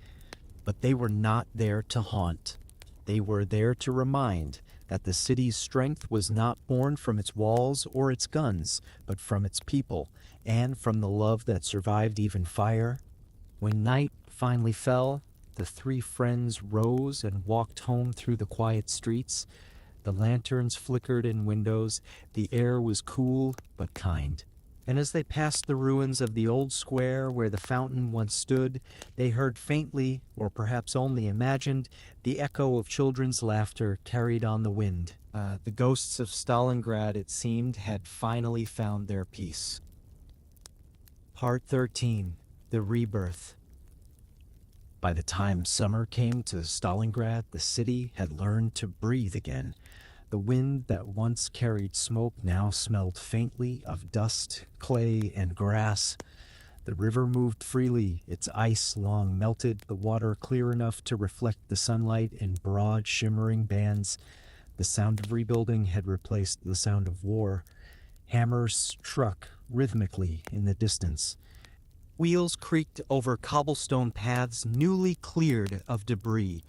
But they were not there to haunt. They were there to remind that the city's strength was not born from its walls or its guns, but from its people, and from the love that survived even fire. When night finally fell, the three friends rose and walked home through the quiet streets. The lanterns flickered in windows, the air was cool but kind. And as they passed the ruins of the old square where the fountain once stood, they heard faintly, or perhaps only imagined, the echo of children's laughter carried on the wind. The ghosts of Stalingrad, it seemed, had finally found their peace. Part 13. The Rebirth. By the time summer came to Stalingrad, the city had learned to breathe again. The wind that once carried smoke now smelled faintly of dust, clay, and grass. The river moved freely, its ice long melted, the water clear enough to reflect the sunlight in broad, shimmering bands. The sound of rebuilding had replaced the sound of war. Hammers struck rhythmically in the distance. Wheels creaked over cobblestone paths newly cleared of debris.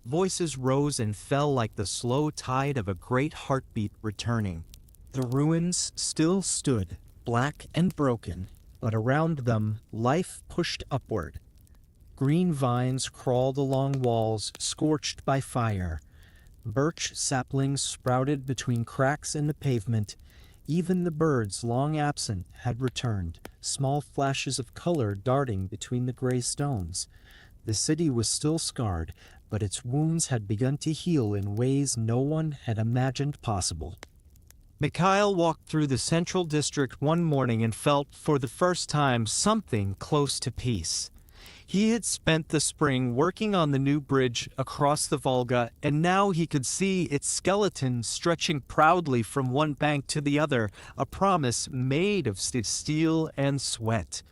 Voices rose and fell like the slow tide of a great heartbeat returning. The ruins still stood, black and broken, but around them life pushed upward. Green vines crawled along walls scorched by fire. Birch saplings sprouted between cracks in the pavement. Even the birds, long absent, had returned, small flashes of color darting between the gray stones. The city was still scarred, but its wounds had begun to heal in ways no one had imagined possible. Mikhail walked through the central district one morning and felt, for the first time, something close to peace. He had spent the spring working on the new bridge across the Volga, and now he could see its skeleton stretching proudly from one bank to the other, a promise made of steel and sweat.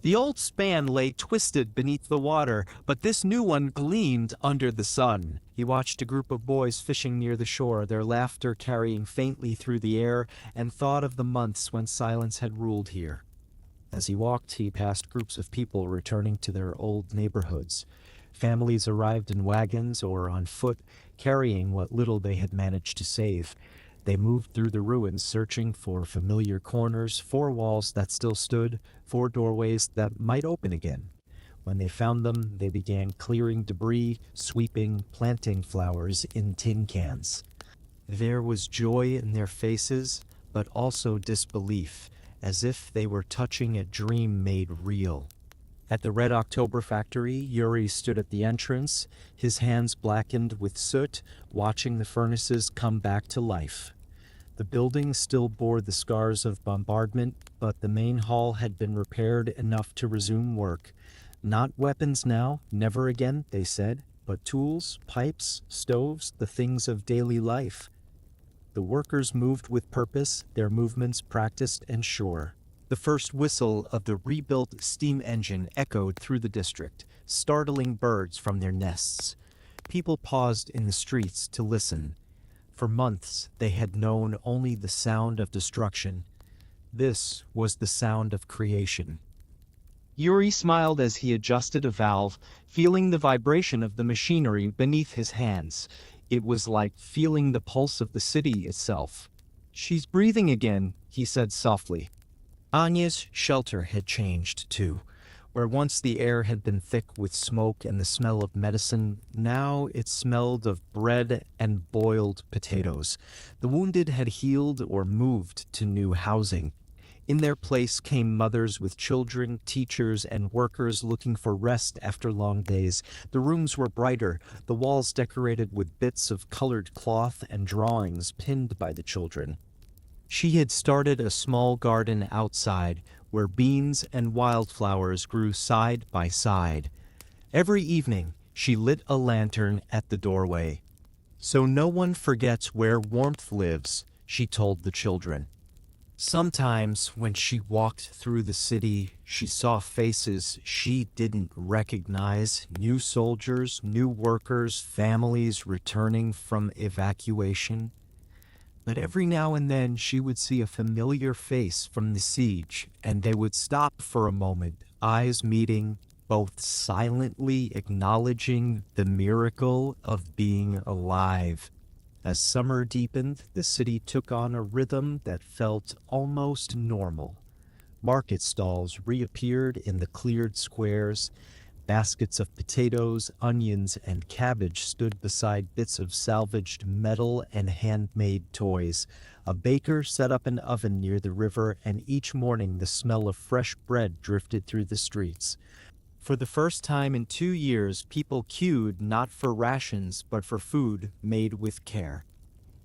The old span lay twisted beneath the water, but this new one gleamed under the sun. He watched a group of boys fishing near the shore, their laughter carrying faintly through the air, and thought of the months when silence had ruled here. As he walked, he passed groups of people returning to their old neighborhoods. Families arrived in wagons or on foot, carrying what little they had managed to save. They moved through the ruins, searching for familiar corners, for walls that still stood, for doorways that might open again. When they found them, they began clearing debris, sweeping, planting flowers in tin cans. There was joy in their faces, but also disbelief, as if they were touching a dream made real. At the Red October factory, Yuri stood at the entrance, his hands blackened with soot, watching the furnaces come back to life. The building still bore the scars of bombardment, but the main hall had been repaired enough to resume work. Not weapons now, never again, they said, but tools, pipes, stoves, the things of daily life. The workers moved with purpose, their movements practiced and sure. The first whistle of the rebuilt steam engine echoed through the district, startling birds from their nests. People paused in the streets to listen. For months, they had known only the sound of destruction. This was the sound of creation. Yuri smiled as he adjusted a valve, feeling the vibration of the machinery beneath his hands. It was like feeling the pulse of the city itself. "She's breathing again," he said softly. Anya's shelter had changed, too. Where once the air had been thick with smoke and the smell of medicine, now it smelled of bread and boiled potatoes. The wounded had healed or moved to new housing. In their place came mothers with children, teachers, and workers looking for rest after long days. The rooms were brighter, the walls decorated with bits of colored cloth and drawings pinned by the children. She had started a small garden outside where beans and wildflowers grew side by side. Every evening, she lit a lantern at the doorway. "So no one forgets where warmth lives," she told the children. Sometimes, when she walked through the city, she saw faces she didn't recognize, new soldiers, new workers, families returning from evacuation. But every now and then she would see a familiar face from the siege, and they would stop for a moment, eyes meeting, both silently acknowledging the miracle of being alive. As summer deepened, the city took on a rhythm that felt almost normal. Market stalls reappeared in the cleared squares. Baskets of potatoes, onions, and cabbage stood beside bits of salvaged metal and handmade toys. A baker set up an oven near the river, and each morning the smell of fresh bread drifted through the streets. For the first time in 2 years, people queued not for rations, but for food made with care.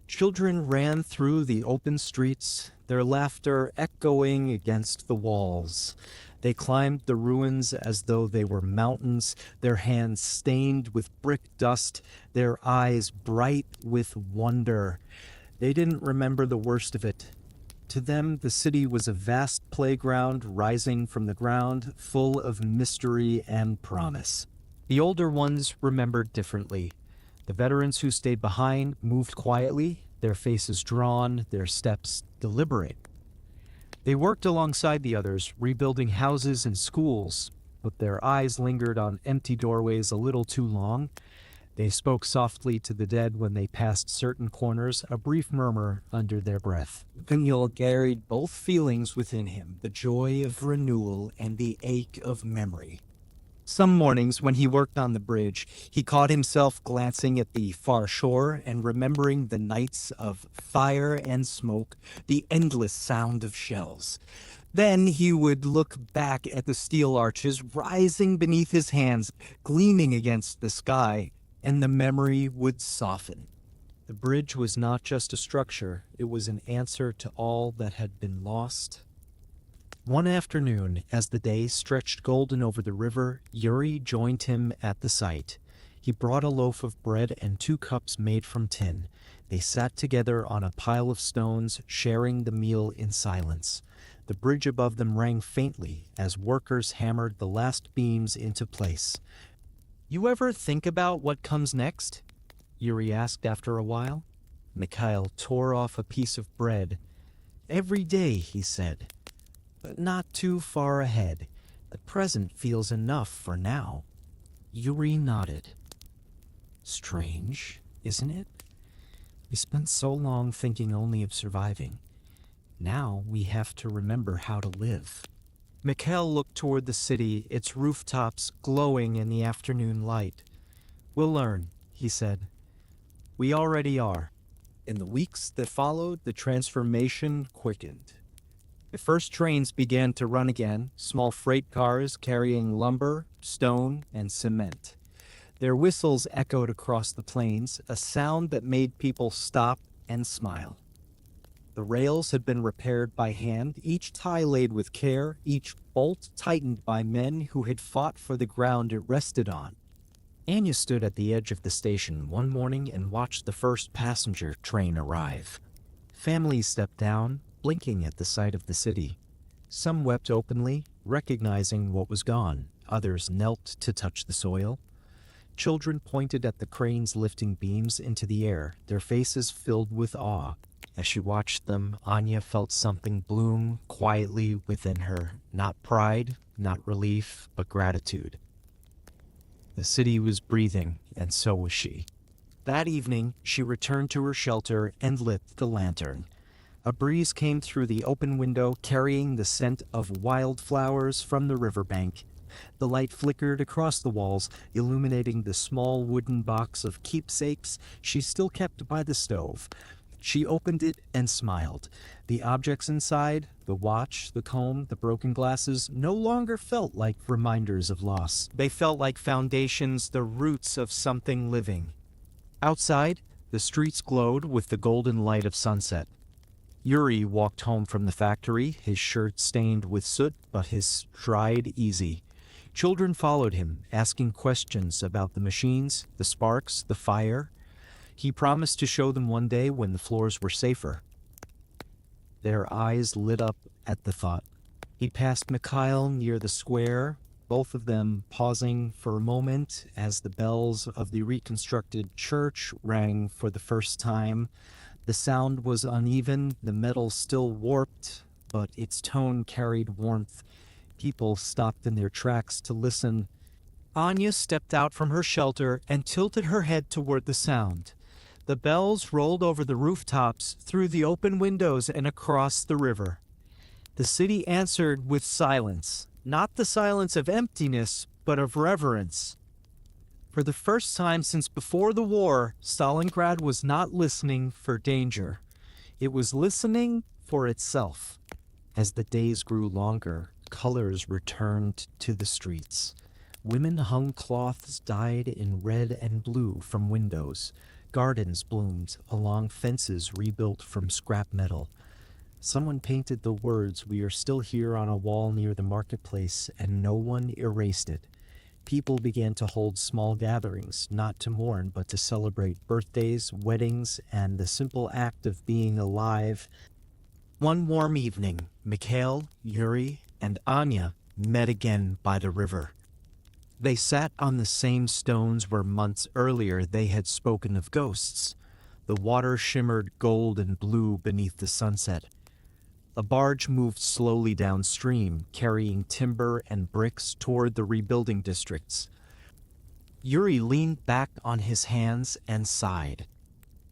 Children ran through the open streets, their laughter echoing against the walls. They climbed the ruins as though they were mountains, their hands stained with brick dust, their eyes bright with wonder. They didn't remember the worst of it. To them, the city was a vast playground rising from the ground, full of mystery and promise. The older ones remembered differently. The veterans who stayed behind moved quietly, their faces drawn, their steps deliberate. They worked alongside the others, rebuilding houses and schools, but their eyes lingered on empty doorways a little too long. They spoke softly to the dead when they passed certain corners, a brief murmur under their breath. Daniel carried both feelings within him, the joy of renewal and the ache of memory. Some mornings, when he worked on the bridge, he caught himself glancing at the far shore and remembering the nights of fire and smoke, the endless sound of shells. Then he would look back at the steel arches rising beneath his hands, gleaming against the sky, and the memory would soften. The bridge was not just a structure, it was an answer to all that had been lost. One afternoon, as the day stretched golden over the river, Yuri joined him at the site. He brought a loaf of bread and 2 cups made from tin. They sat together on a pile of stones, sharing the meal in silence. The bridge above them rang faintly as workers hammered the last beams into place. "You ever think about what comes next?" Yuri asked after a while. Mikhail tore off a piece of bread. "Every day," he said, "but not too far ahead. The present feels enough for now." Yuri nodded. "Strange, isn't it? We spent so long thinking only of surviving. Now we have to remember how to live." Mikhail looked toward the city, its rooftops glowing in the afternoon light. "We'll learn," he said. "We already are." In the weeks that followed, the transformation quickened. The first trains began to run again, small freight cars carrying lumber, stone, and cement. Their whistles echoed across the plains, a sound that made people stop and smile. The rails had been repaired by hand, each tie laid with care, each bolt tightened by men who had fought for the ground it rested on. Anya stood at the edge of the station one morning and watched the first passenger train arrive. Families stepped down, blinking at the sight of the city. Some wept openly, recognizing what was gone. Others knelt to touch the soil. Children pointed at the cranes lifting beams into the air, their faces filled with awe. As she watched them, Anya felt something bloom quietly within her. Not pride, not relief, but gratitude. The city was breathing, and so was she. That evening, she returned to her shelter and lit the lantern. A breeze came through the open window, carrying the scent of wildflowers from the riverbank. The light flickered across the walls, illuminating the small wooden box of keepsakes she still kept by the stove. She opened it and smiled. The objects inside, the watch, the comb, the broken glasses, no longer felt like reminders of loss. They felt like foundations, the roots of something living. Outside, the streets glowed with the golden light of sunset. Yuri walked home from the factory, his shirt stained with soot, but his stride easy. Children followed him, asking questions about the machines, the sparks, the fire. He promised to show them one day when the floors were safer. Their eyes lit up at the thought. He passed Mikhail near the square, both of them pausing for a moment as the bells of the reconstructed church rang for the first time. The sound was uneven, the metal still warped, but its tone carried warmth. People stopped in their tracks to listen. Anya stepped out from her shelter and tilted her head toward the sound. The bells rolled over the rooftops, through the open windows, and across the river. The city answered with silence, not the silence of emptiness, but of reverence. For the first time since before the war, Stalingrad was not listening for danger. It was listening for itself. As the days grew longer, colors returned to the streets. Women hung cloths dyed in red and blue from windows. Gardens bloomed along fences rebuilt from scrap metal. Someone painted the words, "We are still here," on a wall near the marketplace, and no one erased it. People began to hold small gatherings, not to mourn, but to celebrate birthdays, weddings, and the simple act of being alive. One warm evening, Mikhail, Yuri, and Anya met again by the river. They sat on the same stones where months earlier they had spoken of ghosts. The water shimmered gold and blue beneath the sunset. A barge moved slowly downstream, carrying timber and bricks toward the rebuilding districts. Yuri leaned back on his hands and sighed.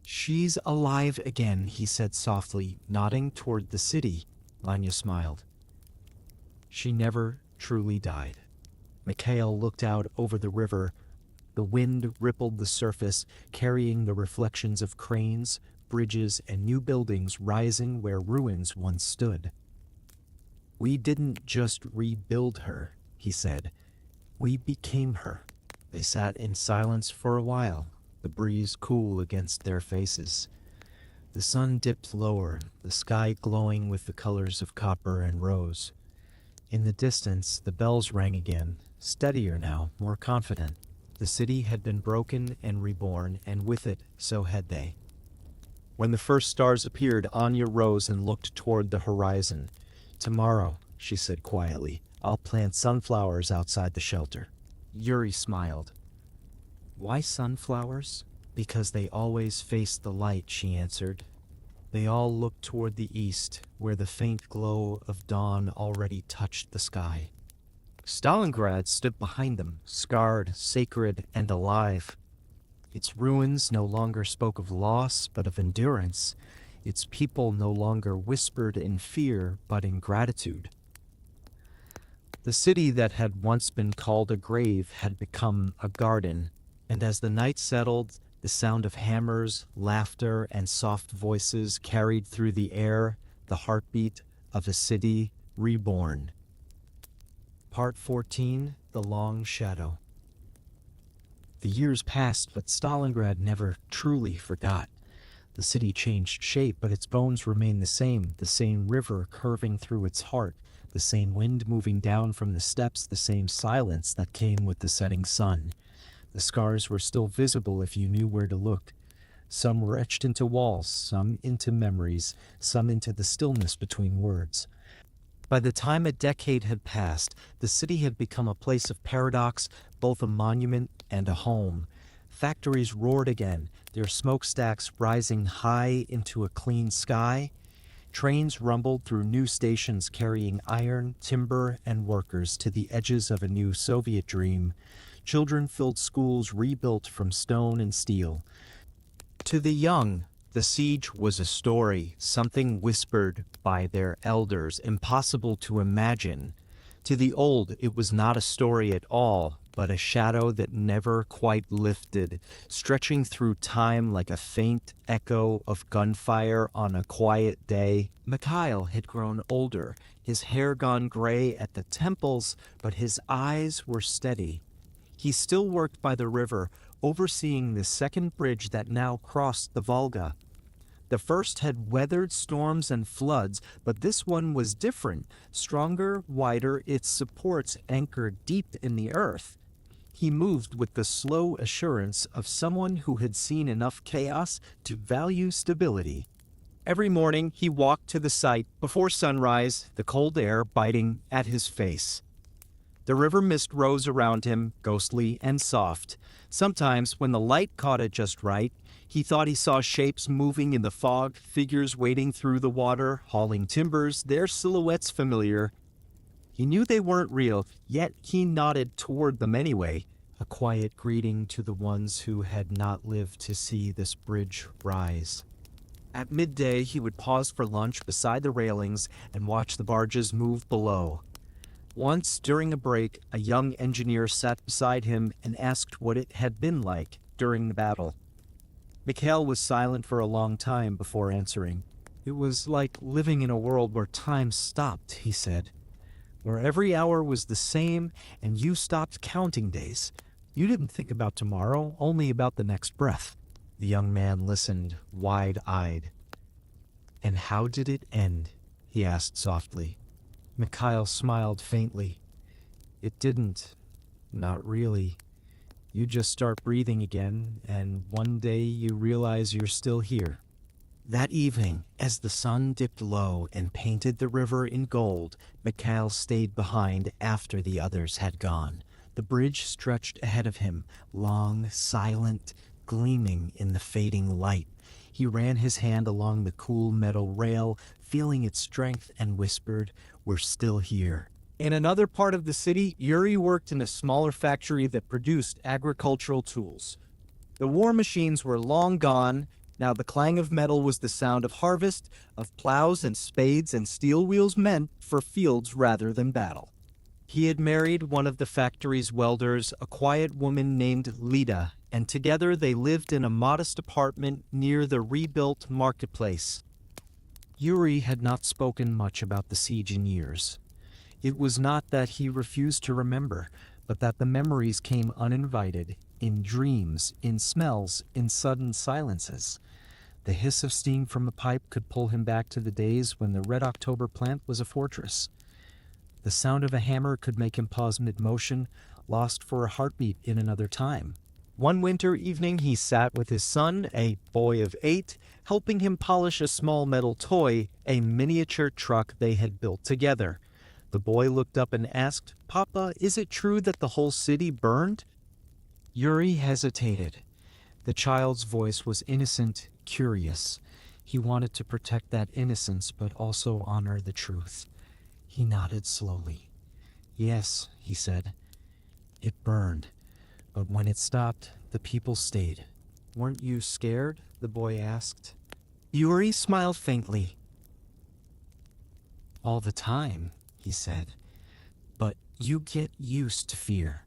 "She's alive again," he said softly, nodding toward the city. Anya smiled. "She never truly died." Mikhail looked out over the river. The wind rippled the surface, carrying the reflections of cranes, bridges, and new buildings rising where ruins once stood. "We didn't just rebuild her," he said. "We became her." They sat in silence for a while, the breeze cool against their faces. The sun dipped lower, the sky glowing with the colors of copper and rose. In the distance, the bells rang again, steadier now, more confident. The city had been broken and reborn, and with it, so had they. When the first stars appeared, Anya rose and looked toward the horizon. "Tomorrow," she said quietly, "I'll plant sunflowers outside the shelter." Yuri smiled. "Why sunflowers?" "Because they always face the light," she answered. They all looked toward the east, where the faint glow of dawn already touched the sky. Stalingrad stood behind them, scarred, sacred, and alive. Its ruins no longer spoke of loss, but of endurance. Its people no longer whispered in fear, but in gratitude. The city that had once been called a grave had become a garden, and as the night settled, the sound of hammers, laughter, and soft voices carried through the air the heartbeat of a city reborn. Part 14, The Long Shadow. The years passed, but Stalingrad never truly forgot. The city changed shape, but its bones remained the same river curving through its heart, the same wind moving down from the steppes, the same silence that came with the setting sun. The scars were still visible if you knew where to look. Some were etched into walls, some into memories, some into the stillness between words. By the time a decade had passed, the city had become a place of paradox, both a monument and a home. Factories roared again, their smokestacks rising high into a clean sky. Trains rumbled through new stations carrying iron, timber, and workers to the edges of a new Soviet dream. Children filled schools rebuilt from stone and steel. To the young, the siege was a story, something whispered by their elders, impossible to imagine. To the old, it was not a story at all, but a shadow that never quite lifted, stretching through time like a faint echo of gunfire on a quiet day. Mikhail had grown older, his hair gone gray at the temples, but his eyes were steady. He still worked by the river, overseeing the second bridge that now crossed the Volga. The first had weathered storms and floods, but this one was different, stronger, wider, its supports anchored deep in the earth. He moved with the slow assurance of someone who had seen enough chaos to value stability. Every morning he walked to the site before sunrise, the cold air biting at his face. The river mist rose around him, ghostly and soft. Sometimes, when the light caught it just right, he thought he saw shapes moving in the fog, figures wading through the water, hauling timbers, their silhouettes familiar. He knew they weren't real, yet he nodded toward them anyway. A quiet greeting to the ones who had not lived to see this bridge rise. At midday, he would pause for lunch beside the railings and watch the barges move below. Once, during a break, a young engineer sat beside him and asked what it had been like during the battle. Mikhail was silent for a long time before answering. It was like living in a world where time stopped, he said. Where every hour was the same and you stopped counting days. You didn't think about tomorrow, only about the next breath. The young man listened, wide-eyed. And how did it end? He asked softly. Mikhail smiled faintly. It didn't. Not really. You just start breathing again, and one day you realize you're still here. That evening, as the sun dipped low and painted the river in gold, Mikhail stayed behind after the others had gone. The bridge stretched ahead of him, long, silent, gleaming in the fading light. He ran his hand along the cool metal rail, feeling its strength, and whispered, "We're still here." In another part of the city, Yuri worked in a smaller factory that produced agricultural tools. The war machines were long gone. Now the clang of metal was the sound of harvest, of plows and spades and steel wheels meant for fields rather than battle. He had married one of the factory's welders, a quiet woman named Lida, and together they lived in a modest apartment near the rebuilt marketplace. Yuri had not spoken much about the siege in years. It was not that he refused to remember, but that the memories came uninvited, in dreams, in smells, in sudden silences. The hiss of steam from a pipe could pull him back to the days when the Red October plant was a fortress. The sound of a hammer could make him pause mid-motion, lost for a heartbeat in another time. One winter evening he sat with his son, a boy of 8, helping him polish a small metal toy, a miniature truck they had built together. The boy looked up and asked, "Papa, is it true that the whole city burned?" Yuri hesitated. The child's voice was innocent, curious. He wanted to protect that innocence, but also honor the truth. He nodded slowly. "Yes," he said. "It burned. But when it stopped, the people stayed." "Weren't you scared?" the boy asked. Yuri smiled faintly. "All the time," he said. "But you get used to fear.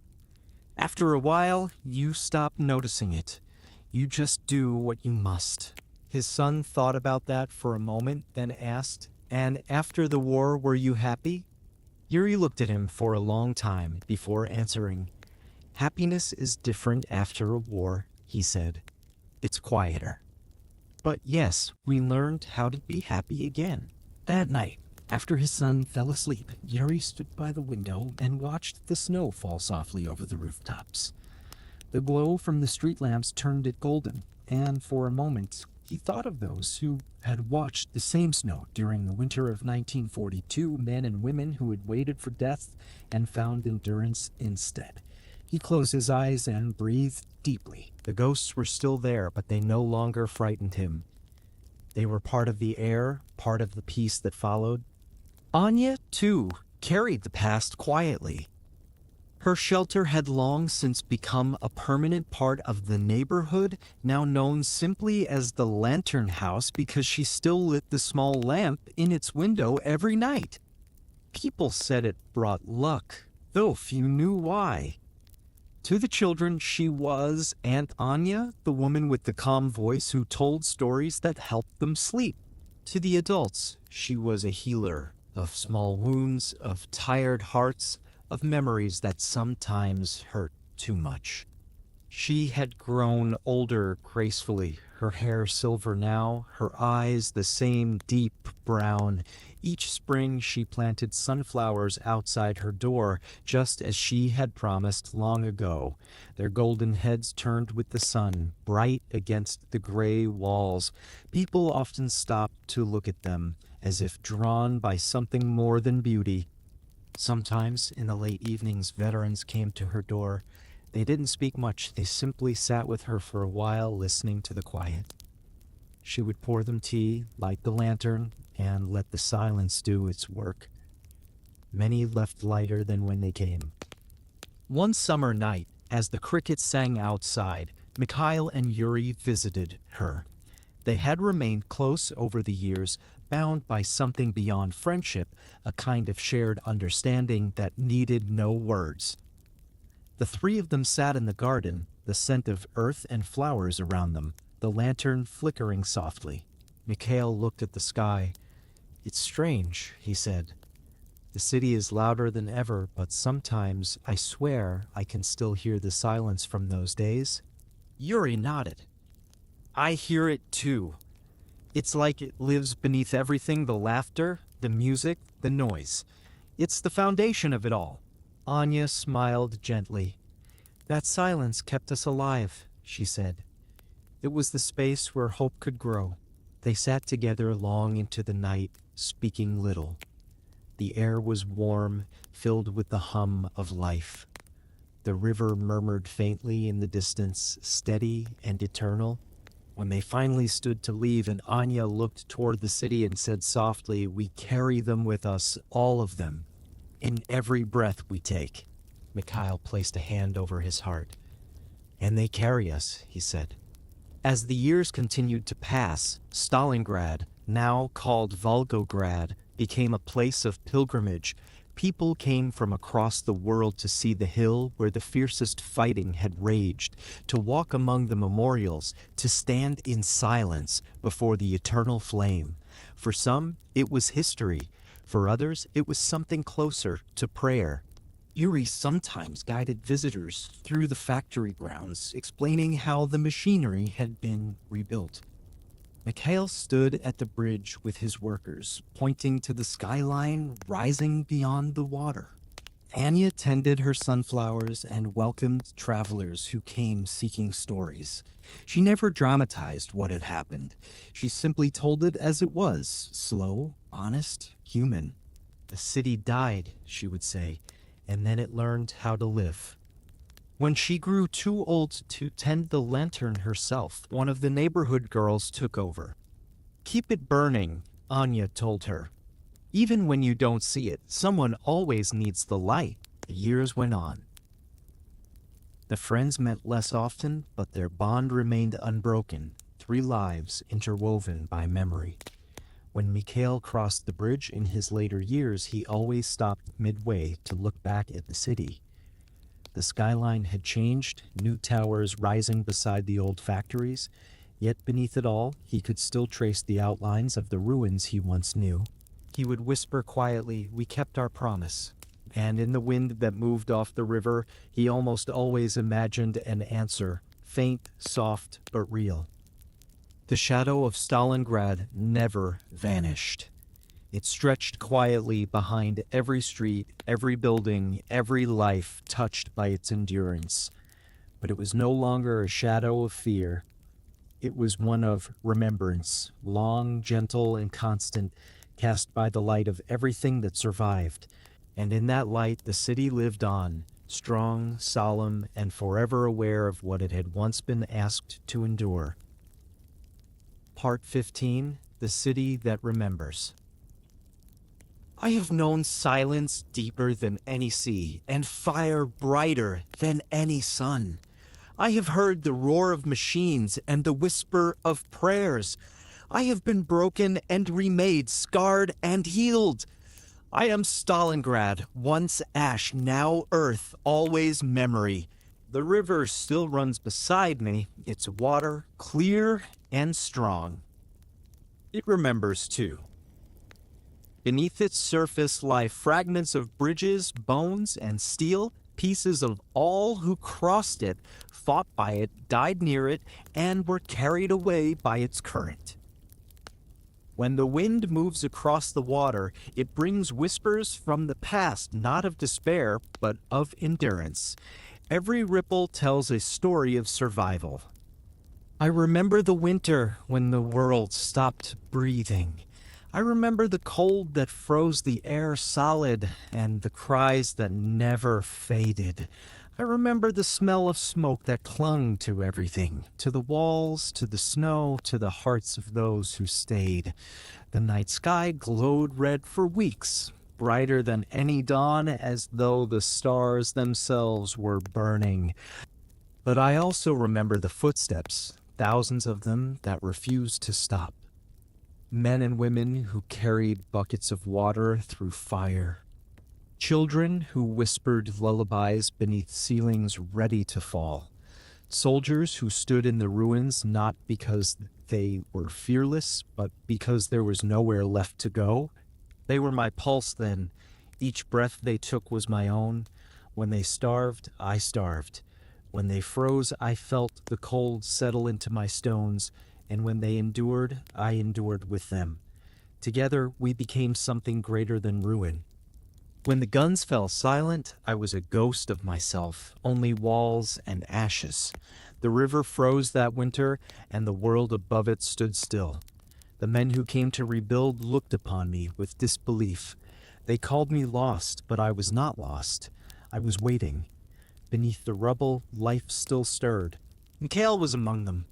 After a while, you stop noticing it. You just do what you must." His son thought about that for a moment, then asked, "And after the war, were you happy?" Yuri looked at him for a long time before answering. "Happiness is different after a war," he said. "It's quieter. But yes, we learned how to be happy again." That night, after his son fell asleep, Yuri stood by the window and watched the snow fall softly over the rooftops. The glow from the street lamps turned it golden, and for a moment he thought of those who had watched the same snow during the winter of 1942, men and women who had waited for death and found endurance instead. He closed his eyes and breathed deeply. The ghosts were still there, but they no longer frightened him. They were part of the air, part of the peace that followed. Anya, too, carried the past quietly. Her shelter had long since become a permanent part of the neighborhood, now known simply as the Lantern House because she still lit the small lamp in its window every night. People said it brought luck, though few knew why. To the children, she was Aunt Anya, the woman with the calm voice who told stories that helped them sleep. To the adults, she was a healer of small wounds, of tired hearts, of memories that sometimes hurt too much. She had grown older gracefully, her hair silver now, her eyes the same deep brown. Each spring she planted sunflowers outside her door, just as she had promised long ago. Their golden heads turned with the sun, bright against the gray walls. People often stopped to look at them, as if drawn by something more than beauty. Sometimes, in the late evenings, veterans came to her door. They didn't speak much. They simply sat with her for a while, listening to the quiet. She would pour them tea, light the lantern, and let the silence do its work. Many left lighter than when they came. One summer night, as the crickets sang outside, Mikhail and Yuri visited her. They had remained close over the years, bound by something beyond friendship, a kind of shared understanding that needed no words. The three of them sat in the garden, the scent of earth and flowers around them, the lantern flickering softly. Mikhail looked at the sky. "It's strange," he said. "The city is louder than ever, but sometimes, I swear, I can still hear the silence from those days." Yuri nodded. "I hear it too. It's like it lives beneath everything, the laughter, the music, the noise. It's the foundation of it all." Anya smiled gently. "That silence kept us alive," she said. "It was the space where hope could grow." They sat together long into the night, speaking little. The air was warm, filled with the hum of life. The river murmured faintly in the distance, steady and eternal. When they finally stood to leave and Anya looked toward the city and said softly, "We carry them with us, all of them, in every breath we take." Mikhail placed a hand over his heart. "And they carry us," he said. As the years continued to pass, Stalingrad, now called Volgograd, became a place of pilgrimage. People came from across the world to see the hill where the fiercest fighting had raged, to walk among the memorials, to stand in silence before the eternal flame. For some, it was history. For others, it was something closer to prayer. Yuri sometimes guided visitors through the factory grounds, explaining how the machinery had been rebuilt. Mikhail stood at the bridge with his workers, pointing to the skyline rising beyond the water. Anya tended her sunflowers and welcomed travelers who came seeking stories. She never dramatized what had happened. She simply told it as it was, slow, honest, human. "The city died," she would say, "and then it learned how to live." When she grew too old to tend the lantern herself, one of the neighborhood girls took over. "Keep it burning," Anya told her. "Even when you don't see it, someone always needs the light." The years went on. The friends met less often, but their bond remained unbroken, 3 lives interwoven by memory. When Mikhail crossed the bridge in his later years, he always stopped midway to look back at the city. The skyline had changed, new towers rising beside the old factories, yet beneath it all, he could still trace the outlines of the ruins he once knew. He would whisper quietly, "We kept our promise." And in the wind that moved off the river, he almost always imagined an answer, faint, soft, but real. The shadow of Stalingrad never vanished. It stretched quietly behind every street, every building, every life touched by its endurance. But it was no longer a shadow of fear. It was one of remembrance, long, gentle, and constant, cast by the light of everything that survived. And in that light the city lived on, strong, solemn, and forever aware of what it had once been asked to endure. Part 15, The City That Remembers. I have known silence deeper than any sea, and fire brighter than any sun. I have heard the roar of machines and the whisper of prayers. I have been broken and remade, scarred and healed. I am Stalingrad, once ash, now earth, always memory. The river still runs beside me, its water clear and strong. It remembers too. Beneath its surface lie fragments of bridges, bones, and steel, pieces of all who crossed it, fought by it, died near it, and were carried away by its current. When the wind moves across the water, it brings whispers from the past, not of despair, but of endurance. Every ripple tells a story of survival. I remember the winter when the world stopped breathing. I remember the cold that froze the air solid and the cries that never faded. I remember the smell of smoke that clung to everything, to the walls, to the snow, to the hearts of those who stayed. The night sky glowed red for weeks. brighter than any dawn, as though the stars themselves were burning. But I also remember the footsteps, thousands of them that refused to stop. Men and women who carried buckets of water through fire. Children who whispered lullabies beneath ceilings ready to fall. Soldiers who stood in the ruins not because they were fearless, but because there was nowhere left to go. They were my pulse then. Each breath they took was my own. When they starved, I starved. When they froze, I felt the cold settle into my stones, and when they endured, I endured with them. Together, we became something greater than ruin. When the guns fell silent, I was a ghost of myself, only walls and ashes. The river froze that winter, and the world above it stood still. The men who came to rebuild looked upon me with disbelief. They called me lost, but I was not lost. I was waiting. Beneath the rubble, life still stirred. Mikhail was among them.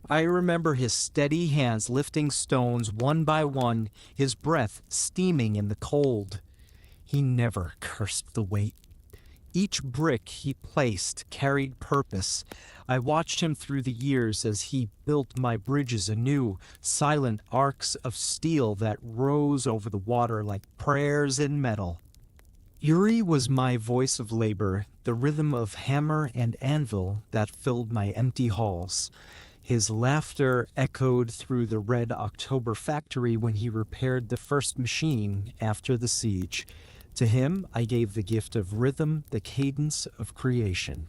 I remember his steady hands lifting stones one by one, his breath steaming in the cold. He never cursed the weight. Each brick he placed carried purpose. I watched him through the years as he built my bridges anew, silent arcs of steel that rose over the water like prayers in metal. Yuri was my voice of labor, the rhythm of hammer and anvil that filled my empty halls. His laughter echoed through the red October factory when he repaired the first machine after the siege. To him, I gave the gift of rhythm, the cadence of creation.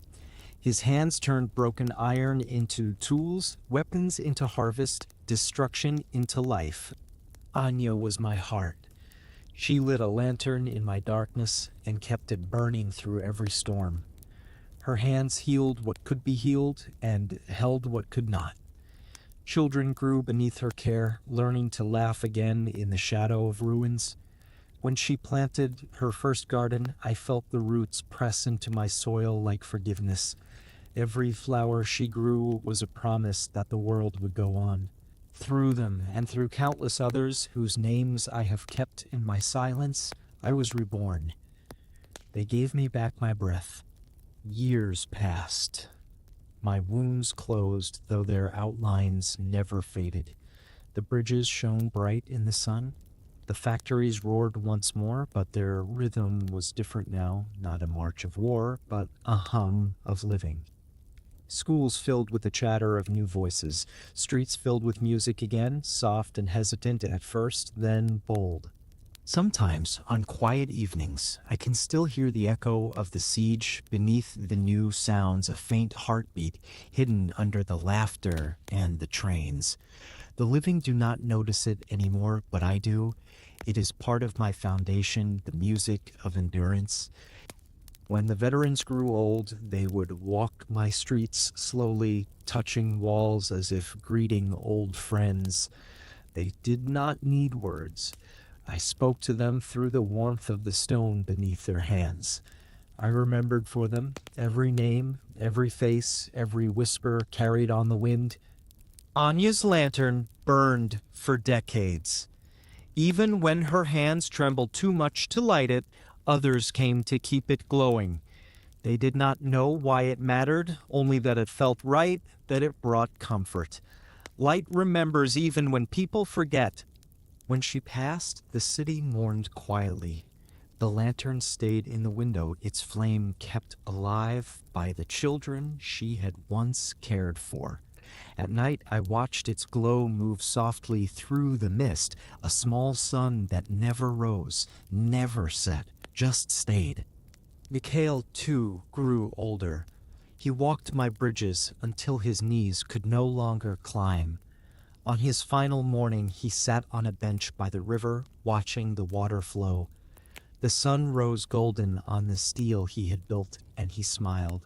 His hands turned broken iron into tools, weapons into harvest, destruction into life. Anya was my heart. She lit a lantern in my darkness and kept it burning through every storm. Her hands healed what could be healed and held what could not. Children grew beneath her care, learning to laugh again in the shadow of ruins. When she planted her first garden, I felt the roots press into my soil like forgiveness. Every flower she grew was a promise that the world would go on. Through them and through countless others whose names I have kept in my silence, I was reborn. They gave me back my breath. Years passed. My wounds closed, though their outlines never faded. The bridges shone bright in the sun. The factories roared once more, but their rhythm was different now, not a march of war, but a hum of living. Schools filled with the chatter of new voices, streets filled with music again, soft and hesitant at first, then bold. Sometimes, on quiet evenings, I can still hear the echo of the siege beneath the new sounds, a faint heartbeat hidden under the laughter and the trains. The living do not notice it anymore, but I do. It is part of my foundation, the music of endurance. When the veterans grew old, they would walk my streets slowly, touching walls as if greeting old friends. They did not need words. I spoke to them through the warmth of the stone beneath their hands. I remembered for them every name, every face, every whisper carried on the wind. Anya's lantern burned for decades. Even when her hands trembled too much to light it, others came to keep it glowing. They did not know why it mattered, only that it felt right, that it brought comfort. Light remembers even when people forget. When she passed, the city mourned quietly. The lantern stayed in the window, its flame kept alive by the children she had once cared for. At night, I watched its glow move softly through the mist, a small sun that never rose, never set, just stayed. Mikhail, too, grew older. He walked my bridges until his knees could no longer climb. On his final morning, he sat on a bench by the river, watching the water flow. The sun rose golden on the steel he had built, and he smiled.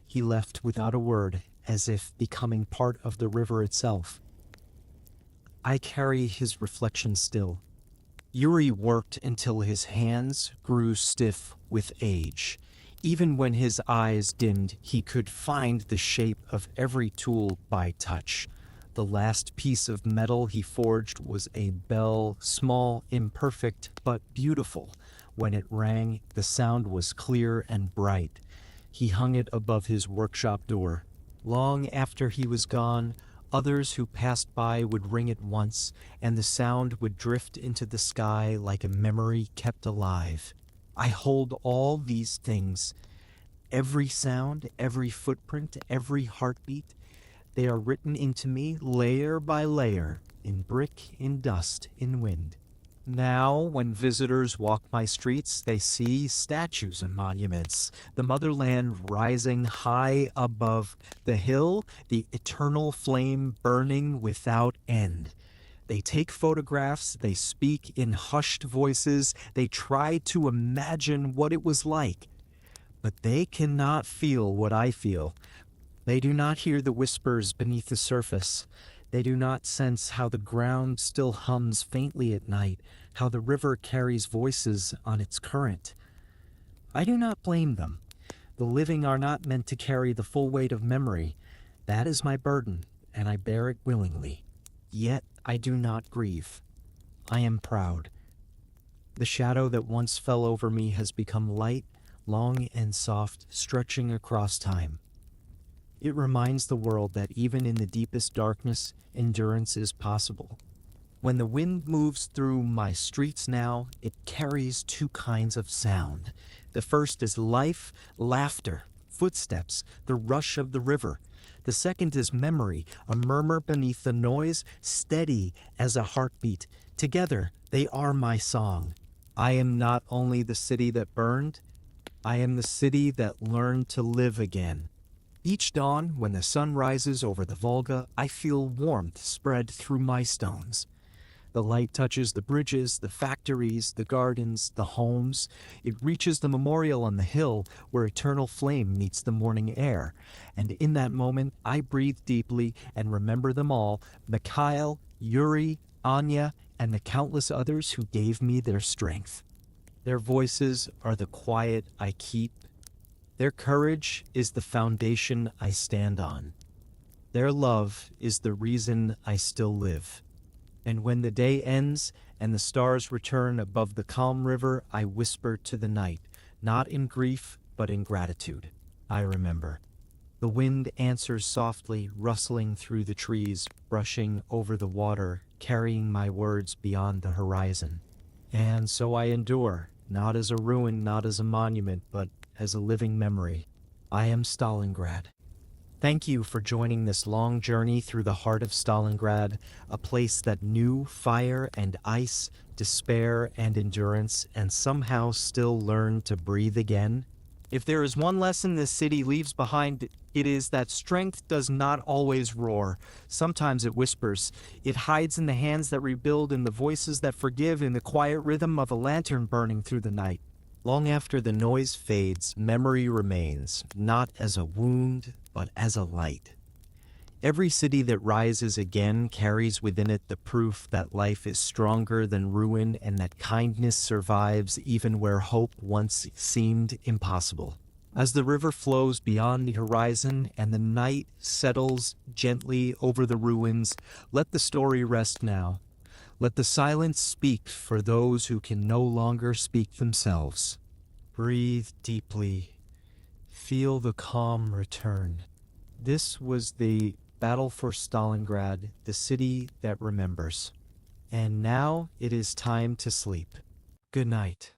He left without a word, as if becoming part of the river itself. I carry his reflection still. Yuri worked until his hands grew stiff with age. Even when his eyes dimmed, he could find the shape of every tool by touch. The last piece of metal he forged was a bell, small, imperfect, but beautiful. When it rang, the sound was clear and bright. He hung it above his workshop door. Long after he was gone, others who passed by would ring it once, and the sound would drift into the sky like a memory kept alive. I hold all these things. Every sound, every footprint, every heartbeat. They are written into me layer by layer, in brick, in dust, in wind. Now, when visitors walk my streets, they see statues and monuments, the motherland rising high above the hill, the eternal flame burning without end. They take photographs, they speak in hushed voices, they try to imagine what it was like. But they cannot feel what I feel. They do not hear the whispers beneath the surface. They do not sense how the ground still hums faintly at night, how the river carries voices on its current. I do not blame them. The living are not meant to carry the full weight of memory. That is my burden, and I bear it willingly. Yet I do not grieve. I am proud. The shadow that once fell over me has become light, long and soft, stretching across time. It reminds the world that even in the deepest darkness, endurance is possible. When the wind moves through my streets now, it carries two kinds of sound. The first is life, laughter, footsteps, the rush of the river. The second is memory, a murmur beneath the noise, steady as a heartbeat. Together, they are my song. I am not only the city that burned, I am the city that learned to live again. Each dawn, when the sun rises over the Volga, I feel warmth spread through my stones. The light touches the bridges, the factories, the gardens, the homes. It reaches the memorial on the hill where eternal flame meets the morning air. And in that moment, I breathe deeply and remember them all, Mikhail, Yuri, Anya, and the countless others who gave me their strength. Their voices are the quiet I keep. Their courage is the foundation I stand on. Their love is the reason I still live. And when the day ends and the stars return above the calm river, I whisper to the night, not in grief, but in gratitude. I remember. The wind answers softly, rustling through the trees, brushing over the water, carrying my words beyond the horizon. And so I endure, not as a ruin, not as a monument, but as a living memory. I am Stalingrad. Thank you for joining this long journey through the heart of Stalingrad, a place that knew fire and ice, despair and endurance, and somehow still learned to breathe again. If there is one lesson this city leaves behind, it is that strength does not always roar. Sometimes it whispers. It hides in the hands that rebuild, in the voices that forgive, in the quiet rhythm of a lantern burning through the night. Long after the noise fades, memory remains, not as a wound, but as a light. Every city that rises again carries within it the proof that life is stronger than ruin and that kindness survives even where hope once seemed impossible. As the river flows beyond the horizon and the night settles gently over the ruins, let the story rest now. Let the silence speak for those who can no longer speak themselves. Breathe deeply. Feel the calm return. This was the battle for Stalingrad, the city that remembers. And now it is time to sleep. Good night.